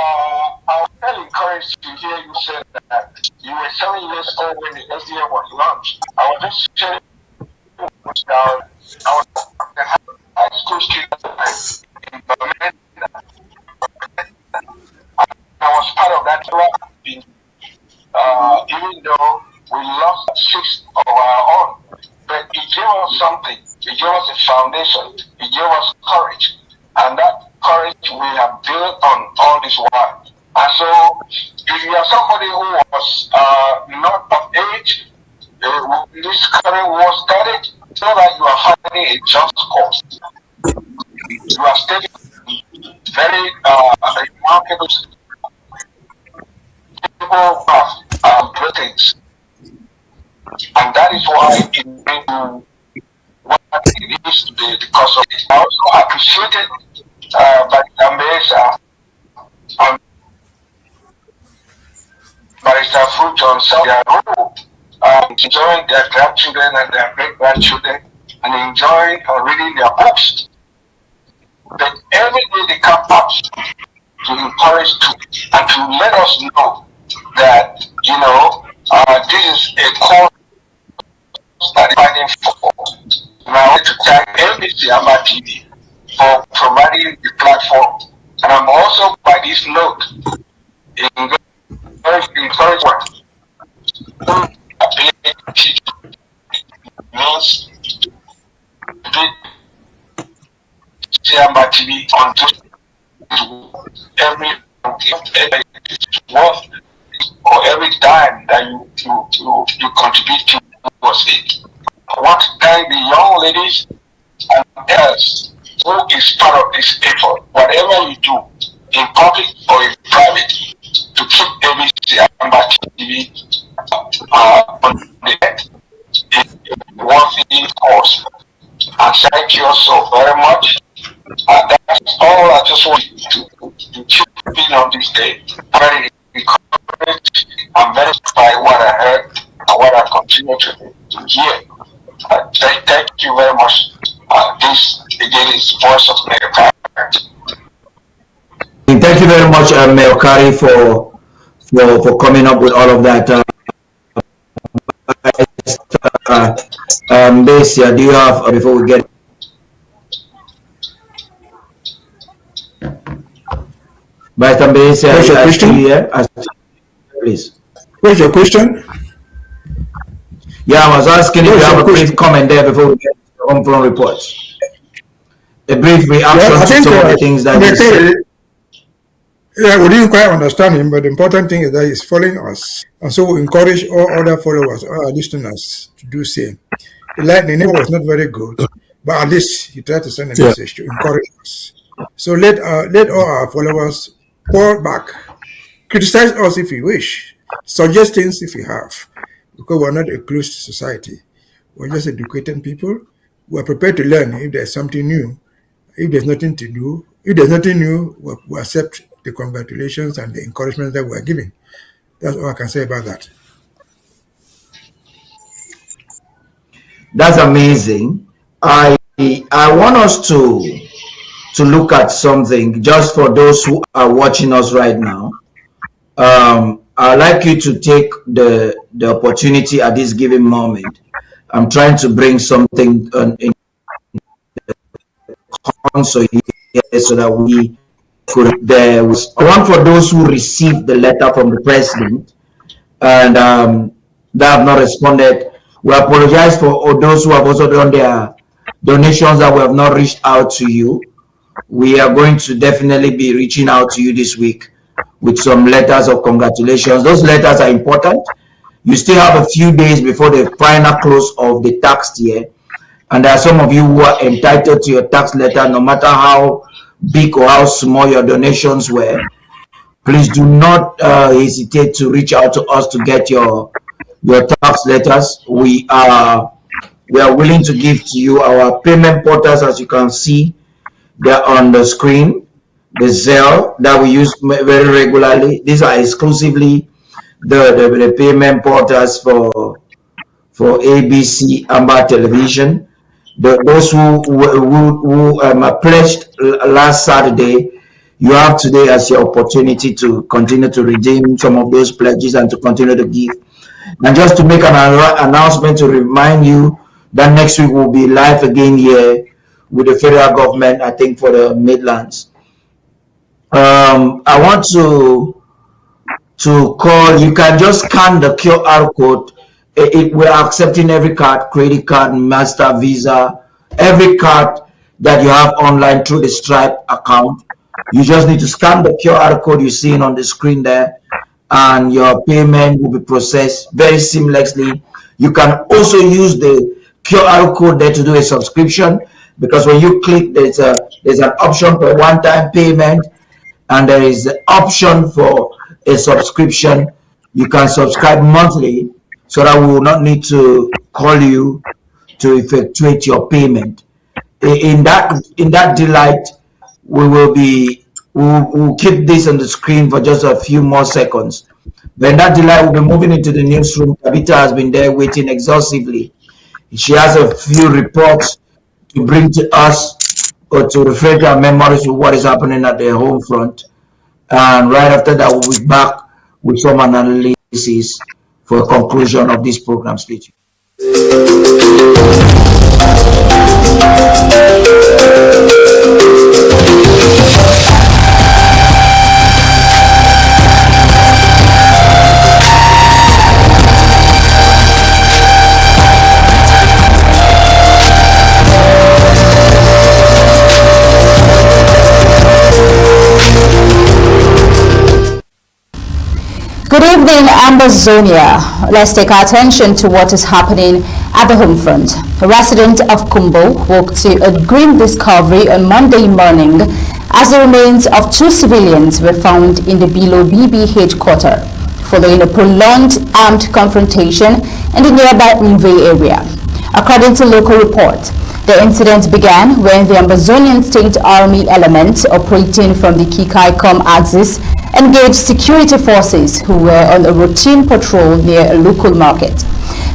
was very encouraged to hear you say that you were 7 years old when the SDM was launched. I was just sharing with I was in high school student in Berlin. I was part of that team, even though we lost 6 of our own. But it gave us something. It gave us a foundation. It gave us courage. And that courage we have built on all this while. And so, if you are somebody who was not of age, when this current war started, it's not that you are fighting a just cause. You are stating very remarkable people have great things. And that is why it made what it is today because of it. I also appreciated by Mbeseha and Barrister Fru John Nsoh, their role, enjoying their grandchildren and their great-grandchildren and enjoying reading their books. But every day they come out to encourage and to let us know that, you know, this is a cause that is fighting for. And I want to thank ABC Amba TV for providing the platform. And I'm also, by this note, encourage one means ABC Amba TV on every worth or every dime that you contribute towards it. I want to thank the young ladies and others who is part of this effort, whatever you do, in public or in private, to keep ABC Amba TV on the net is a worthy cause. And thank you so very much. And that's all I just want to chip in on this day. Very encouraged. I'm very by what I heard and what I continue to hear. Thank you very much. This again is Voice of America. Thank you very much, Meokari, for coming up with all of that. Mbeseha, do you have before we get? But Mbeseha, what's your question? Please. What's your question? Yeah, I was asking if you have a brief comment there before we get to the home front reports. A brief reaction to some of the things that you said. Yeah, we didn't quite understand him, but the important thing is that he's following us. And so we encourage all other followers, all our listeners to do same. The neighbor was not very good, but at least he tried to send a message to encourage us. So let all our followers pour back. Criticize us if you wish. Suggest things if you have. Because we're not a closed society. We're just educated people. We're prepared to learn if there's something new. If there's nothing to do, if there's nothing new, we accept the congratulations and the encouragement that we're giving. That's all I can say about that. That's amazing. I want us to look at something just for those who are watching us right now. I'd like you to take the opportunity at this given moment. I'm trying to bring something in console here so that we could. There was one for those who received the letter from the president and that have not responded. We apologize for those who have also done their donations that we have not reached out to you. We are going to definitely be reaching out to you this week with some letters of congratulations. Those letters are important. You still have a few days before the final close of the tax year, And there are some of you who are entitled to your tax letter, no matter how big or how small your donations were. Please do not hesitate to reach out to us to get your tax letters. We are willing to give to you our payment portals, as you can see. They're on the screen. The Zelle that we use very regularly. These are exclusively the payment portals for ABC Amba Television. Those who pledged last Saturday, you have today as your opportunity to continue to redeem some of those pledges and to continue to give. And just to make an announcement to remind you that next week we'll be live again here with the federal government, I think for the Midlands. I want to call, you can just scan the QR code. We're accepting every card, credit card, Master, Visa, every card that you have online through the Stripe account. You just need to scan the QR code you're seeing on the screen there, and your payment will be processed very seamlessly. You can also use the QR code there to do a subscription, because when you click, there's an option for one-time payment, and there is the option for a subscription. You can subscribe monthly, so that we will not need to call you to effectuate your payment. In that delight, we'll keep this on the screen for just a few more seconds. Then that delight will be moving into the newsroom. Tabitha has been there waiting exhaustively. She has a few reports to bring to us, or to refresh our memories of what is happening at the home front. And right after that, we'll be back with some analysis for a conclusion of this program. Speech. Good evening, Ambazonia. Let's take our attention to what is happening at the home front. A resident of Kumbo woke to a grim discovery on Monday morning as the remains of two civilians were found in the Bilo BB headquarters following a prolonged armed confrontation in the nearby Mve area. According to local reports, the incident began when the Ambazonian State Army elements operating from the Kikai-Com axis engaged security forces who were on a routine patrol near a local market.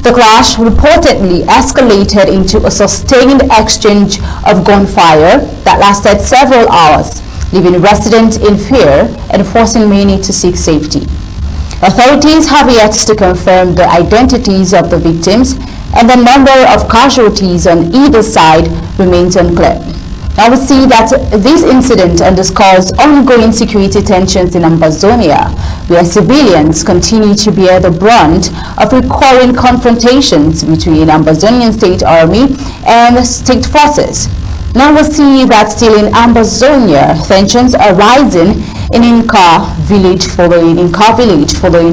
The clash reportedly escalated into a sustained exchange of gunfire that lasted several hours, leaving residents in fear and forcing many to seek safety. Authorities have yet to confirm the identities of the victims, and the number of casualties on either side remains unclear. Now we see that this incident underscores ongoing security tensions in Ambazonia, where civilians continue to bear the brunt of recurring confrontations between Ambazonian State Army and state forces. Now we see that still in Ambazonia, tensions are rising in Inka village following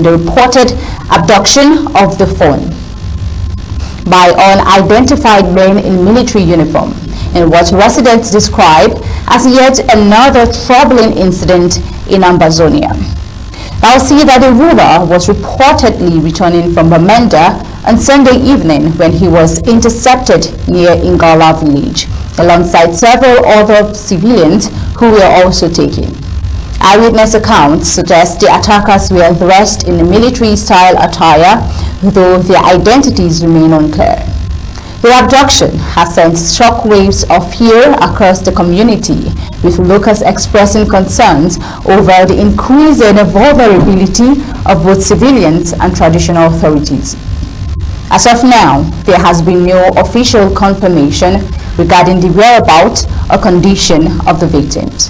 the reported abduction of the phone by unidentified men in military uniform, in what residents describe as yet another troubling incident in Ambazonia. Now see that the ruler was reportedly returning from Bamenda on Sunday evening when he was intercepted near Ingala village, alongside several other civilians who were also taken. Eyewitness accounts suggest the attackers were dressed in military-style attire, though their identities remain unclear. The abduction has sent shockwaves of fear across the community, with locals expressing concerns over the increasing vulnerability of both civilians and traditional authorities. As of now, there has been no official confirmation regarding the whereabouts or condition of the victims.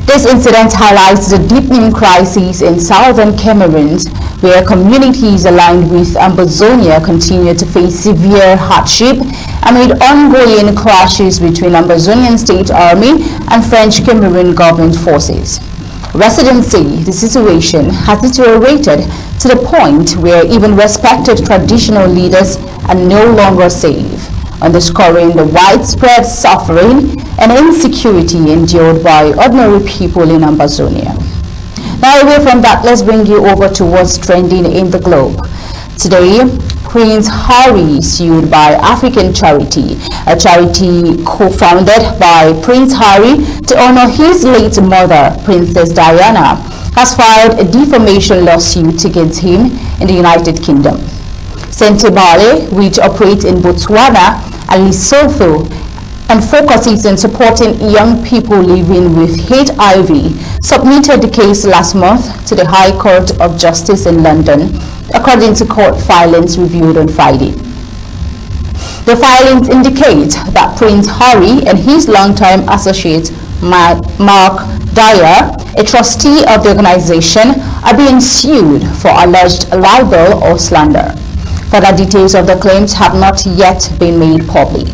This incident highlights the deepening crisis in southern Cameroon, where communities aligned with Ambazonia continue to face severe hardship amid ongoing clashes between Ambazonian State Army and French Cameroon government forces. Residents say the situation has deteriorated to the point where even respected traditional leaders are no longer safe, underscoring the widespread suffering and insecurity endured by ordinary people in Ambazonia. Now, away from that, let's bring you over to what's trending in the globe. Today, Prince Harry sued by African Charity, a charity co-founded by Prince Harry to honor his late mother, Princess Diana, has filed a defamation lawsuit against him in the United Kingdom. Sentebale, which operates in Botswana and Lesotho and focuses on supporting young people living with HIV, submitted the case last month to the High Court of Justice in London, according to court filings reviewed on Friday. The filings indicate that Prince Harry and his longtime associate Mark Dyer, a trustee of the organization, are being sued for alleged libel or slander. Further details of the claims have not yet been made public.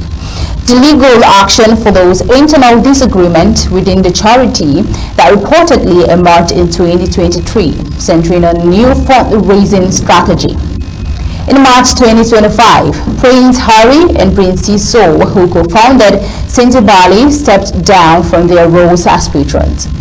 The legal action follows internal disagreement within the charity that reportedly emerged in 2023, centering on a new fundraising strategy. In March 2025, Prince Harry and Prince Nsoh, who co-founded Sentebale, stepped down from their roles as patrons.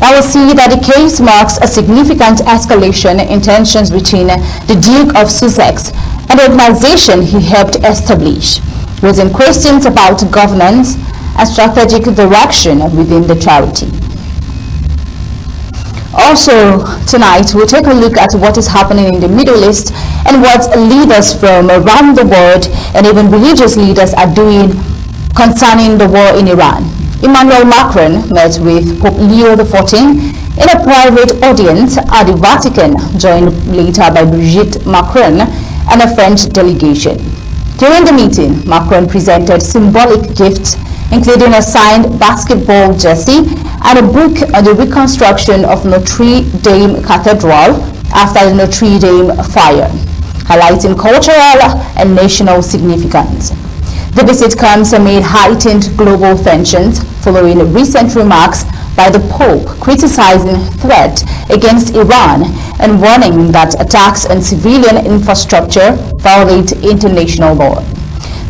Now we'll see that the case marks a significant escalation in tensions between the Duke of Sussex and the organization he helped establish, raising questions about governance and strategic direction within the charity. Also, tonight we'll take a look at what is happening in the Middle East and what leaders from around the world and even religious leaders are doing concerning the war in Iran. Emmanuel Macron met with Pope Leo XIV in a private audience at the Vatican, joined later by Brigitte Macron and a French delegation. During the meeting, Macron presented symbolic gifts, including a signed basketball jersey and a book on the reconstruction of Notre Dame Cathedral after the Notre Dame fire, highlighting cultural and national significance. The visit comes amid heightened global tensions following recent remarks by the Pope criticizing threat against Iran and warning that attacks on civilian infrastructure violate international law.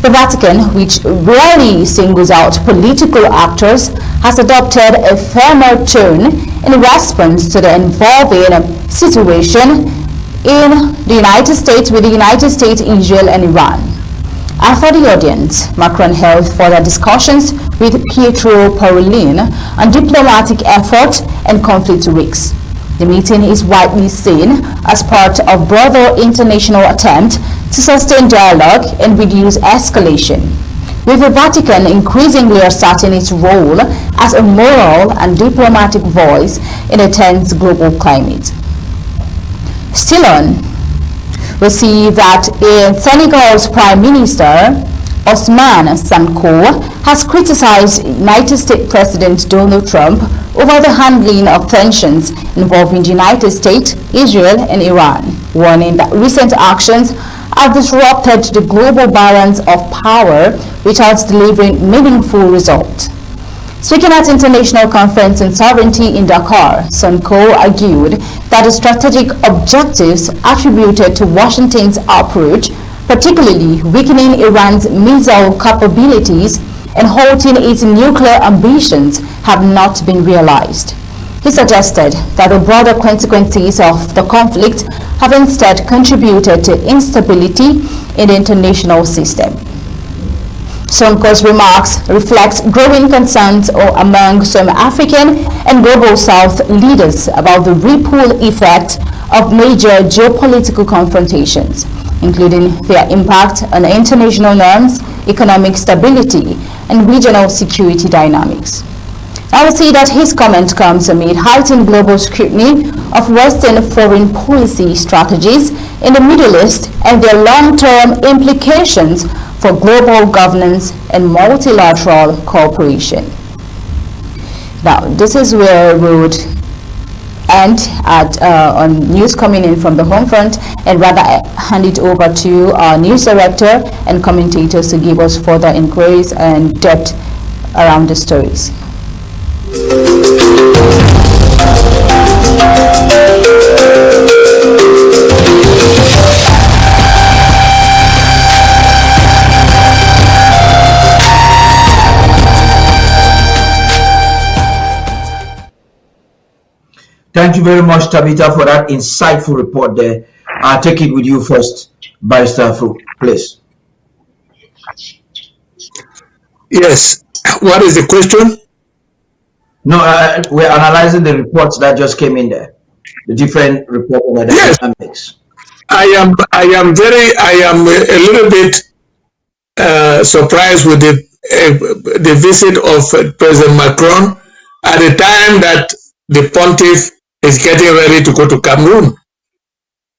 The Vatican, which rarely singles out political actors, has adopted a firmer tone in response to the evolving situation in the United States with the United States, Israel, and Iran. After the audience, Macron held further discussions with Pietro Parolin on diplomatic efforts and conflict risks. The meeting is widely seen as part of broader international attempt to sustain dialogue and reduce escalation, with the Vatican increasingly asserting its role as a moral and diplomatic voice in a tense global climate. Still on, we see that Senegal's Prime Minister Ousmane Sonko has criticized United States President Donald Trump over the handling of tensions involving the United States, Israel, and Iran, warning that recent actions have disrupted the global balance of power without delivering meaningful results. Speaking at International Conference on Sovereignty in Dakar, Sonko argued that the strategic objectives attributed to Washington's approach, particularly weakening Iran's missile capabilities and halting its nuclear ambitions, have not been realized. He suggested that the broader consequences of the conflict have instead contributed to instability in the international system. Sonko's remarks reflect growing concerns among some African and Global South leaders about the ripple effect of major geopolitical confrontations, including their impact on international norms, economic stability, and regional security dynamics. I will see that his comment comes amid heightened global scrutiny of Western foreign policy strategies in the Middle East and their long-term implications for global governance and multilateral cooperation. Now, this is where we would end on news coming in from the home front, and rather hand it over to our news director and commentators to give us further inquiries and depth around the stories. Thank you very much, Tabitha, for that insightful report there. I'll take it with you first, Barrister Fru, please. Yes. What is the question? No, we're analyzing the reports that just came in there. The different reports on the dynamics. I am a little bit surprised with the visit of President Macron at the time that the pontiff is getting ready to go to Cameroon.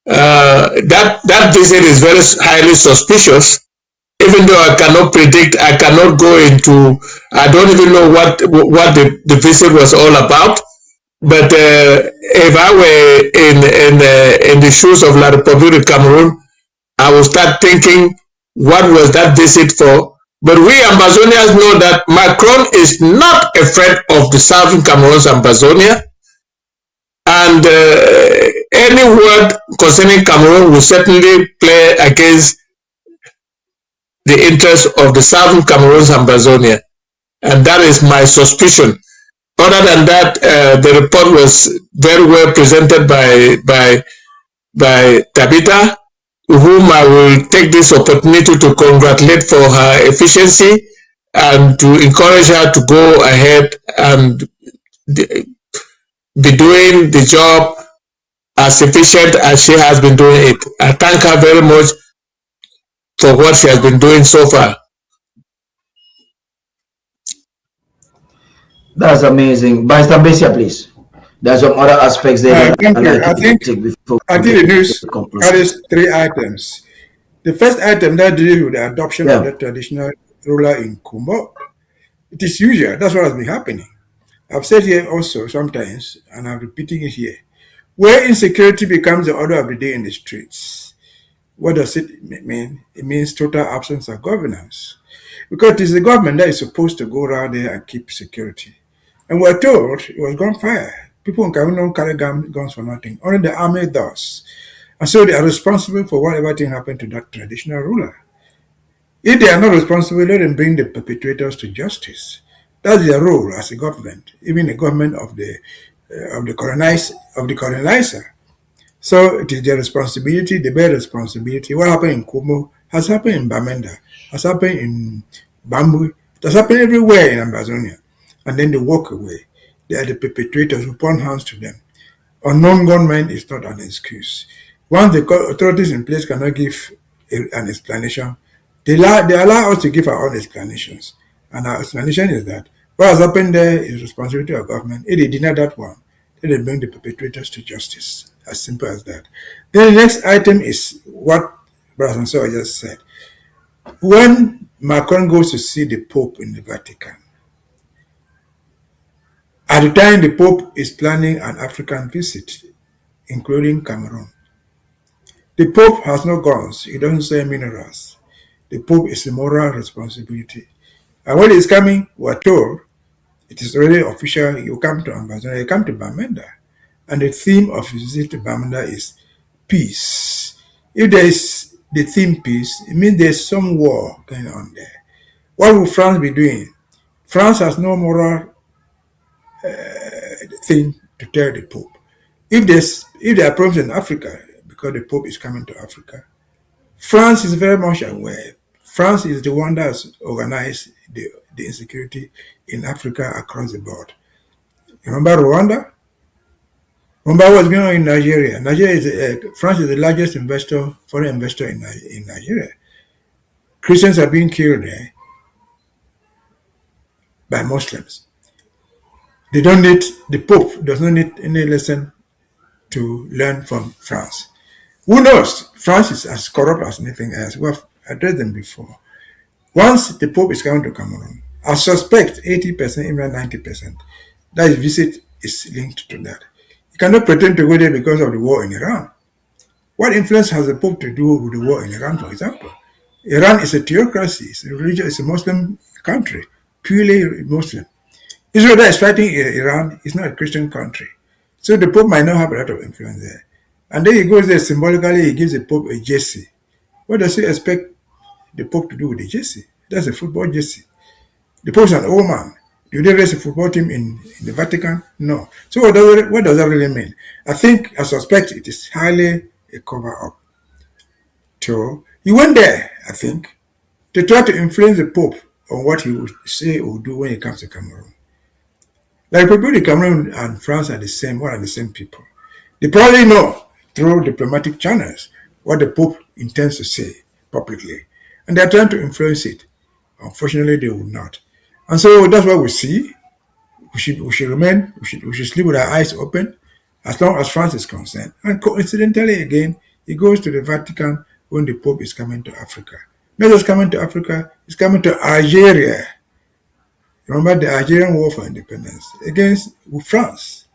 That visit is very highly suspicious. Even though I cannot predict, I cannot go into, I don't even know what the visit was all about. But if I were in the shoes of La République de Cameroon, I would start thinking, what was that visit for? But we Ambazonians know that Macron is not a friend of the Southern Cameroons, Ambazonia. And any word concerning Cameroon will certainly play against the interests of the Southern Cameroons, Ambazonia. And that is my suspicion. Other than that, the report was very well presented by Tabitha, whom I will take this opportunity to congratulate for her efficiency and to encourage her to go ahead and be doing the job as efficient as she has been doing it. I thank her very much for what she has been doing so far. That's amazing. Barrister Mbeseha, please. There's some other aspects there. I think the news carries 3 items. The first item that deals with the adoption of the traditional ruler in Kumbo. It is usual. That's what has been happening. I've said here also sometimes, and I'm repeating it here, where insecurity becomes the order of the day in the streets. What does it mean? It means total absence of governance. Because it is the government that is supposed to go around there and keep security. And we're told it was gunfire. People in Cameroon don't carry guns for nothing. Only the army does. And so they are responsible for whatever thing happened to that traditional ruler. If they are not responsible, let them bring the perpetrators to justice. That's their role as a government, even the government of the colonizer. So it is their responsibility, the bare responsibility. What happened in Kumo has happened in Bamenda, has happened in Bamboo, it has happened everywhere in Ambazonia. And then they walk away. They are the perpetrators who point hands to them. Unknown gunmen is not an excuse. Once the authorities in place cannot give an explanation, they allow us to give our own explanations. And our explanation is that what has happened there is responsibility of government. If they deny that one, then they bring the perpetrators to justice. As simple as that. Then the next item is what Brother Nsoh just said. When Macron goes to see the Pope in the Vatican, at the time the Pope is planning an African visit, including Cameroon. The Pope has no guns. He doesn't sell minerals. The Pope is a moral responsibility. And when he's coming, we're told, it is already official, you come to Ambazonia, you come to Bamenda. And the theme of his visit to Bamenda is peace. If there is the theme peace, it means there's some war going on there. What will France be doing? France has no moral thing to tell the Pope. If there are problems in Africa, because the Pope is coming to Africa, France is very much aware. France is the one that has organized the insecurity in Africa across the board. Remember Rwanda? Remember what's going on in Nigeria? France is the largest foreign investor in Nigeria. Christians are being killed there by Muslims. The Pope does not need any lesson to learn from France. Who knows? France is as corrupt as anything else. We have addressed them before. Once the Pope is coming to Cameroon, I suspect 80%, even 90%, that his visit is linked to that. He cannot pretend to go there because of the war in Iran. What influence has the Pope to do with the war in Iran, for example? Iran is a theocracy, it's a Muslim country, purely Muslim. Israel that is fighting Iran is not a Christian country. So the Pope might not have a lot of influence there. And then he goes there symbolically, he gives the Pope a jersey. What does he expect the Pope to do with the jersey? That's a football jersey. The Pope is an old man. Do they raise a football team in the Vatican? No. So what does that really mean? I suspect it is highly a cover-up. So he went there, I think, to try to influence the Pope on what he would say or do when he comes to Cameroon. Like people in Cameroon and France are the same people. They probably know through diplomatic channels what the Pope intends to say publicly. And they're trying to influence it. Unfortunately, they will not. And so that's what we see. We should sleep with our eyes open as long as France is concerned. And coincidentally, again, he goes to the Vatican when the Pope is coming to Africa. Not just coming to Africa, he's coming to Algeria. Remember the Algerian War for Independence against France.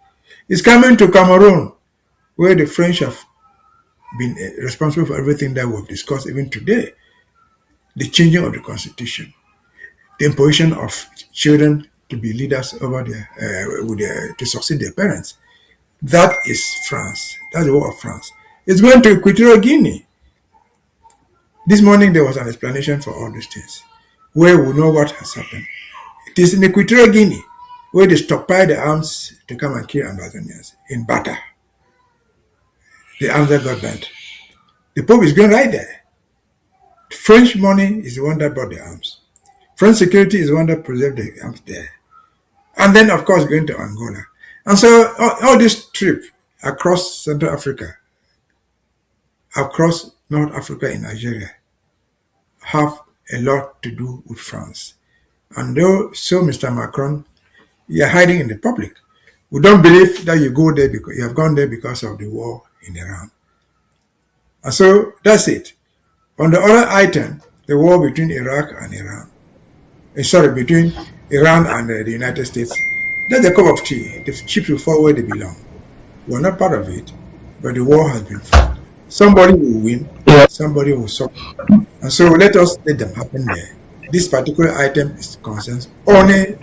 He's coming to Cameroon, where the French have been responsible for everything that we've discussed even today. The changing of the constitution, the imposition of children to be leaders over to succeed their parents. That is France. That's the war of France. It's going to Equatorial Guinea. This morning there was an explanation for all these things, where we know what has happened. It is in Equatorial Guinea where they stockpile the arms to come and kill Ambazonians in Tarh. The arms that got banned. The Pope is going right there. French money is the one that bought the arms. French security is the one that preserved the arms there. And then, of course, going to Angola. And so all this trip across Central Africa, across North Africa in Nigeria, have a lot to do with France. And though so, Mr. Macron, you are hiding in the public. We don't believe that you go there because you have gone there because of the war in Iran. And so that's it. On the other item, the war between Iraq and Iran. Between Iran and the United States. That's a cup of tea. The chips will fall where they belong. We're not part of it, but the war has been fought. Somebody will win, somebody will suffer. And so let them happen there. This particular item concerns only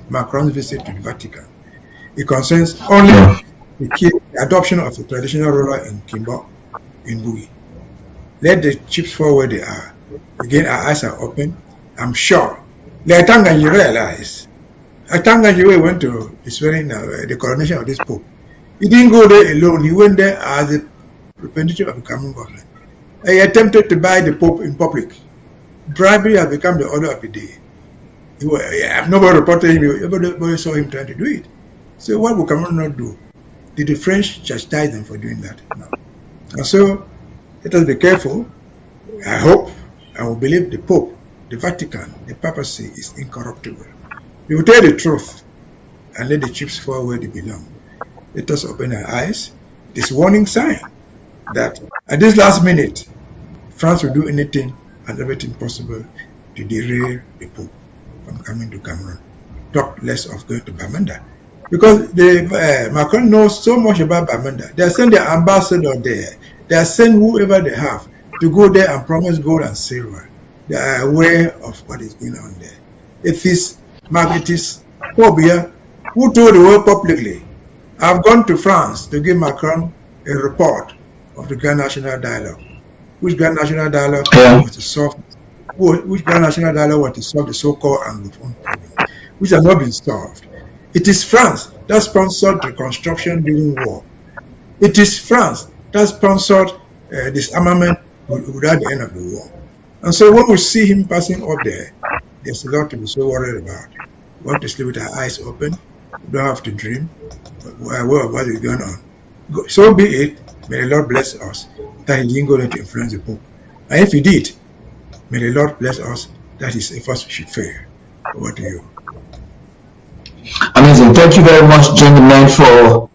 Macron's visit to the Vatican. It concerns only the adoption of the traditional ruler in Kimbo, in Bui. Let the chips fall where they are. Again, our eyes are open. I'm sure. Like Tanganyi realized. Tanganyi went to the coronation of this Pope. He didn't go there alone. He went there as a representative of the Cameroon government. He attempted to buy the Pope in public. Bribery has become the order of the day. Nobody reported him. Everybody saw him trying to do it. So what will Cameroon not do? Did the French chastise them for doing that? No. And so let us be careful. I hope and will believe the Pope, the Vatican, the papacy is incorruptible. We will tell the truth and let the chips fall where they belong. Let us open our eyes. It is a warning sign that at this last minute, France will do anything and everything possible to derail the Pope from coming to Cameroon. Talk less of going to Bamenda. Because Macron knows so much about Bamenda. They are sending their ambassador there. They are sending whoever they have to go there and promise gold and silver. They are aware of what is going on there. It is Franck Biya who told the world publicly, I've gone to France to give Macron a report of the Grand National Dialogue. Which Grand National Dialogue was to solve the so-called Anglophone problem, which has not been solved. It is France that sponsored reconstruction during war. It is France that sponsored disarmament without the end of the war. And so when we see him passing up there, there's a lot to be so worried about. We have to sleep with our eyes open. We don't have to dream. We're aware of what is going on. So be it. May the Lord bless us that he didn't go there to influence the Pope. And if he did, may the Lord bless us that his efforts should fail. Over to you. Amazing. Thank you very much, gentlemen, for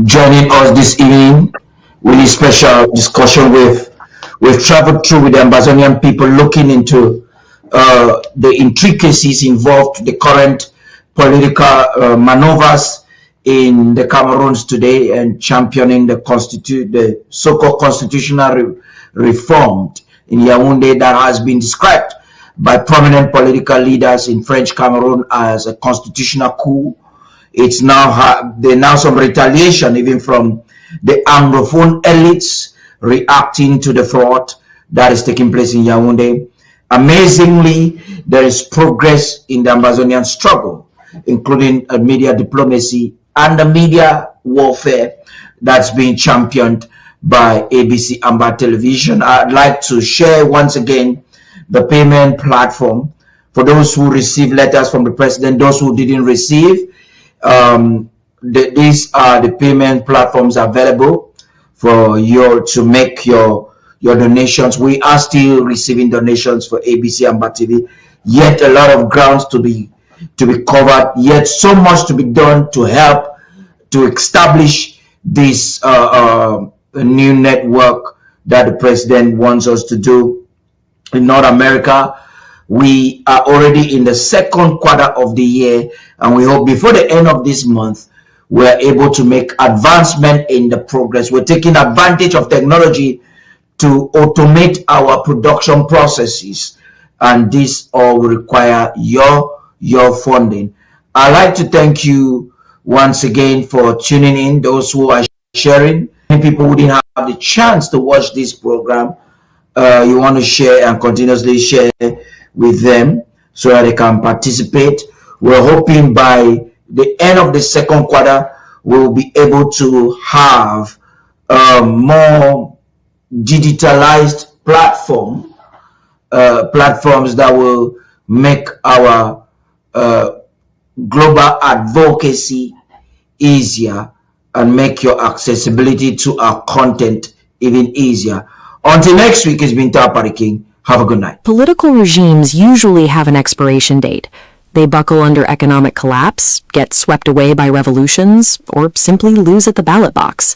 joining us this evening. Really special discussion. We've traveled through with the Ambazonian people, looking into the intricacies involved, the current political maneuvers in the Cameroons today, and championing the so-called constitutional reform in Yaoundé that has been described by prominent political leaders in French Cameroon as a constitutional coup. It's now there's now some retaliation even from the Anglophone elites reacting to the fraud that is taking place in Yaoundé. Amazingly, there is progress in the Ambazonian struggle. including media diplomacy and the media warfare that's being championed by ABC Amba television. I'd like to share once again the payment platform for those who receive letters from the president, those who didn't receive. These are the payment platforms available for you to make your donations. We are still receiving donations for ABC Amba TV. Yet a lot of grounds to be covered. Yet so much to be done to help to establish this new network that the president wants us to do in North America. We are already in the second quarter of the year, and we hope before the end of this month we're able to make advancement in the progress. We're taking advantage of technology to automate our production processes, and this all will require your funding. I'd like to thank you once again for tuning in, those who are sharing. Many people who didn't have the chance to watch this program, you want to share and continuously share with them so that they can participate. We're hoping by the end of the second quarter we'll be able to have more digitalized platforms that will make our global advocacy easier and make your accessibility to our content even easier. Until next week, it's been Tarh the King. Have a good night. Political regimes usually have an expiration date. They buckle under economic collapse, get swept away by revolutions, or simply lose at the ballot box.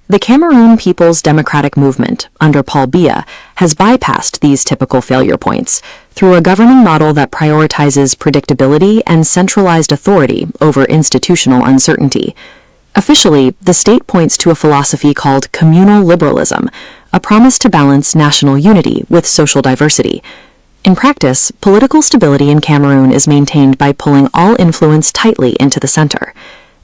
The Cameroon People's Democratic Movement, under Franck Biya, has bypassed these typical failure points through a governing model that prioritizes predictability and centralized authority over institutional uncertainty. Officially, the state points to a philosophy called communal liberalism, a promise to balance national unity with social diversity. In practice, political stability in Cameroon is maintained by pulling all influence tightly into the center.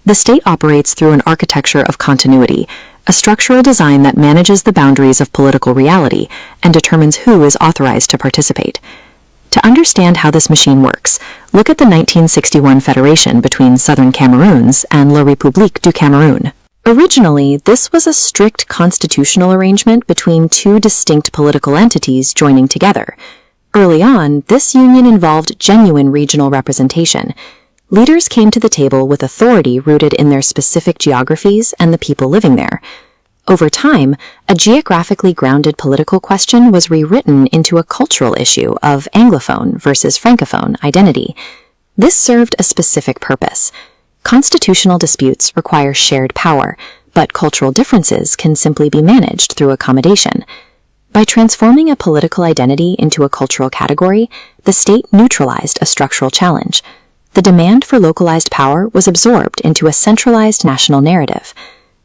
The state operates through an architecture of continuity, a structural design that manages the boundaries of political reality and determines who is authorized to participate. To understand how this machine works, look at the 1961 federation between Southern Cameroons and La République du Cameroun. Originally, this was a strict constitutional arrangement between two distinct political entities joining together. Early on, this union involved genuine regional representation. Leaders came to the table with authority rooted in their specific geographies and the people living there. Over time, a geographically grounded political question was rewritten into a cultural issue of Anglophone versus Francophone identity. This served a specific purpose. Constitutional disputes require shared power, but cultural differences can simply be managed through accommodation. By transforming a political identity into a cultural category, the state neutralized a structural challenge. The demand for localized power was absorbed into a centralized national narrative.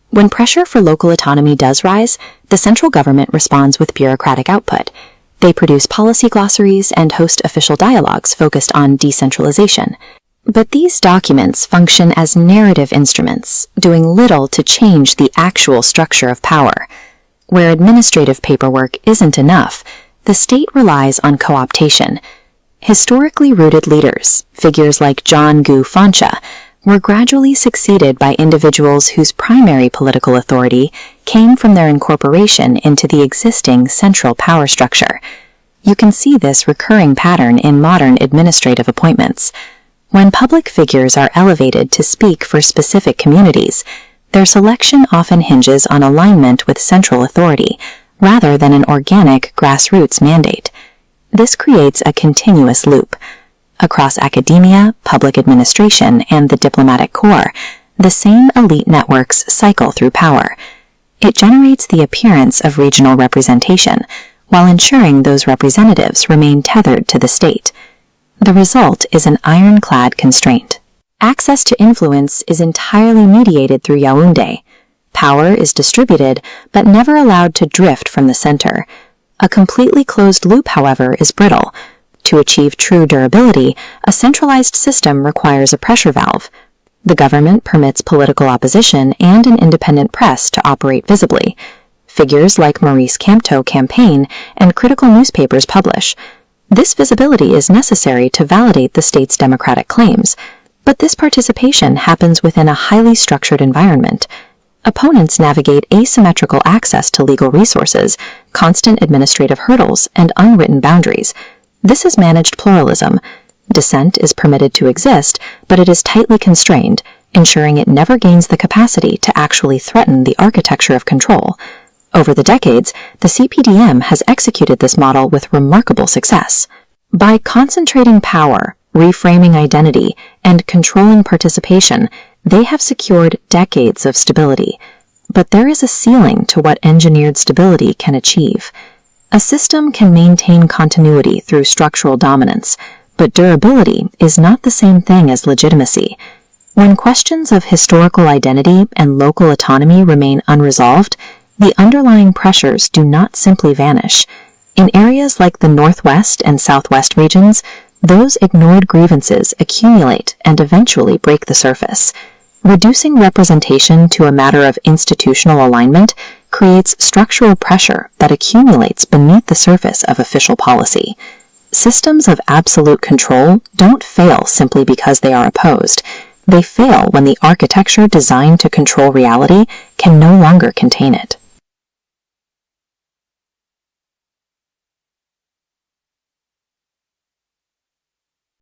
When pressure for local autonomy does rise, the central government responds with bureaucratic output. They produce policy glossaries and host official dialogues focused on decentralization. But these documents function as narrative instruments, doing little to change the actual structure of power. Where administrative paperwork isn't enough, the state relies on co-optation. Historically rooted leaders, figures like John Nsoh, were gradually succeeded by individuals whose primary political authority came from their incorporation into the existing central power structure. You can see this recurring pattern in modern administrative appointments. When public figures are elevated to speak for specific communities, their selection often hinges on alignment with central authority, rather than an organic grassroots mandate. This creates a continuous loop. Across academia, public administration, and the diplomatic corps, the same elite networks cycle through power. It generates the appearance of regional representation, while ensuring those representatives remain tethered to the state. The result is an ironclad constraint. Access to influence is entirely mediated through Yaoundé. Power is distributed, but never allowed to drift from the center. A completely closed loop, however, is brittle. To achieve true durability, a centralized system requires a pressure valve. The government permits political opposition and an independent press to operate visibly. Figures like Maurice Kamto campaign and critical newspapers publish. This visibility is necessary to validate the state's democratic claims. But this participation happens within a highly structured environment. Opponents navigate asymmetrical access to legal resources, constant administrative hurdles, and unwritten boundaries. This is managed pluralism. Dissent is permitted to exist, but it is tightly constrained, ensuring it never gains the capacity to actually threaten the architecture of control. Over the decades, the CPDM has executed this model with remarkable success. By concentrating power, reframing identity, and controlling participation, they have secured decades of stability. But there is a ceiling to what engineered stability can achieve. A system can maintain continuity through structural dominance, but durability is not the same thing as legitimacy. When questions of historical identity and local autonomy remain unresolved, the underlying pressures do not simply vanish. In areas like the Northwest and Southwest regions, those ignored grievances accumulate and eventually break the surface. Reducing representation to a matter of institutional alignment creates structural pressure that accumulates beneath the surface of official policy. Systems of absolute control don't fail simply because they are opposed. They fail when the architecture designed to control reality can no longer contain it.